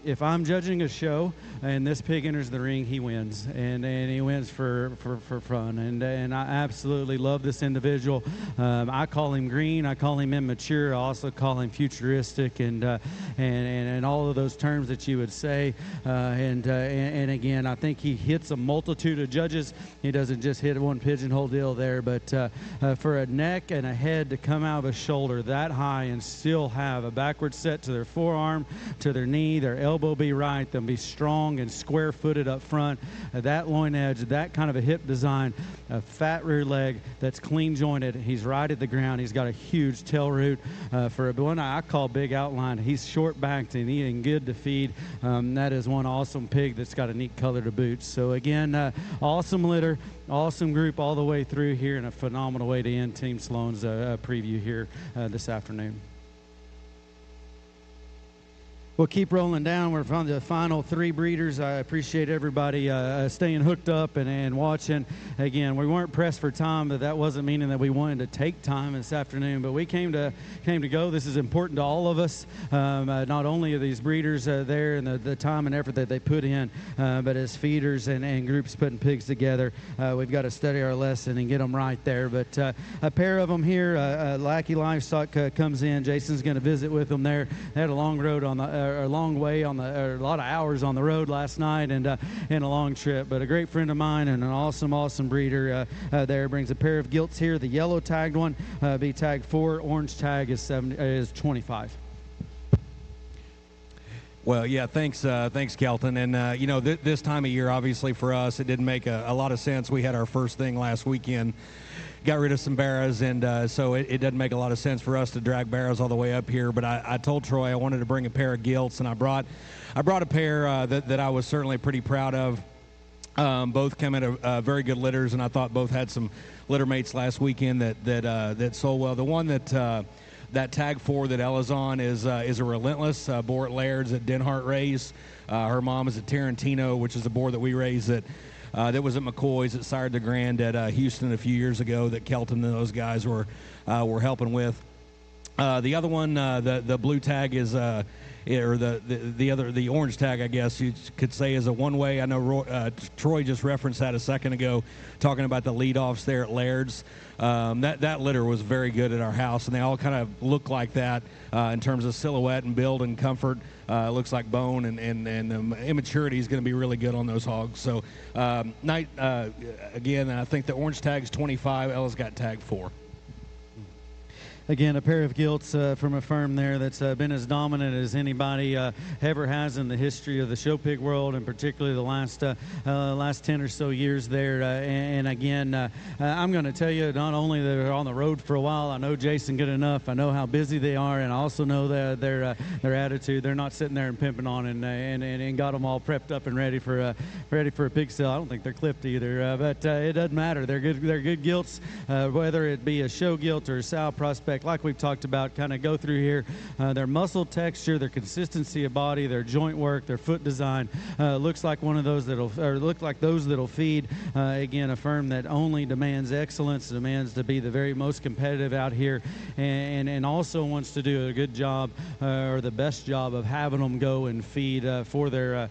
S1: If I'm judging a show and this pig enters the ring, he wins, and he wins for fun. And I absolutely love this individual. I call him green. I call him immature. I also call him futuristic, and all of those terms that you would say. And again, I think he hits a multitude of judges. He doesn't just hit one pigeonhole deal there, but for a neck and a head to come out of a shoulder that high and still have a backward set to their forearm, to their knee, their elbow be right, them be strong and square-footed up front, that loin edge, that kind of a hip design, a fat rear leg that's clean jointed. He's right at the ground. He's got a huge tail root. For one I call big outline, he's short backed and eating good to feed. That is one awesome pig that's got a neat color to boot. So again, awesome litter, awesome group all the way through here, and a phenomenal way to end Team Sloan's preview here this afternoon. We'll keep rolling down. We're on the final three breeders. I appreciate everybody staying hooked up and watching. Again, we weren't pressed for time, but that wasn't meaning that we wanted to take time this afternoon. But we came to go. This is important to all of us. Not only are these breeders there and the time and effort that they put in, but as feeders and groups putting pigs together, we've got to study our lesson and get them right there. But a pair of them here, Lackey Livestock comes in. Jason's going to visit with them there. They had a long road on the a long way on a lot of hours on the road last night, and a long trip. But a great friend of mine and an awesome breeder there. Brings a pair of gilts here. The yellow tagged one be tag 4. Orange tag is 25.
S12: Well, yeah, thanks, Kelton. And, this time of year, obviously, for us, it didn't make a lot of sense. We had our first thing last weekend, got rid of some barrows, and so it doesn't make a lot of sense for us to drag barrows all the way up here. But I told Troy I wanted to bring a pair of gilts, and I brought a pair that I was certainly pretty proud of. Both come at very good litters, and I thought both had some litter mates last weekend that sold well. The one that tag 4 that Ella's on is a Relentless boar at Laird's that Denhart raised. Her mom is at Tarantino, which is a boar that we raised that was at McCoy's that sired the Grand at Houston a few years ago that Kelton and those guys were helping with. The other one, the blue tag is or the orange tag, I guess you could say, is a one-way. I know Troy just referenced that a second ago, talking about the leadoffs there at Laird's. That litter was very good at our house, and they all kind of look like that in terms of silhouette and build and comfort. It looks like bone, and immaturity is going to be really good on those hogs. So, again, I think the orange tag is 25. Ella's got tag 4.
S1: Again, a pair of gilts from a firm there that's been as dominant as anybody ever has in the history of the show pig world, and particularly the last 10 or so years there. And again, I'm going to tell you, not only they're on the road for a while, I know Jason good enough. I know how busy they are, and I also know their attitude. They're not sitting there and pimping on and got them all prepped up and ready for a pig sale. I don't think they're clipped either, but it doesn't matter. They're good gilts, whether it be a show gilt or a sow prospect. Like we've talked about, kind of go through here. Their muscle texture, their consistency of body, their joint work, their foot design looks like one of those that'll feed. Again, a firm that only demands excellence, demands to be the very most competitive out here, and also wants to do a good job or the best job of having them go and feed for their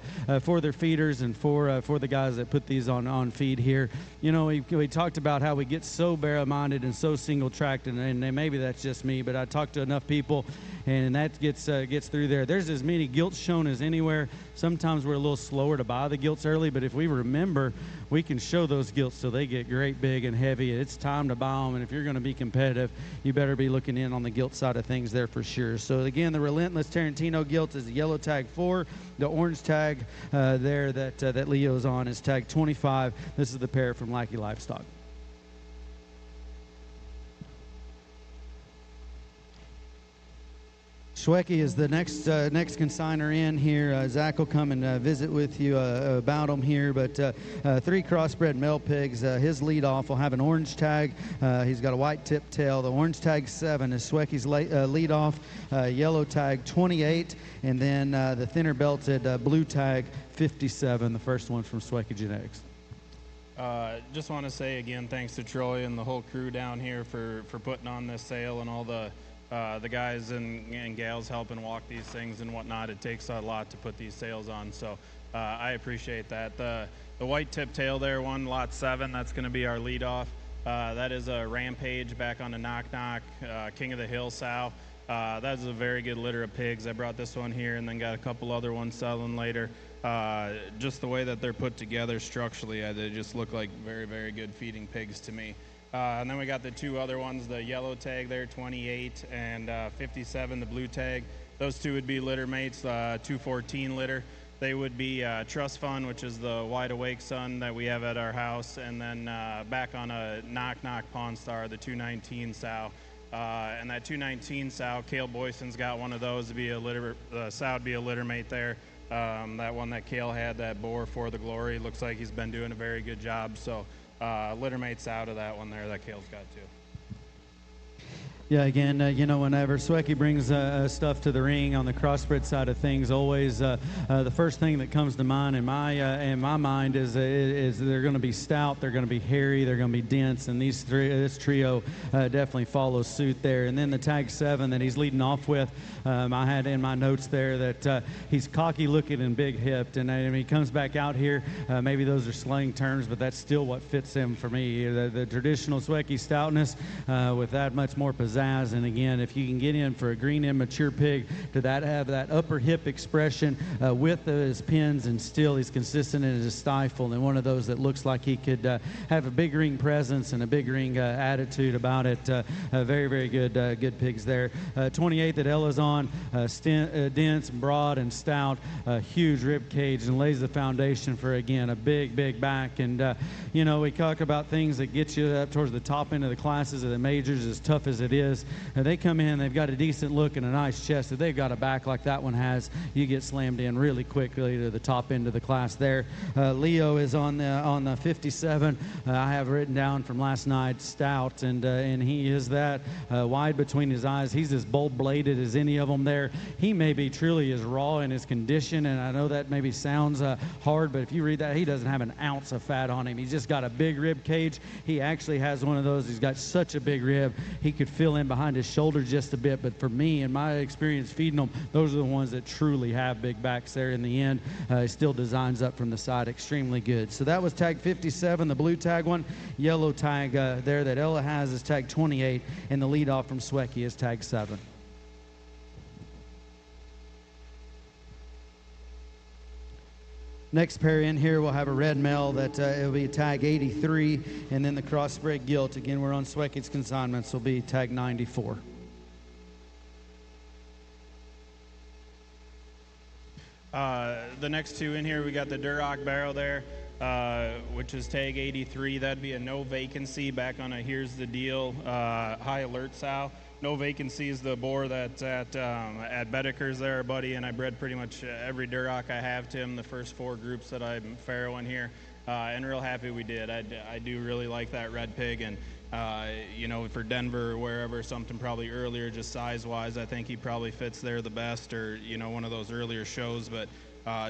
S1: feeders and for the guys that put these on feed here. You know, we talked about how we get so barrel-minded and so single-tracked, and maybe that's just me, but I talked to enough people, and that gets through there. There's as many gilts shown as anywhere. Sometimes we're a little slower to buy the gilts early, but if we remember, we can show those gilts so they get great, big, and heavy. It's time to buy them, and if you're going to be competitive, you better be looking in on the gilt side of things there for sure. So again, the Relentless Tarantino gilt is the yellow tag 4. The orange tag there that Leo's on is tag 25. This is the pair from Lackey Livestock. Schwecke is the next consigner in here. Zach will come and visit with you about them here. But 3 crossbred male pigs. His lead off will have an orange tag. He's got a white tip tail. The orange tag 7 is Schwecke's lead off. Yellow tag 28, and then the thinner belted blue tag 57. The first one from Schwecke Genetics.
S13: Just want to say again, thanks to Troy and the whole crew down here for putting on this sale, and all the guys and gals helping walk these things and whatnot. It takes a lot to put these sales on, so I appreciate that. The white tip tail there, lot 7, that's going to be our lead off. That is a Rampage back on the Knock Knock, King of the Hill sow. That is a very good litter of pigs. I brought this one here and then got a couple other ones selling later. Just the way that they're put together structurally, they just look like very, very good feeding pigs to me. And then we got the 2 other ones, the yellow tag there, 28, and 57, the blue tag. Those 2 would be litter mates, 214 litter. They would be Trust Fund, which is the wide awake son that we have at our house, and then back on a Knock Knock Pawn Star, the 219 sow. And that 219 sow, Cale Boyson's got one of those to be a litter, sow would be a litter mate there. That one that Cale had, that boar for the glory, looks like he's been doing a very good job. So litter mates out of that one there that Cale's got too.
S1: Yeah, again, whenever Schwecke brings stuff to the ring on the crossbred side of things, always the first thing that comes to mind in my mind is they're going to be stout, they're going to be hairy, they're going to be dense, and this trio definitely follows suit there. And then the tag 7 that he's leading off with, I had in my notes there that he's cocky looking and big hipped, and when he comes back out here, maybe those are slang terms, but that's still what fits him for me. The traditional Schwecke stoutness with that much more pizzazz. And again, if you can get in for a green immature pig to have that upper hip expression with his pins, and still he's consistent in his stifle, and one of those that looks like he could have a big ring presence and a big ring attitude about it. Very, very good pigs there. 28 that Ella's on, dense, broad, and stout, huge rib cage, and lays the foundation for, again, a big back. And we talk about things that get you up towards the top end of the classes of the majors, as tough as it is. They come in, they've got a decent look and a nice chest. If they've got a back like that one has, you get slammed in really quickly to the top end of the class there. Leo is on the 57. I have written down from last night, stout, and he is that wide between his eyes. He's as bold-bladed as any of them there. He may be truly as raw in his condition, and I know that maybe sounds hard, but if you read that, he doesn't have an ounce of fat on him. He's just got a big rib cage. He actually has one of those. He's got such a big rib, he could fill in behind his shoulder just a bit. But for me, in my experience feeding them, those are the ones that truly have big backs there in the end. He still designs up from the side extremely good. So that was tag 57, the blue tag one. Yellow tag there that Ella has is tag 28, and the lead off from Schwecke is tag 7. Next pair in here, we'll have a red male that it'll be tag 83, and then the crossbred gilt. Again, we're on Schwecke's consignments, will be tag 94.
S13: The next 2 in here, we got the Duroc barrel there, which is tag 83. That'd be a no vacancy back on a Here's the Deal high alert sow. No vacancy is the boar that's at Bedeker's there, buddy, and I bred pretty much every Duroc I have to him, the first 4 groups that I'm farrowing here, and real happy we did. I do really like that red pig, and for Denver or wherever, something probably earlier, just size-wise, I think he probably fits there the best, or, one of those earlier shows, but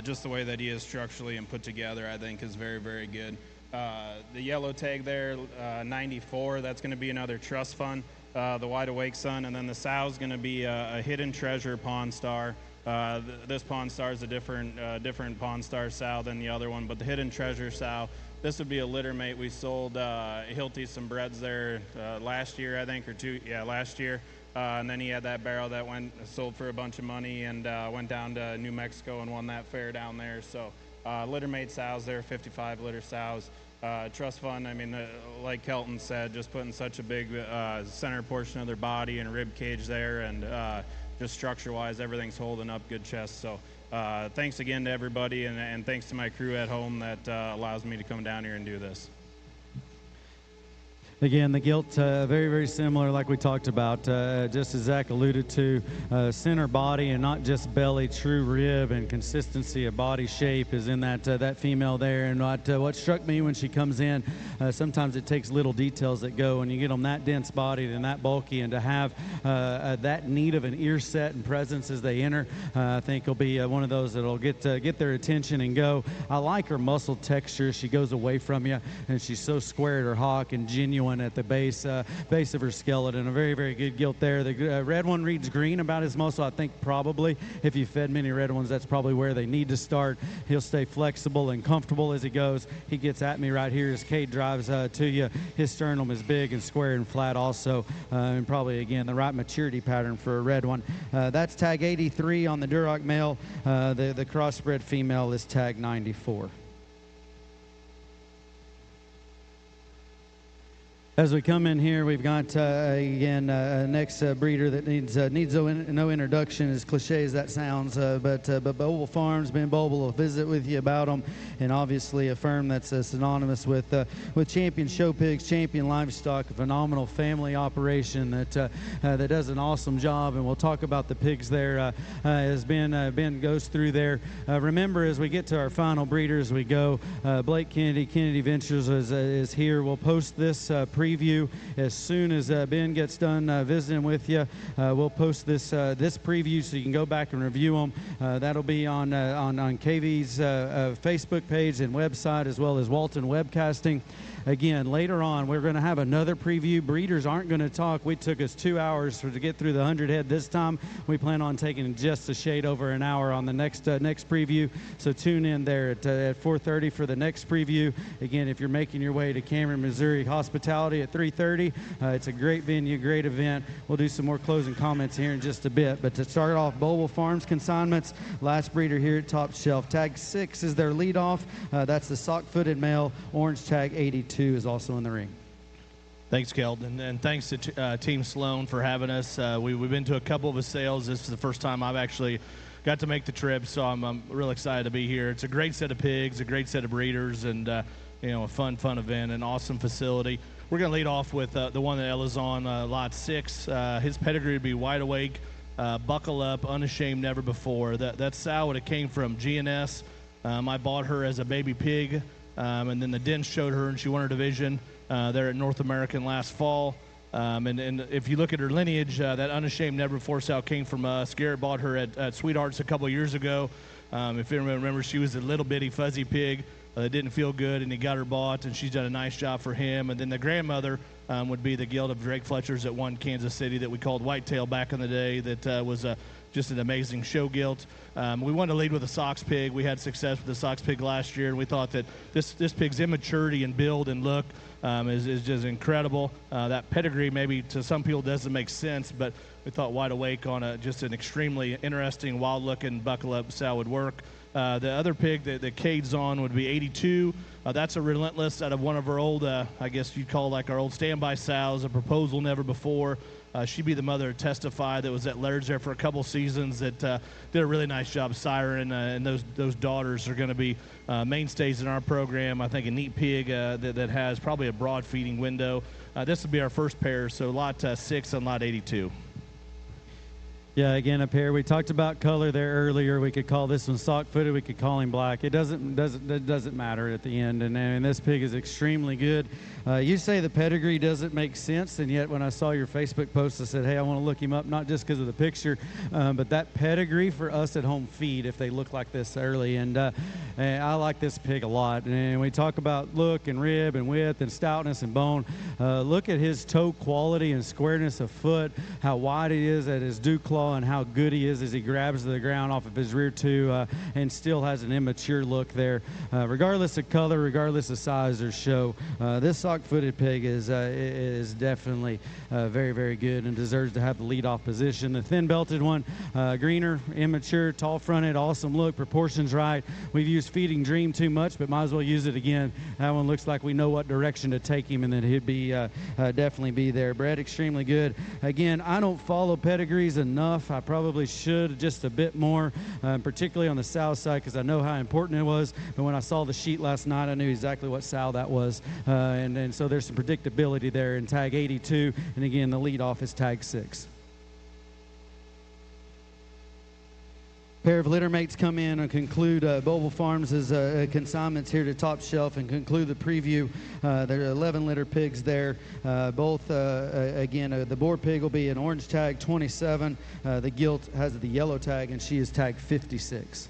S13: just the way that he is structurally and put together, I think is very, very good. The yellow tag there, 94, that's going to be another Trust Fund. The Wide Awake Son, and then the sow's going to be a Hidden Treasure Pawn Star. This Pawn Star is a different Pawn Star sow than the other one, but the Hidden Treasure sow, this would be a litter mate. We sold Hilty some breds there last year, I think, last year. And then he had that barrel that sold for a bunch of money and went down to New Mexico and won that fair down there. So litter mate sows there, 55 litter sows. Trust Fund, I mean, like Kelton said, just putting such a big center portion of their body and rib cage there, and just structure-wise, everything's holding up, good chest. So thanks again to everybody, and thanks to my crew at home that allows me to come down here and do this.
S1: Again, the gilt, very, very similar like we talked about, just as Zach alluded to, center body and not just belly, true rib and consistency of body shape is in that female there. And what struck me when she comes in, sometimes it takes little details that go, and you get them that dense bodied and that bulky, and to have that need of an ear set and presence as they enter, I think will be one of those that'll get their attention and go. I like her muscle texture. She goes away from you, and she's so square at her hock and genuine at the base of her skeleton. A very, very good gilt there. The red one reads green about his muscle. I think probably if you fed many red ones, that's probably where they need to start. He'll stay flexible and comfortable as he goes. He gets at me right here as Cade drives to you. His sternum is big and square and flat also, and probably, again, the right maturity pattern for a red one. That's tag 83 on the Duroc male. The crossbred female is tag 94. As we come in here, we've got, again, next breeder that needs no introduction, as cliche as that sounds, but Boble Farms. Ben Boble will visit with you about them, and obviously a firm that's synonymous with Champion Show Pigs, Champion Livestock, a phenomenal family operation that does an awesome job, and we'll talk about the pigs there as Ben goes through there. Remember, as we get to our final breeders, we go, Blake Kennedy Ventures is here. We'll post this preview as soon as Ben gets done visiting with you. We'll post this preview so you can go back and review them. That'll be on KV's Facebook page and website, as well as Walton Webcasting. Again, later on, we're going to have another preview. Breeders aren't going to talk. It took us 2 hours to get through the 100 head this time. We plan on taking just a shade over an hour on the next preview. So tune in there at 4:30 for the next preview. Again, if you're making your way to Cameron, Missouri, hospitality at 3:30. It's a great venue, great event. We'll do some more closing comments here in just a bit. But to start off, Boble Farms consignments, last breeder here at Top Shelf. Tag 6 is their leadoff. That's the sock-footed male. Orange tag 82 is also in the ring.
S14: Thanks, Kelton, and thanks to Team Sloan for having us. We've been to a couple of his sales. This is the first time I've actually got to make the trip, so I'm real excited to be here. It's a great set of pigs, a great set of breeders, and a fun event, an awesome facility. We're going to lead off with the one that Ella's on, lot 6. His pedigree would be Wide Awake, Buckle Up, Unashamed, Never Before. That sow would have came from GNS. I bought her as a baby pig, and then the den showed her, and she won her division there at North American last fall. And if you look at her lineage, that Unashamed, Never Before sow came from us. Garrett bought her at Sweethearts a couple of years ago. If you remember, she was a little bitty fuzzy pig. That didn't feel good, and he got her bought, and she's done a nice job for him. And then the grandmother would be the gilt of Drake Fletcher's at one Kansas City that we called Whitetail back in the day. That was just an amazing show gilt. We wanted to lead with a Sox pig. We had success with the Sox pig last year, and we thought that this pig's immaturity and build and look is just incredible. That pedigree maybe to some people doesn't make sense, but we thought Wide Awake on just an extremely interesting, wild-looking buckle-up sow would work. The other pig that Cade's on would be 82. That's a Relentless out of one of our old, I guess you'd call like our old standby sows, a Proposal Never Before. She'd be the mother of Testify that was at Laird's there for a couple seasons that did a really nice job siren, and those daughters are going to be mainstays in our program. I think a neat pig that has probably a broad feeding window. This will be our first pair, so lot 6 and lot 82.
S1: Yeah, again, a pair. We talked about color there earlier. We could call this one sock-footed. We could call him black. It doesn't matter at the end. And this pig is extremely good. You say the pedigree doesn't make sense, and yet when I saw your Facebook post, I said, hey, I want to look him up, not just because of the picture, but that pedigree for us at home feed if they look like this early. And I like this pig a lot. And we talk about look and rib and width and stoutness and bone. Look at his toe quality and squareness of foot, how wide he is at his dew claw, and how good he is as he grabs the ground off of his rear two and still has an immature look there. Regardless of color, regardless of size or show, this sock-footed pig is definitely very, very good and deserves to have the leadoff position. The thin-belted one, greener, immature, tall-fronted, awesome look, proportions right. We've used Feeding Dream too much, but might as well use it again. That one looks like we know what direction to take him, and then he'd be definitely be there. Bred extremely good. Again, I don't follow pedigrees enough off. I probably should just a bit more, particularly on the sow side, because I know how important it was. But when I saw the sheet last night, I knew exactly what sow that was. And so there's some predictability there in tag 82. And again, the lead off is tag 6. Pair of litter mates come in and conclude Boble Farms' consignments here to Top Shelf and conclude the preview. There are 11 litter pigs there. Both, again, the boar pig will be an orange tag 27. The gilt has the yellow tag, and she is tag 56.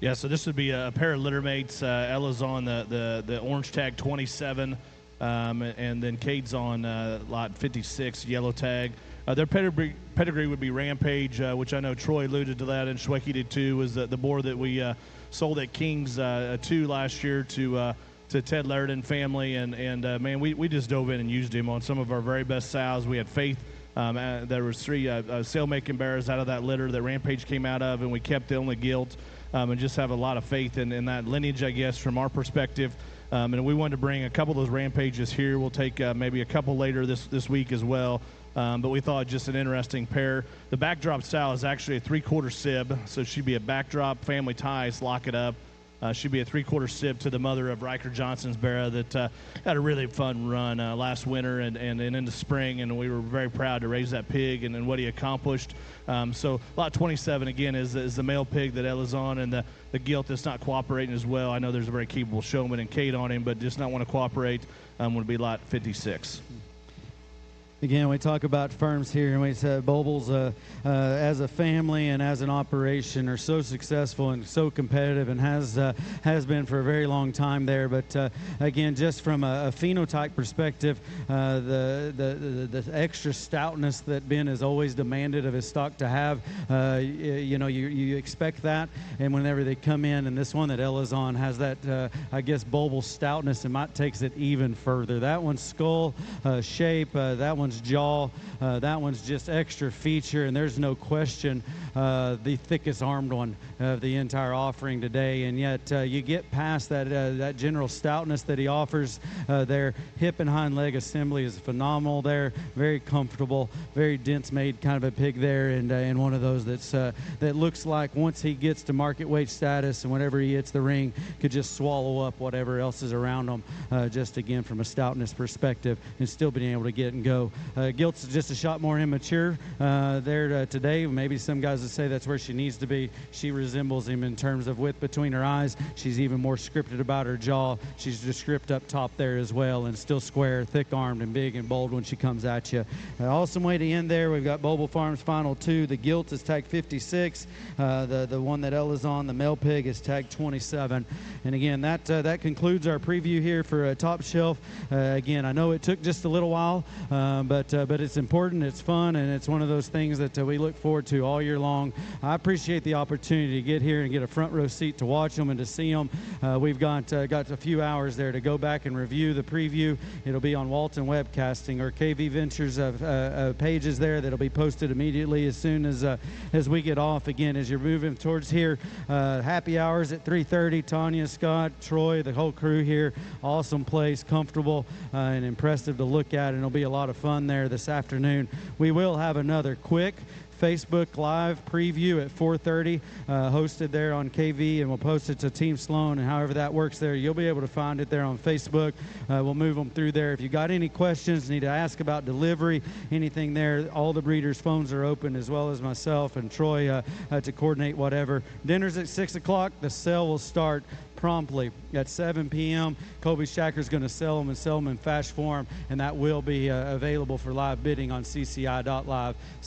S14: Yeah, so this would be a pair of litter mates. Ella's on the orange tag 27, and then Cade's on lot 56, yellow tag. Their pedigree would be Rampage, which I know Troy alluded to that, and Schwecke did too, was the boar that we sold at Kings 2 last year to Ted Lairden family. And man, we just dove in and used him on some of our very best sows. We had faith. There was 3 sale-making bearers out of that litter that Rampage came out of, and we kept the only gilt, and just have a lot of faith in that lineage, I guess, from our perspective. And we wanted to bring a couple of those Rampages here. We'll take maybe a couple later this week as well. But we thought just an interesting pair. The backdrop sow is actually a 3/4 sib, so she'd be a backdrop, family ties, lock it up. She'd be a 3/4 sib to the mother of Riker Johnson's Barra that had a really fun run last winter and into spring, and we were very proud to raise that pig and what he accomplished. So lot 27, again, is the male pig that Ella's on, and the gilt that's not cooperating as well. I know there's a very capable showman and Kate on him, but just not want to cooperate would be lot 56.
S1: Again, we talk about firms here, and we said Bobles, as a family and as an operation, are so successful and so competitive, and has been for a very long time there. But again, just from a phenotype perspective, the extra stoutness that Ben has always demanded of his stock to have, you expect that. And whenever they come in, and this one that Ella's on has that, I guess, Boble stoutness, and Mike takes it even further. That one's skull shape, that one's jaw, that one's just extra feature, and there's no question the thickest armed one of the entire offering today. And yet you get past that general stoutness that he offers there. Hip and hind leg assembly is phenomenal there, very comfortable, very dense made kind of a pig there, and one of those that looks like once he gets to market weight status and whenever he hits the ring could just swallow up whatever else is around him, just again from a stoutness perspective, and still being able to get and go. Gilt's just a shot more immature there today. Maybe some guys would say that's where she needs to be. She resembles him in terms of width between her eyes. She's even more scripted about her jaw. She's just script up top there as well, and still square, thick-armed, and big and bold when she comes at you. Awesome way to end there. We've got Boble Farms final 2. The gilt is tag 56. The one that Ella's on, the male pig, is tag 27. And again, that concludes our preview here for Top Shelf. Again, I know it took just a little while, but it's important, it's fun, and it's one of those things that we look forward to all year long. I appreciate the opportunity to get here and get a front row seat to watch them and to see them. We've got a few hours there to go back and review the preview. It'll be on Walton Webcasting or KV Ventures pages there that'll be posted immediately as soon as we get off. Again, as you're moving towards here, happy hours at 3:30. Tanya, Scott, Troy, the whole crew here. Awesome place, comfortable and impressive to look at, and it'll be a lot of fun there this afternoon. We will have another quick Facebook Live preview at 4:30, hosted there on KV, and we'll post it to Team Sloan, and however that works there, you'll be able to find it there on Facebook. We'll move them through there. If you got any questions, need to ask about delivery, anything there, all the breeders' phones are open, as well as myself and Troy to coordinate whatever. Dinner's at 6 o'clock. The sale will start promptly at 7 p.m. Kobe Shacker's going to sell them in fast form, and that will be available for live bidding on CCI.live.